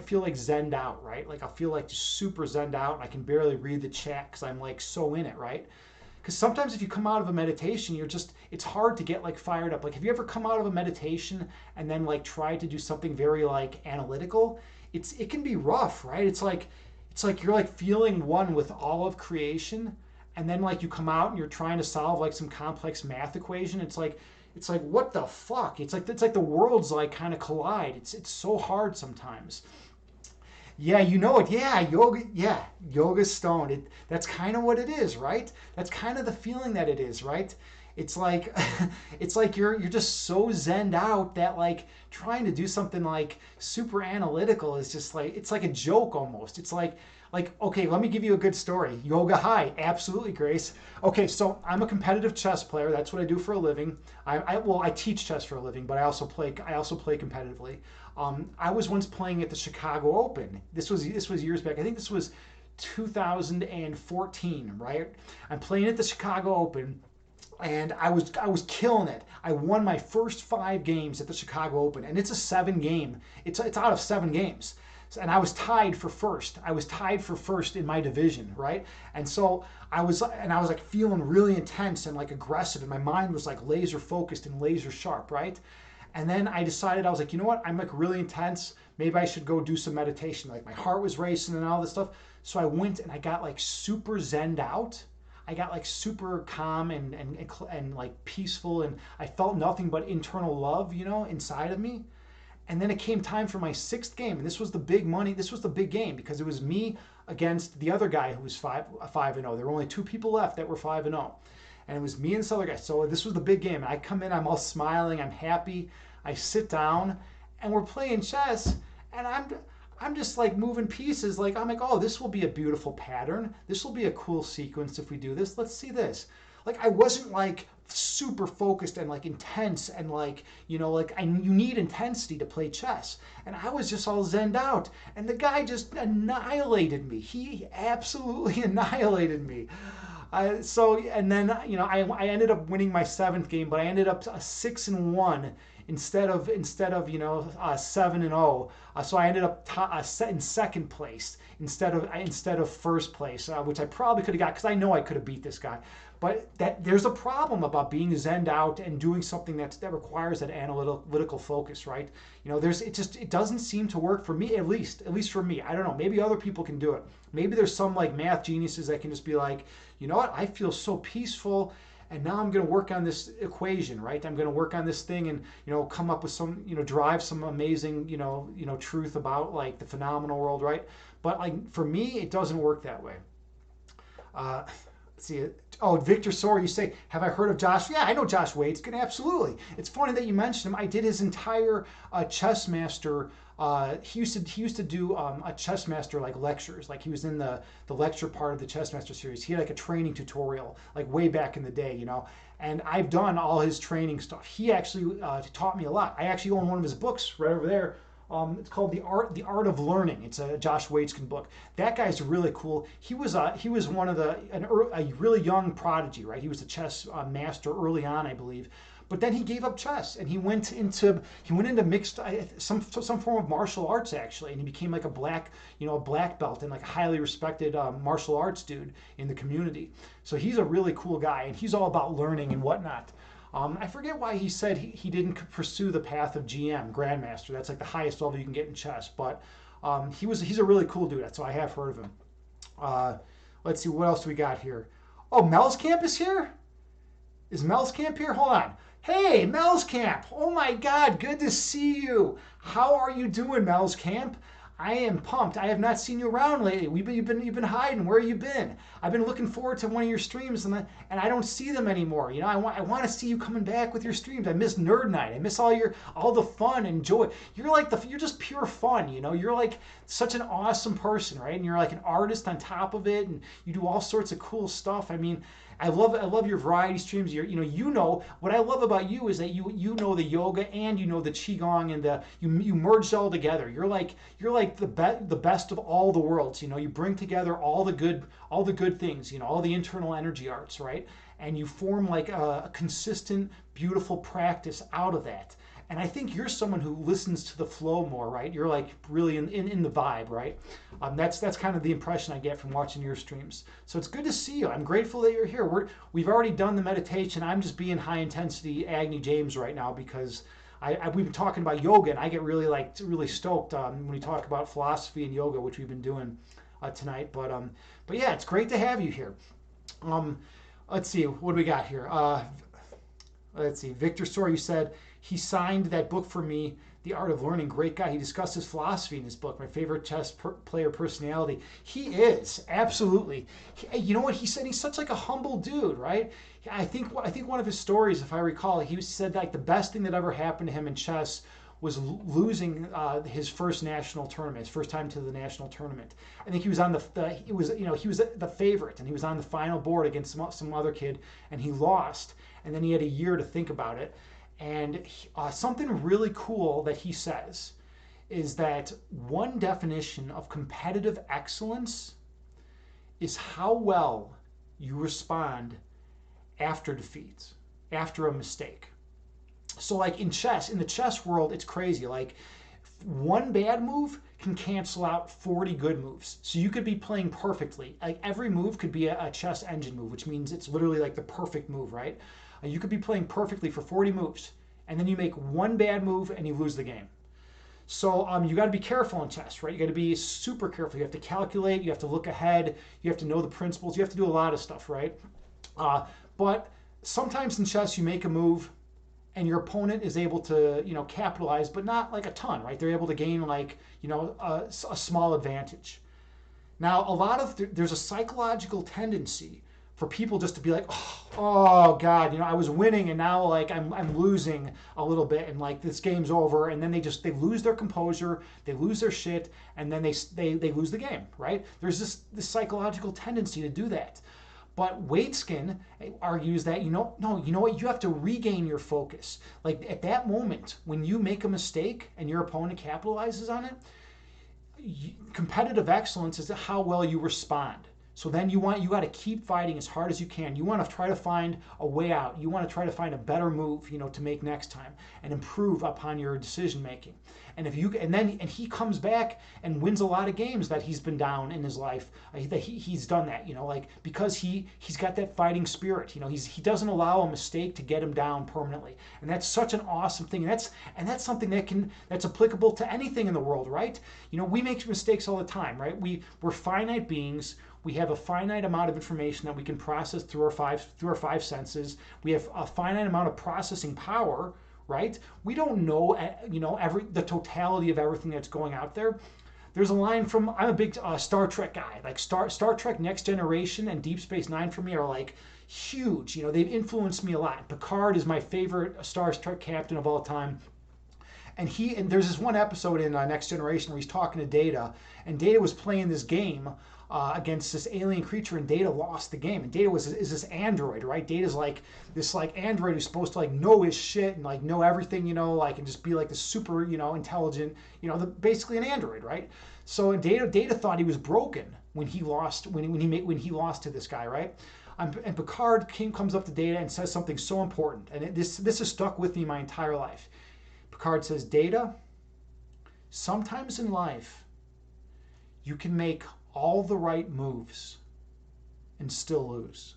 feel like zenned out, right? Like I feel like just super zenned out, and I can barely read the chat because I'm like so in it, right? Because sometimes if you come out of a meditation, it's hard to get like fired up. Like, have you ever come out of a meditation and then like try to do something very like analytical? It can be rough, right? It's like you're like feeling one with all of creation, and then like you come out and you're trying to solve like some complex math equation. It's like what the fuck? It's like the worlds like kind of collide. It's so hard sometimes. Yeah, you know it. Yeah, yoga. Yeah, yoga stone. That's kind of what it is, right? That's kind of the feeling that it is, right? It's like it's like you're just so zenned out that like trying to do something like super analytical is just like it's like a joke almost. It's like okay, let me give you a good story. Yoga high, absolutely, Grace. Okay, so I'm a competitive chess player. That's what I do for a living. I teach chess for a living, but I also play competitively. I was once playing at the Chicago Open. This was years back. I think this was 2014, right? I'm playing at the Chicago Open, and I was killing it. I won my first 5 games at the Chicago Open, and it's a 7 game. It's out of 7 games. And I was tied for first. I was tied for first in my division, right? And so I was like feeling really intense and like aggressive, and my mind was like laser focused and laser sharp, right? And then I decided, I was like, you know what? I'm like really intense. Maybe I should go do some meditation. Like my heart was racing and all this stuff. So I went and I got like super zenned out. I got like super calm and like peaceful, and I felt nothing but internal love, inside of me. And then it came time for my 6th game, and this was the big money. This was the big game because it was me against the other guy who was 5-0. There were only 2 people left that were 5-0, and it was me and this other guy. So this was the big game. And I come in, I'm all smiling, I'm happy. I sit down, and we're playing chess, and I'm just like moving pieces. Like I'm like, oh, this will be a beautiful pattern. This will be a cool sequence if we do this. Let's see this. Like I wasn't like super focused and like intense and like you need intensity to play chess, and I was just all zenned out, and the guy just annihilated me. He absolutely annihilated me. And then I ended up winning my 7th game, but I ended up 6-1 instead of 7-0. So I ended up in 2nd place instead of 1st place, which I probably could have got because I know I could have beat this guy. But there's a problem about being zenned out and doing something that requires that analytical focus, right? It doesn't seem to work for me, at least for me. I don't know. Maybe other people can do it. Maybe there's some like math geniuses that can just be like, you know what? I feel so peaceful, and now I'm going to work on this equation, right? I'm going to work on this thing and come up with some drive some amazing truth about like the phenomenal world, right? But like for me, it doesn't work that way. Let's see. Oh, Victor Sor, you say, have I heard of Josh? Yeah, I know Josh Waitzkin, absolutely. It's funny that you mentioned him. I did his entire chess master. He used to do a chess master like lectures. Like he was in the lecture part of the chess master series. He had like a training tutorial like way back in the day, And I've done all his training stuff. He actually taught me a lot. I actually own one of his books right over there. It's called The Art of Learning. It's a Josh Waitzkin book. That guy's really cool. He was one of a really young prodigy, right? He was a chess master early on, I believe. But then he gave up chess and he went into mixed some form of martial arts actually, and he became like a black belt and like a highly respected martial arts dude in the community. So he's a really cool guy, and he's all about learning and whatnot. I forget why he said he didn't pursue the path of GM, Grandmaster. That's like the highest level you can get in chess. But he's a really cool dude, so I have heard of him. Let's see, what else do we got here? Oh, Mel's Camp is here? Is Mel's Camp here? Hold on. Hey, Mel's Camp. Oh my God, good to see you. How are you doing, Mel's Camp? I am pumped. I have not seen you around lately. You've been hiding. Where have you been? I've been looking forward to one of your streams, and I don't see them anymore. You know, I want to see you coming back with your streams. I miss Nerd Night. I miss all the fun and joy. You're just pure fun. You know, you're like such an awesome person, right? And you're like an artist on top of it, and you do all sorts of cool stuff. I mean, I love your variety streams. You know what I love about you is that you know the yoga and you know the qigong, and you merged all together. You're like the best of all the worlds. You know, you bring together all the good things. You know, all the internal energy arts, right? And you form like a consistent, beautiful practice out of that. And I think you're someone who listens to the flow more, right? You're like really in the vibe, right? That's kind of the impression I get from watching your streams. So it's good to see you. I'm grateful that you're here. We've already done the meditation. I'm just being high intensity Agni James right now because we've been talking about yoga, and I get really stoked when we talk about philosophy and yoga, which we've been doing tonight. But yeah, it's great to have you here. Let's see, what do we got here? Let's see, Victor Sor, you said he signed that book for me, The Art of Learning. Great guy. He discussed his philosophy in his book, My Favorite Chess Player Personality. He is, absolutely. You know what he said? He's such like a humble dude, right? I think one of his stories, if I recall, he said like the best thing that ever happened to him in chess was losing his first national tournament, his first time to the national tournament. I think he was on he was the favorite, and he was on the final board against some other kid, and he lost. And then he had a year to think about it. And something really cool that he says is that one definition of competitive excellence is how well you respond after defeat, after a mistake. So like in the chess world, it's crazy. Like one bad move can cancel out 40 good moves. So you could be playing perfectly. Like every move could be a chess engine move, which means it's literally like the perfect move, right? You could be playing perfectly for 40 moves, and then you make one bad move and you lose the game. So you got to be careful in chess, right? You got to be super careful. You have to calculate. You have to look ahead. You have to know the principles. You have to do a lot of stuff, right? But sometimes in chess you make a move, and your opponent is able to capitalize, but not like a ton, right? They're able to gain like a small advantage. Now there's a psychological tendency for people just to be like, oh God, I was winning and now like I'm losing a little bit and like this game's over, and then they lose their composure, they lose their shit, and then they lose the game, right? There's this psychological tendency to do that. But Waitskin argues that no, you know what? You have to regain your focus. Like at that moment when you make a mistake and your opponent capitalizes on it, competitive excellence is how well you respond. So then you got to keep fighting as hard as you can. You want to try to find a way out. You want to try to find a better move, to make next time and improve upon your decision making. And he comes back and wins a lot of games that he's been down in his life. He's done that, because he's got that fighting spirit. He doesn't allow a mistake to get him down permanently. And that's such an awesome thing. That's something that's applicable to anything in the world, right? We make mistakes all the time, right? We're finite beings. We have a finite amount of information that we can process through our five senses. We have a finite amount of processing power, right? We don't know, the totality of everything that's going out there. There's a line from, I'm a big Star Trek guy. Like Star Trek Next Generation and Deep Space Nine for me are like huge. They've influenced me a lot. Picard is my favorite Star Trek captain of all time. And there's this one episode in Next Generation where he's talking to Data, and Data was playing this game against this alien creature, and Data lost the game. And Data is this android, right? Data's like this like android who's supposed to like know his shit and like know everything, and just be like this super, intelligent, basically an android, right? So Data thought he was broken when he lost when he lost to this guy, right? And Picard comes up to Data and says something so important, and this has stuck with me my entire life. Picard says, Data, sometimes in life, you can make all the right moves and still lose.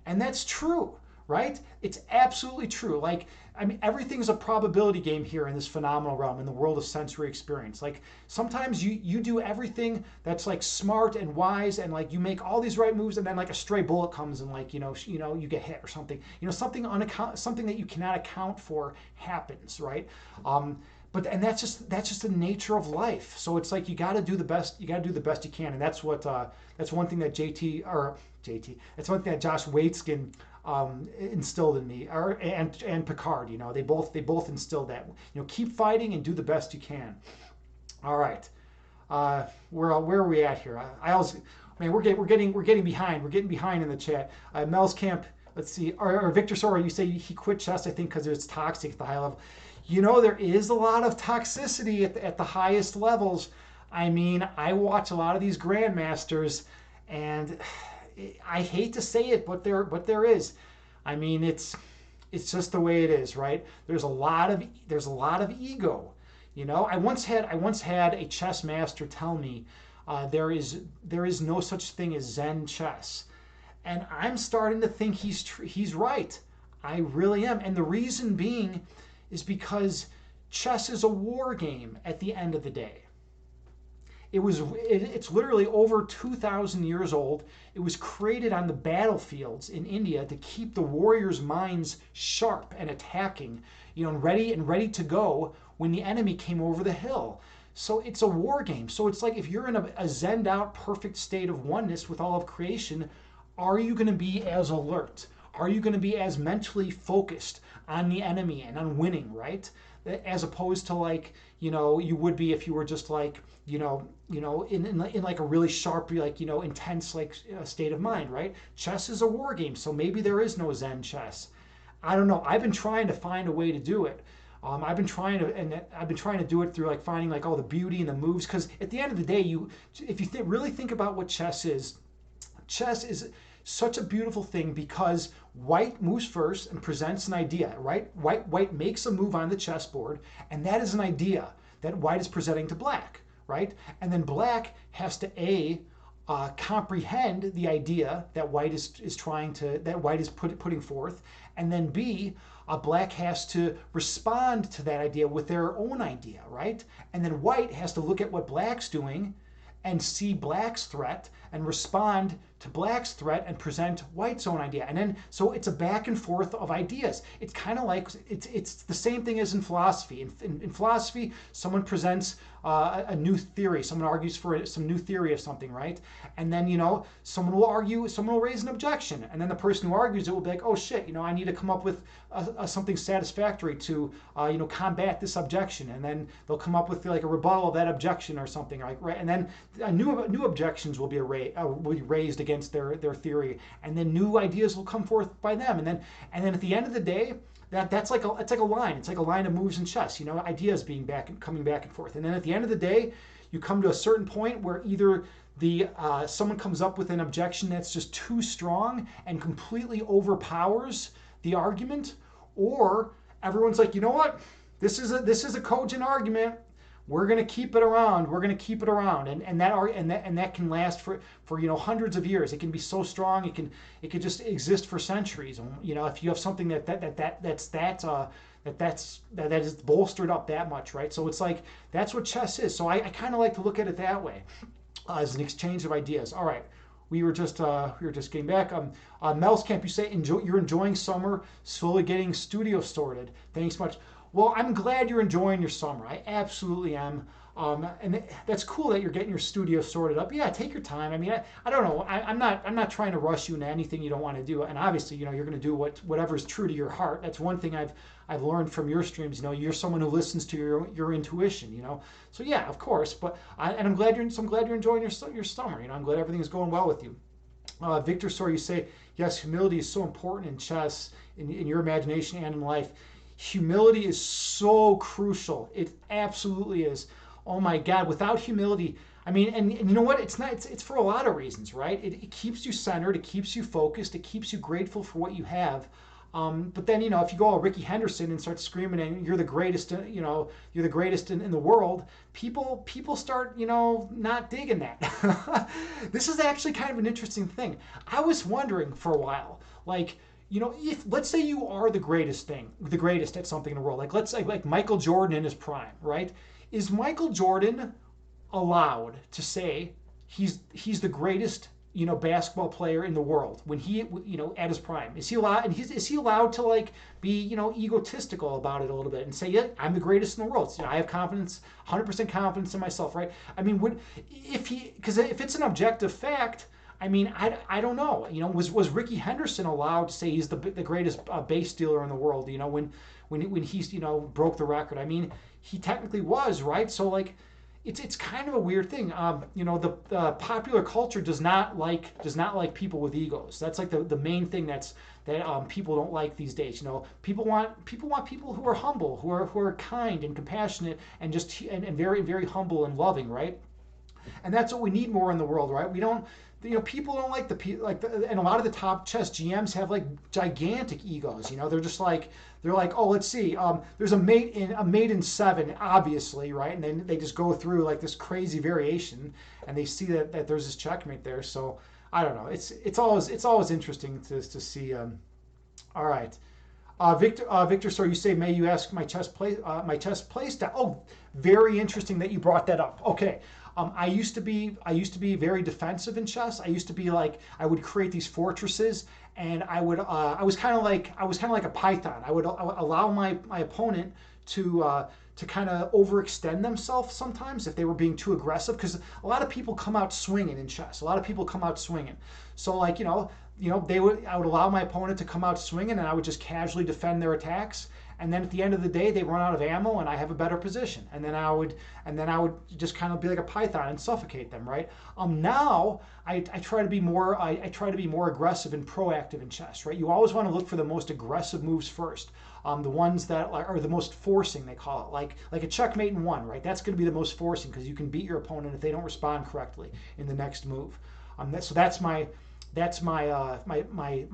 And that's true, right? It's absolutely true. Like, everything's a probability game here in this phenomenal realm, in the world of sensory experience. Like, sometimes you do everything that's like smart and wise, and like you make all these right moves, and then like a stray bullet comes and like, you get hit or something. Something that you cannot account for happens, right? but and that's just the nature of life. So it's like you got to do the best. You got to do the best you can, and that's one thing that JT. That's one thing that Josh Waitzkin instilled in me, and Picard. They both instilled that. Keep fighting and do the best you can. All right. Where are we at here? We're getting behind. We're getting behind in the chat. Mel's Camp. Let's see. Or Victor Sora, you say he quit chess, I think, because it's toxic at the high level. There is a lot of toxicity at the highest levels. I mean, I watch a lot of these grandmasters, and I hate to say it, but there is. I mean, it's just the way it is, right? There's a lot of ego. I once had a chess master tell me there is no such thing as Zen chess, and I'm starting to think he's right. I really am, and the reason being is because chess is a war game at the end of the day. It's literally over 2,000 years old. It was created on the battlefields in India to keep the warriors' minds sharp and attacking, and ready to go when the enemy came over the hill. So it's a war game. So it's like if you're in a zenned out, perfect state of oneness with all of creation, are you going to be as alert? Are you going to be as mentally focused on the enemy and on winning, right? As opposed to you would be if you were just in like a really sharp, intense state of mind, right? Chess is a war game, so maybe there is no Zen chess. I don't know. I've been trying to find a way to do it. I've been trying to do it through finding all the beauty and the moves, because at the end of the day, if you really think about what chess is such a beautiful thing, because white moves first and presents an idea, right? White makes a move on the chessboard, and that is an idea that white is presenting to black, right? And then black has to comprehend the idea that white is putting forth, and then B, black has to respond to that idea with their own idea, right? And then white has to look at what black's doing and see black's threat and respond to black's threat and present white's own idea. And then, so it's a back and forth of ideas. It's kind of like, it's the same thing as in philosophy. In philosophy, someone presents a new theory. Someone argues for some new theory of something, right? And then, someone will raise an objection. And then the person who argues it will be like, oh shit, I need to come up with something satisfactory to, combat this objection. And then they'll come up with a rebuttal of that objection or something, right? And then new objections will be raised against their theory, and then new ideas will come forth by them. And then at the end of the day, it's like a line. It's like a line of moves in chess. Ideas coming back and forth. And then at the end of the day, you come to a certain point where either someone comes up with an objection that's just too strong and completely overpowers the argument, or everyone's like, you know what, this is a cogent argument. We're going to keep it around. We're going to keep it around, and that can last for hundreds of years. It can be so strong. It can just exist for centuries. And, if you have something that is bolstered up that much, right? So it's like that's what chess is. So I kind of like to look at it that way, as an exchange of ideas. All right. We were just getting back. Mel's Camp, you say you're enjoying summer, slowly getting studio sorted. Thanks much. Well, I'm glad you're enjoying your summer. I absolutely am. And that's cool that you're getting your studio sorted up. Yeah, take your time. I mean, I don't know. I'm not trying to rush you into anything you don't want to do. And obviously, you're going to do whatever is true to your heart. That's one thing I've learned from your streams. You're someone who listens to your intuition. So yeah, of course. But I'm glad you're enjoying your summer. I'm glad everything is going well with you. Victor Sor, you say yes. Humility is so important in chess, in your imagination and in life. Humility is so crucial. It absolutely is. Oh my God, without humility, I mean, and you know what? It's for a lot of reasons, right? It keeps you centered, it keeps you focused, it keeps you grateful for what you have. But then, if you go all Ricky Henderson and start screaming and you're the greatest, you're the greatest in the world, people start, not digging that. This is actually kind of an interesting thing. I was wondering for a while, if let's say you are the greatest at something in the world, let's say Michael Jordan in his prime, right? Is Michael Jordan allowed to say he's the greatest basketball player in the world when he, at his prime? Is he allowed? And is he allowed to like be, egotistical about it a little bit and say, yeah, I'm the greatest in the world. I have confidence, 100% confidence in myself, right? I mean, because if it's an objective fact, I mean, I don't know. Was Ricky Henderson allowed to say he's the greatest base stealer in the world? When he's broke the record. I mean, he technically was, right? So like, it's kind of a weird thing. The popular culture does not like people with egos. That's like the main thing that people don't like these days. People want people who are humble, who are kind and compassionate and and very, very humble and loving, right? And that's what we need more in the world, right? We don't, people don't like and a lot of the top chess GMs have like gigantic egos. They're just like, oh, let's see, there's a mate in 7, obviously, right? And then they just go through like this crazy variation, and they see that there's this checkmate there. So I don't know. It's always interesting to see. All right. Victor, so you say, may you ask my chess play style? Oh, very interesting that you brought that up. Okay, I used to be very defensive in chess. I used to be like, I would create these fortresses, and I was kind of like a python. I would allow my opponent to kind of overextend themselves sometimes if they were being too aggressive, because a lot of people come out swinging in chess. A lot of people come out swinging. So like, I would allow my opponent to come out swinging, and I would just casually defend their attacks. And then at the end of the day, they run out of ammo, and I have a better position. And then I would just kind of be like a python and suffocate them, right? Now I try to be more aggressive and proactive in chess, right? You always want to look for the most aggressive moves first. The ones that are the most forcing, they call it, like a checkmate in 1, right? That's going to be the most forcing, because you can beat your opponent if they don't respond correctly in the next move. So that's my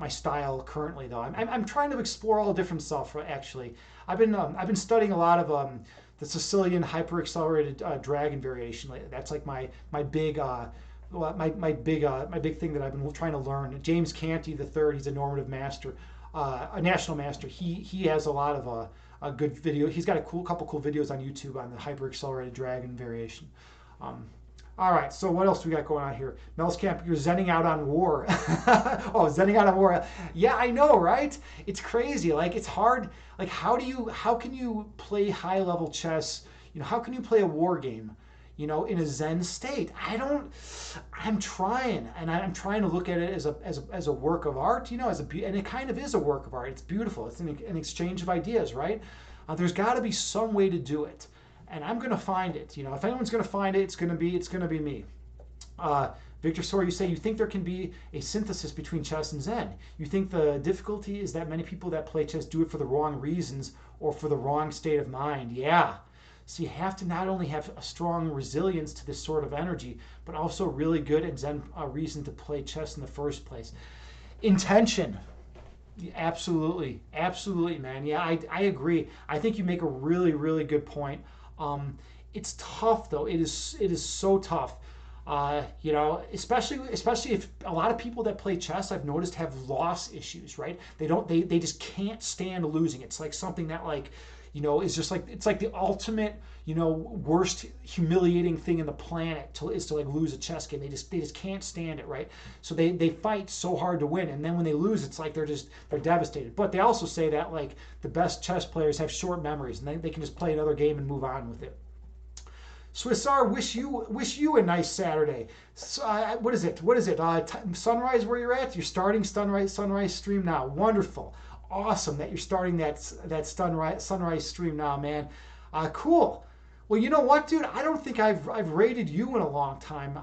style currently, though. I'm trying to explore all different stuff. Actually, I've been studying a lot of the Sicilian hyper-accelerated dragon variation. That's like my big thing that I've been trying to learn. James Canty III, he's a normative master, a national master. He has a lot of a good video. He's got a couple cool videos on YouTube on the hyper-accelerated dragon variation. All right, so what else do we got going on here? Mel's Camp, you're zenning out on war. Oh, zenning out on war. Yeah, I know, right? It's crazy. Like, it's hard. Like, how can you play high-level chess? How can you play a war game, in a zen state? I'm trying, and I'm trying to look at it as a work of art, and it kind of is a work of art. It's beautiful. It's an exchange of ideas, right? There's got to be some way to do it. And I'm going to find it. If anyone's going to find it, it's going to be me. Victor Sor, you say you think there can be a synthesis between chess and Zen. You think the difficulty is that many people that play chess do it for the wrong reasons or for the wrong state of mind. Yeah. So you have to not only have a strong resilience to this sort of energy, but also really good and Zen reason to play chess in the first place. Intention. Absolutely, man. Yeah, I agree. I think you make a really, really good point. It's tough, though. It is so tough. Especially if a lot of people that play chess, I've noticed, have loss issues, right? They just can't stand losing. It's like something that is just like, it's like the ultimate, worst humiliating thing in the planet is to lose a chess game. They just can't stand it, right? So they fight so hard to win, and then when they lose, it's like they're devastated. But they also say that the best chess players have short memories, and they can just play another game and move on with it. Swissar, wish you a nice Saturday. So, what is it? Sunrise where you're at? You're starting sunrise stream now. Wonderful, awesome that you're starting that sunrise stream now, man. Cool. Well, you know what, dude? I don't think I've raided you in a long time.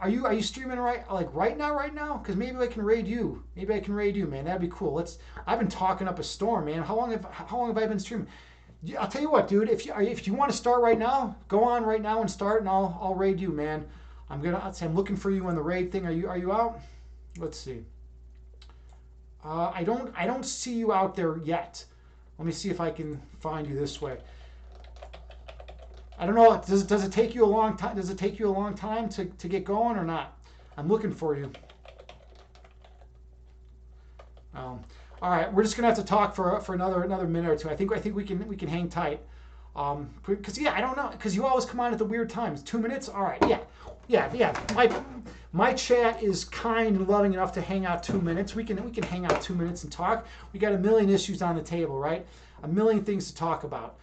Are you streaming right now? Because maybe I can raid you. Man. That'd be cool. I've been talking up a storm, man. How long have I been streaming? I'll tell you what, dude. If you want to start right now, go on right now and start, and I'll raid you, man. I'm looking for you on the raid thing. Are you out? Let's see. I don't see you out there yet. Let me see if I can find you this way. I don't know. Does it take you a long time? Does it take you a long time to get going or not? I'm looking for you. All right, we're just gonna have to talk for another minute or two. I think we can hang tight. Because I don't know. Because you always come on at the weird times. 2 minutes. All right. Yeah. My chat is kind and loving enough to hang out 2 minutes. We can hang out 2 minutes and talk. We got a million issues on the table, right? A million things to talk about.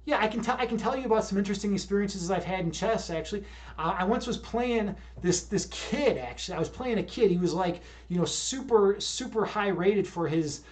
Yeah, I can tell you about some interesting experiences I've had in chess. Actually, I once was playing this kid. Actually, I was playing a kid. He was like, super high rated for his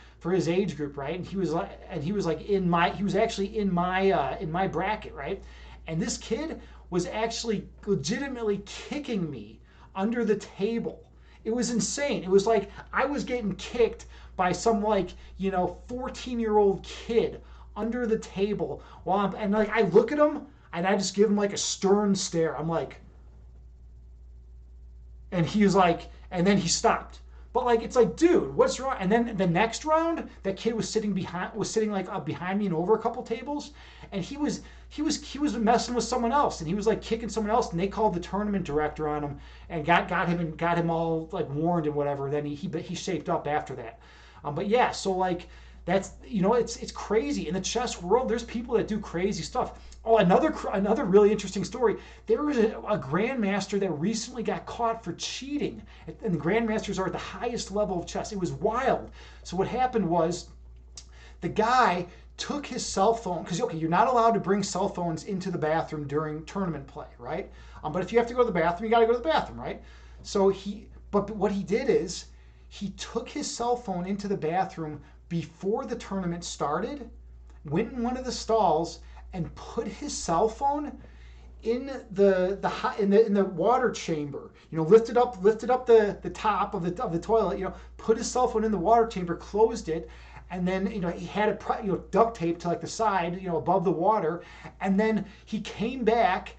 age group, right? And he was like he was actually in my bracket, right? And this kid was actually legitimately kicking me under the table. It was insane. It was like I was getting kicked by some 14-year-old kid under the table and like I look at him and I just give him like a stern stare. I'm like, and he was like, and then he stopped. But like it's like, dude, what's wrong? And then the next round, that kid was sitting like up behind me and over a couple tables, and he was messing with someone else, and he was like kicking someone else, and they called the tournament director on him and got him all like warned and whatever. Then he shaped up after that. But yeah, so like that's it's crazy in the chess world. There's people that do crazy stuff. Oh, another really interesting story. There was a grandmaster that recently got caught for cheating, and the grandmasters are at the highest level of chess. It was wild. So what happened was the guy took his cell phone, because okay, you're not allowed to bring cell phones into the bathroom during tournament play, right? But if you have to go to the bathroom, you got to go to the bathroom, right? But what he did is he took his cell phone into the bathroom before the tournament started, went in one of the stalls and put his cell phone in the water chamber. Lifted up the top of the toilet. Put his cell phone in the water chamber, closed it, and then he had it duct taped to like the side, above the water, and then he came back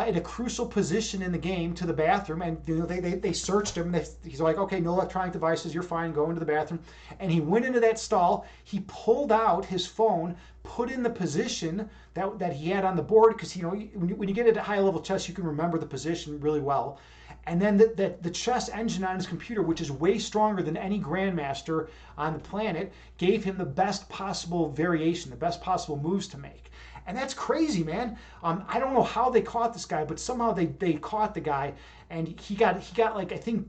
in a crucial position in the game to the bathroom, and they searched him. He's like, okay, no electronic devices, you're fine, go into the bathroom. And he went into that stall, he pulled out his phone, put in the position that he had on the board, because when you get into high level chess, you can remember the position really well. And then the chess engine on his computer, which is way stronger than any grandmaster on the planet, gave him the best possible variation, the best possible moves to make. And that's crazy, man. I don't know how they caught this guy, but somehow they caught the guy, and he got like I think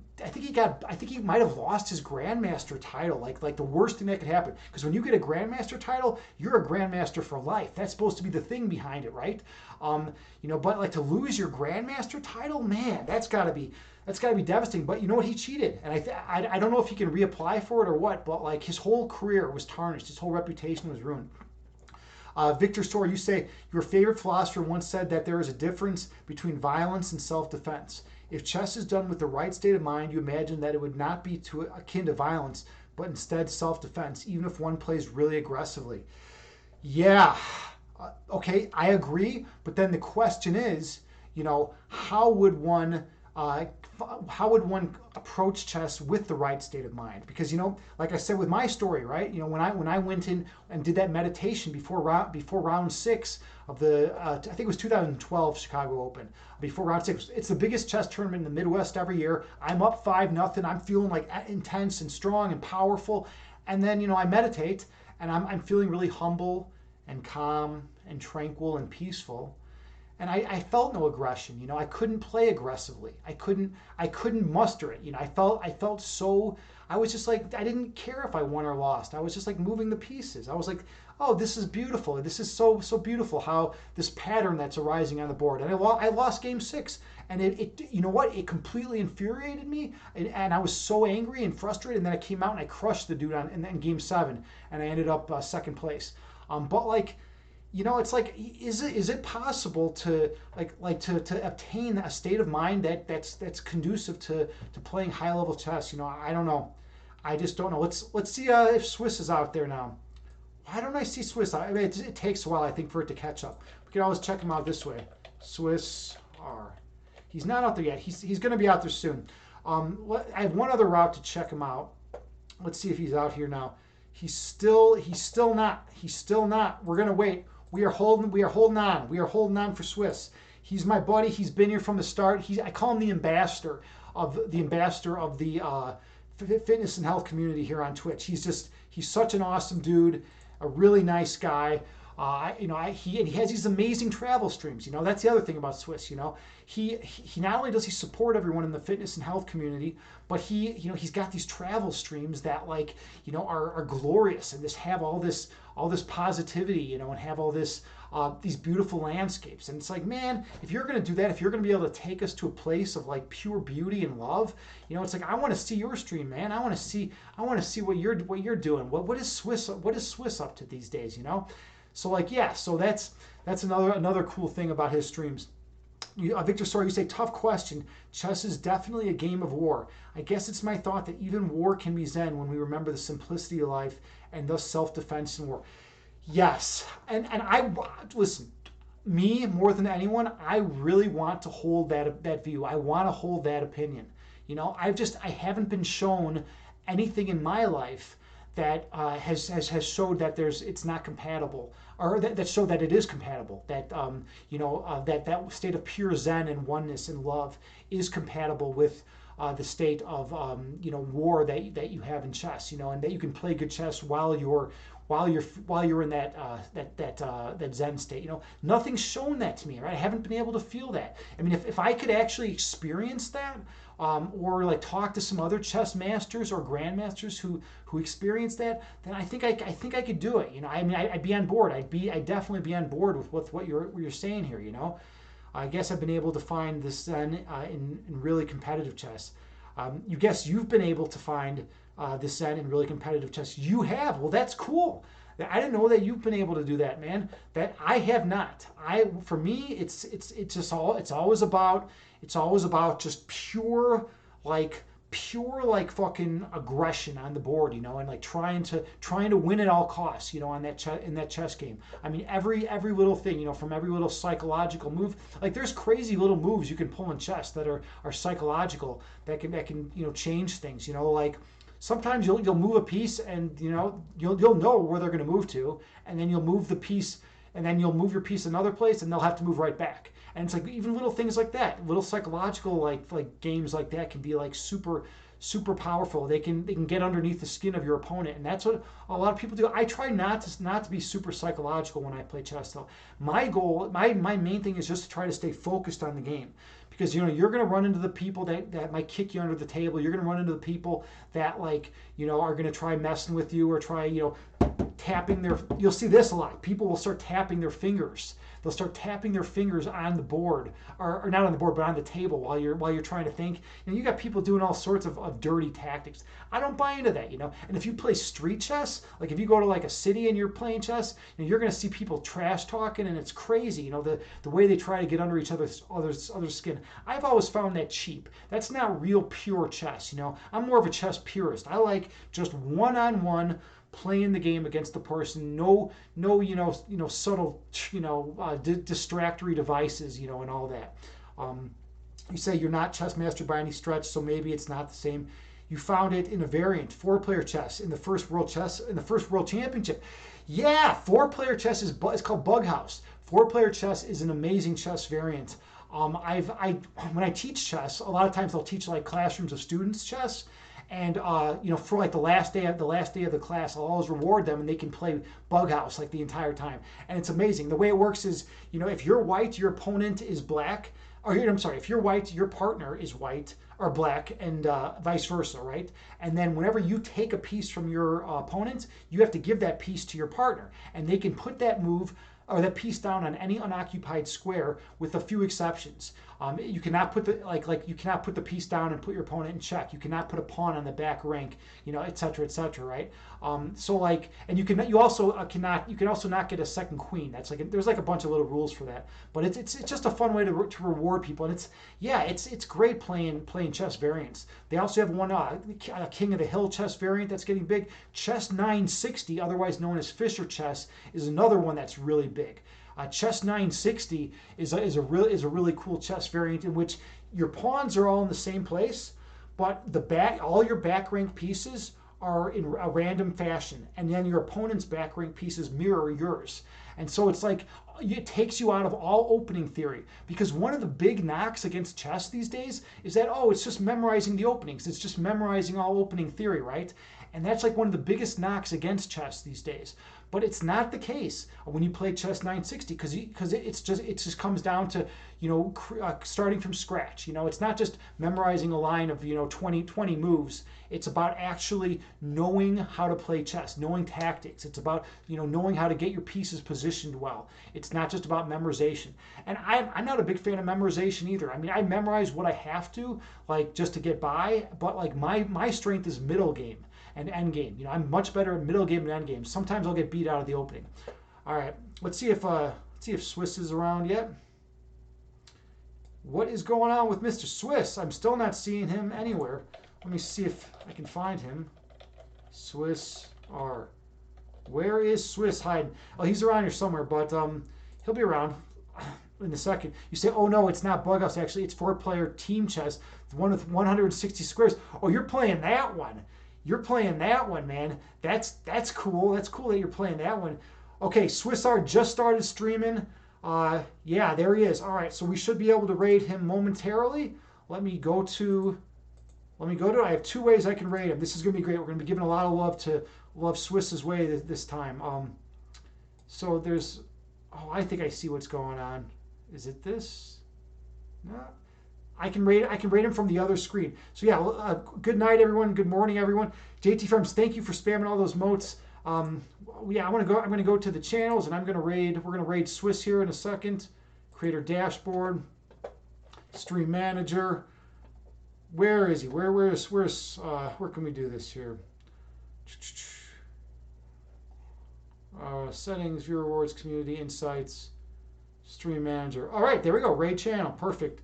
he might have lost his grandmaster title. Like the worst thing that could happen, because when you get a grandmaster title, you're a grandmaster for life. That's supposed to be the thing behind it, right? But like to lose your grandmaster title, man, that's got to be devastating. But you know what? He cheated, and I don't know if he can reapply for it or what. But like his whole career was tarnished. His whole reputation was ruined. Victor Storer, you say your favorite philosopher once said that there is a difference between violence and self-defense. If chess is done with the right state of mind, you imagine that it would not be akin to violence, but instead self-defense, even if one plays really aggressively. Yeah, okay, I agree. But then the question is, how would one approach chess with the right state of mind? Because like I said with my story, right? When I went in and did that meditation before round 6 of the I think it was 2012 Chicago Open, before round 6, it's the biggest chess tournament in the Midwest every year. I'm up 5-0. I'm feeling like intense and strong and powerful, and then I meditate and I'm feeling really humble and calm and tranquil and peaceful. And I felt no aggression. I couldn't play aggressively. I couldn't muster it. I felt so. I was just like, I didn't care if I won or lost. I was just like moving the pieces. I was like, oh, this is beautiful. This is so beautiful how this pattern that's arising on the board. And I lost game 6, and it it completely infuriated me, and I was so angry and frustrated. And then I came out and I crushed the dude in game 7, and I ended up second place. But like. It's like, is it possible to to obtain a state of mind that's conducive to playing high level chess? I don't know. I just don't know. Let's see if Swiss is out there now. Why don't I see Swiss? I mean, it takes a while, I think, for it to catch up. We can always check him out this way. Swiss R. He's not out there yet. He's going to be out there soon. I have one other route to check him out. Let's see if he's out here now. He's still not. We're going to wait. We are holding on. We are holding on for Swiss. He's my buddy. He's been here from the start. I call him the ambassador of the fitness and health community here on Twitch. He's such an awesome dude, a really nice guy. He has these amazing travel streams. That's the other thing about Swiss. He not only does he support everyone in the fitness and health community, but he's got these travel streams that are glorious and just have all this positivity, and have all these beautiful landscapes. And it's like, man, if you're going to do that, if you're going to be able to take us to a place of like pure beauty and love, it's like, I want to see your stream, man. I want to see what you're doing. What is Swiss up to these days, So like, yeah, so that's another cool thing about his streams. Victor Story, you say, tough question. Chess is definitely a game of war. I guess it's my thought that even war can be zen when we remember the simplicity of life and thus self-defense in war. Yes, and I listen. Me more than anyone, I really want to hold that view. I want to hold that opinion. I haven't been shown anything in my life that has showed that it's not compatible, or that showed that it is compatible. That that state of pure zen and oneness and love is compatible with the state of war that you have in chess. And that you can play good chess while you're in that zen state. Nothing's shown that to me, right? I haven't been able to feel that. I mean, if I could actually experience that, or like talk to some other chess masters or grandmasters who experience that, then I think I could do it. I mean, I'd be on board. I'd definitely be on board with what you're saying here. I guess I've been able to find this zen in really competitive chess. You guess you've been able to find this zen in really competitive chess. You have. Well, that's cool. I didn't know that you've been able to do that, man. That I have not. For me, it's always about just pure fucking aggression on the board, and like trying to win at all costs, on in that chess game. I mean, every little thing, from every little psychological move. Like, there's crazy little moves you can pull in chess that are psychological, that can change things. Like, sometimes you'll move a piece and you'll know where they're going to move to, and then you'll move the piece, and then you'll move your piece another place, and they'll have to move right back. And it's like, even little things like that, little psychological like games like that can be like super powerful. They can get underneath the skin of your opponent, and that's what a lot of people do. I try not to be super psychological when I play chess, though. My goal, my main thing is just to try to stay focused on the game. Because you're going to run into the people that might kick you under the table. You're going to run into the people that are going to try messing with you, or try tapping their. You'll see this a lot. People will start tapping their fingers. They'll start tapping their fingers on the board, or not on the board, but on the table while you're trying to think. You got people doing all sorts of dirty tactics. I don't buy into that, And if you play street chess, like if you go to like a city and you're playing chess, you're going to see people trash talking, and it's crazy. The way they try to get under each other's skin. I've always found that cheap. That's not real pure chess. I'm more of a chess purist. I like just one-on-one playing the game against the person. No, subtle, distractory devices, and all that. You say you're not chess master by any stretch, so maybe it's not the same. You found it in a variant, 4-player chess in the first world championship. Yeah, 4-player chess it's called Bug House. 4-player chess is an amazing chess variant. When I teach chess, a lot of times I'll teach like classrooms of students chess. And for like the last day of the class, I'll always reward them, and they can play Bug House like the entire time. And it's amazing. The way it works is, if you're white, your opponent is black. Or I'm sorry, if you're white, your partner is white or black, and vice versa, right? And then whenever you take a piece from your opponent, you have to give that piece to your partner, and they can put that move or that piece down on any unoccupied square, with a few exceptions. You cannot put you cannot put the piece down and put your opponent in check. You cannot put a pawn on the back rank, et cetera, right? And you can also not get a second queen. That's there's like a bunch of little rules for that. But it's just a fun way to reward people, and it's great playing chess variants. They also have one King of the Hill chess variant that's getting big. Chess 960, otherwise known as Fischer chess, is another one that's really big. Chess 960 is a really cool chess variant in which your pawns are all in the same place, but all your back rank pieces are in a random fashion, and then your opponent's back rank pieces mirror yours. And so it's like, it takes you out of all opening theory, because one of the big knocks against chess these days is that, it's just memorizing the openings. It's just memorizing all opening theory, right? And that's like one of the biggest knocks against chess these days. But it's not the case when you play chess 960 because it just comes down to starting from scratch. It's not just memorizing a line of 20 moves. It's about actually knowing how to play chess, knowing tactics. It's about knowing how to get your pieces positioned well. It's not just about memorization. And I'm not a big fan of memorization either. I mean, I memorize what I have to, like, just to get by. But like my strength is middle game and end game. I'm much better at middle game and end game. Sometimes I'll get beat out of the opening. All right, let's see if Swiss is around yet. What is going on with Mr. Swiss? I'm still not seeing him anywhere. Let me see if I can find him. Swiss R. Where is Swiss hiding? Oh, he's around here somewhere, but he'll be around in a second. You say, oh no, it's not Bug House. Actually, it's 4-player team chess, the one with 160 squares. Oh, you're playing that one. You're playing that one, man. That's cool. That's cool that you're playing that one. Okay, Swiss R just started streaming. Yeah, there he is. All right, so we should be able to raid him momentarily. Let me go to. I have 2 ways I can raid him. This is gonna be great. We're gonna be giving a lot of love to Swiss's way this time. So there's. Oh, I think I see what's going on. Is it this? No. I can rate him from the other screen. So yeah, good night everyone. Good morning everyone. JT Farms, thank you for spamming all those motes. Yeah, I'm gonna go to the channels and we're gonna raid Swiss here in a second. Creator dashboard, stream manager. Where is he? Where can we do this here? Settings, viewer rewards, community insights, stream manager. All right, there we go. Raid channel, perfect.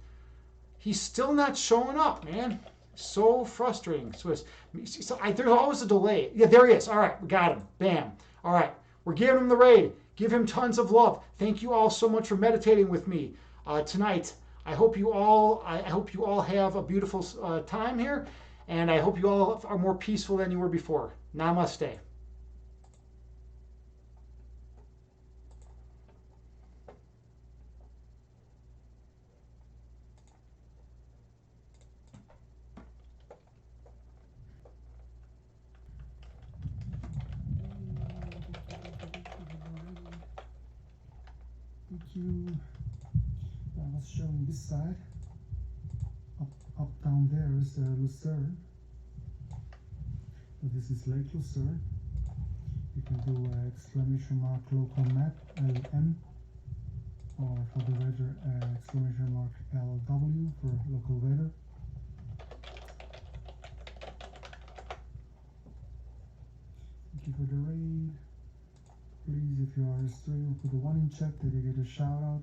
He's still not showing up, man. So frustrating, Swiss. So there's always a delay. Yeah, there he is. All right, we got him. Bam. All right, we're giving him the raid. Give him tons of love. Thank you all so much for meditating with me tonight. I hope you all have a beautiful time here, and I hope you all are more peaceful than you were before. Namaste. Thank you. I was showing this side. Up down there is Lucerne. So this is Lake Lucerne. You can do exclamation mark local map LM, or for the weather exclamation mark LW for local weather. Thank you for the raid. Please, if you are a streamer, put a 1 in chat that you get a shout out.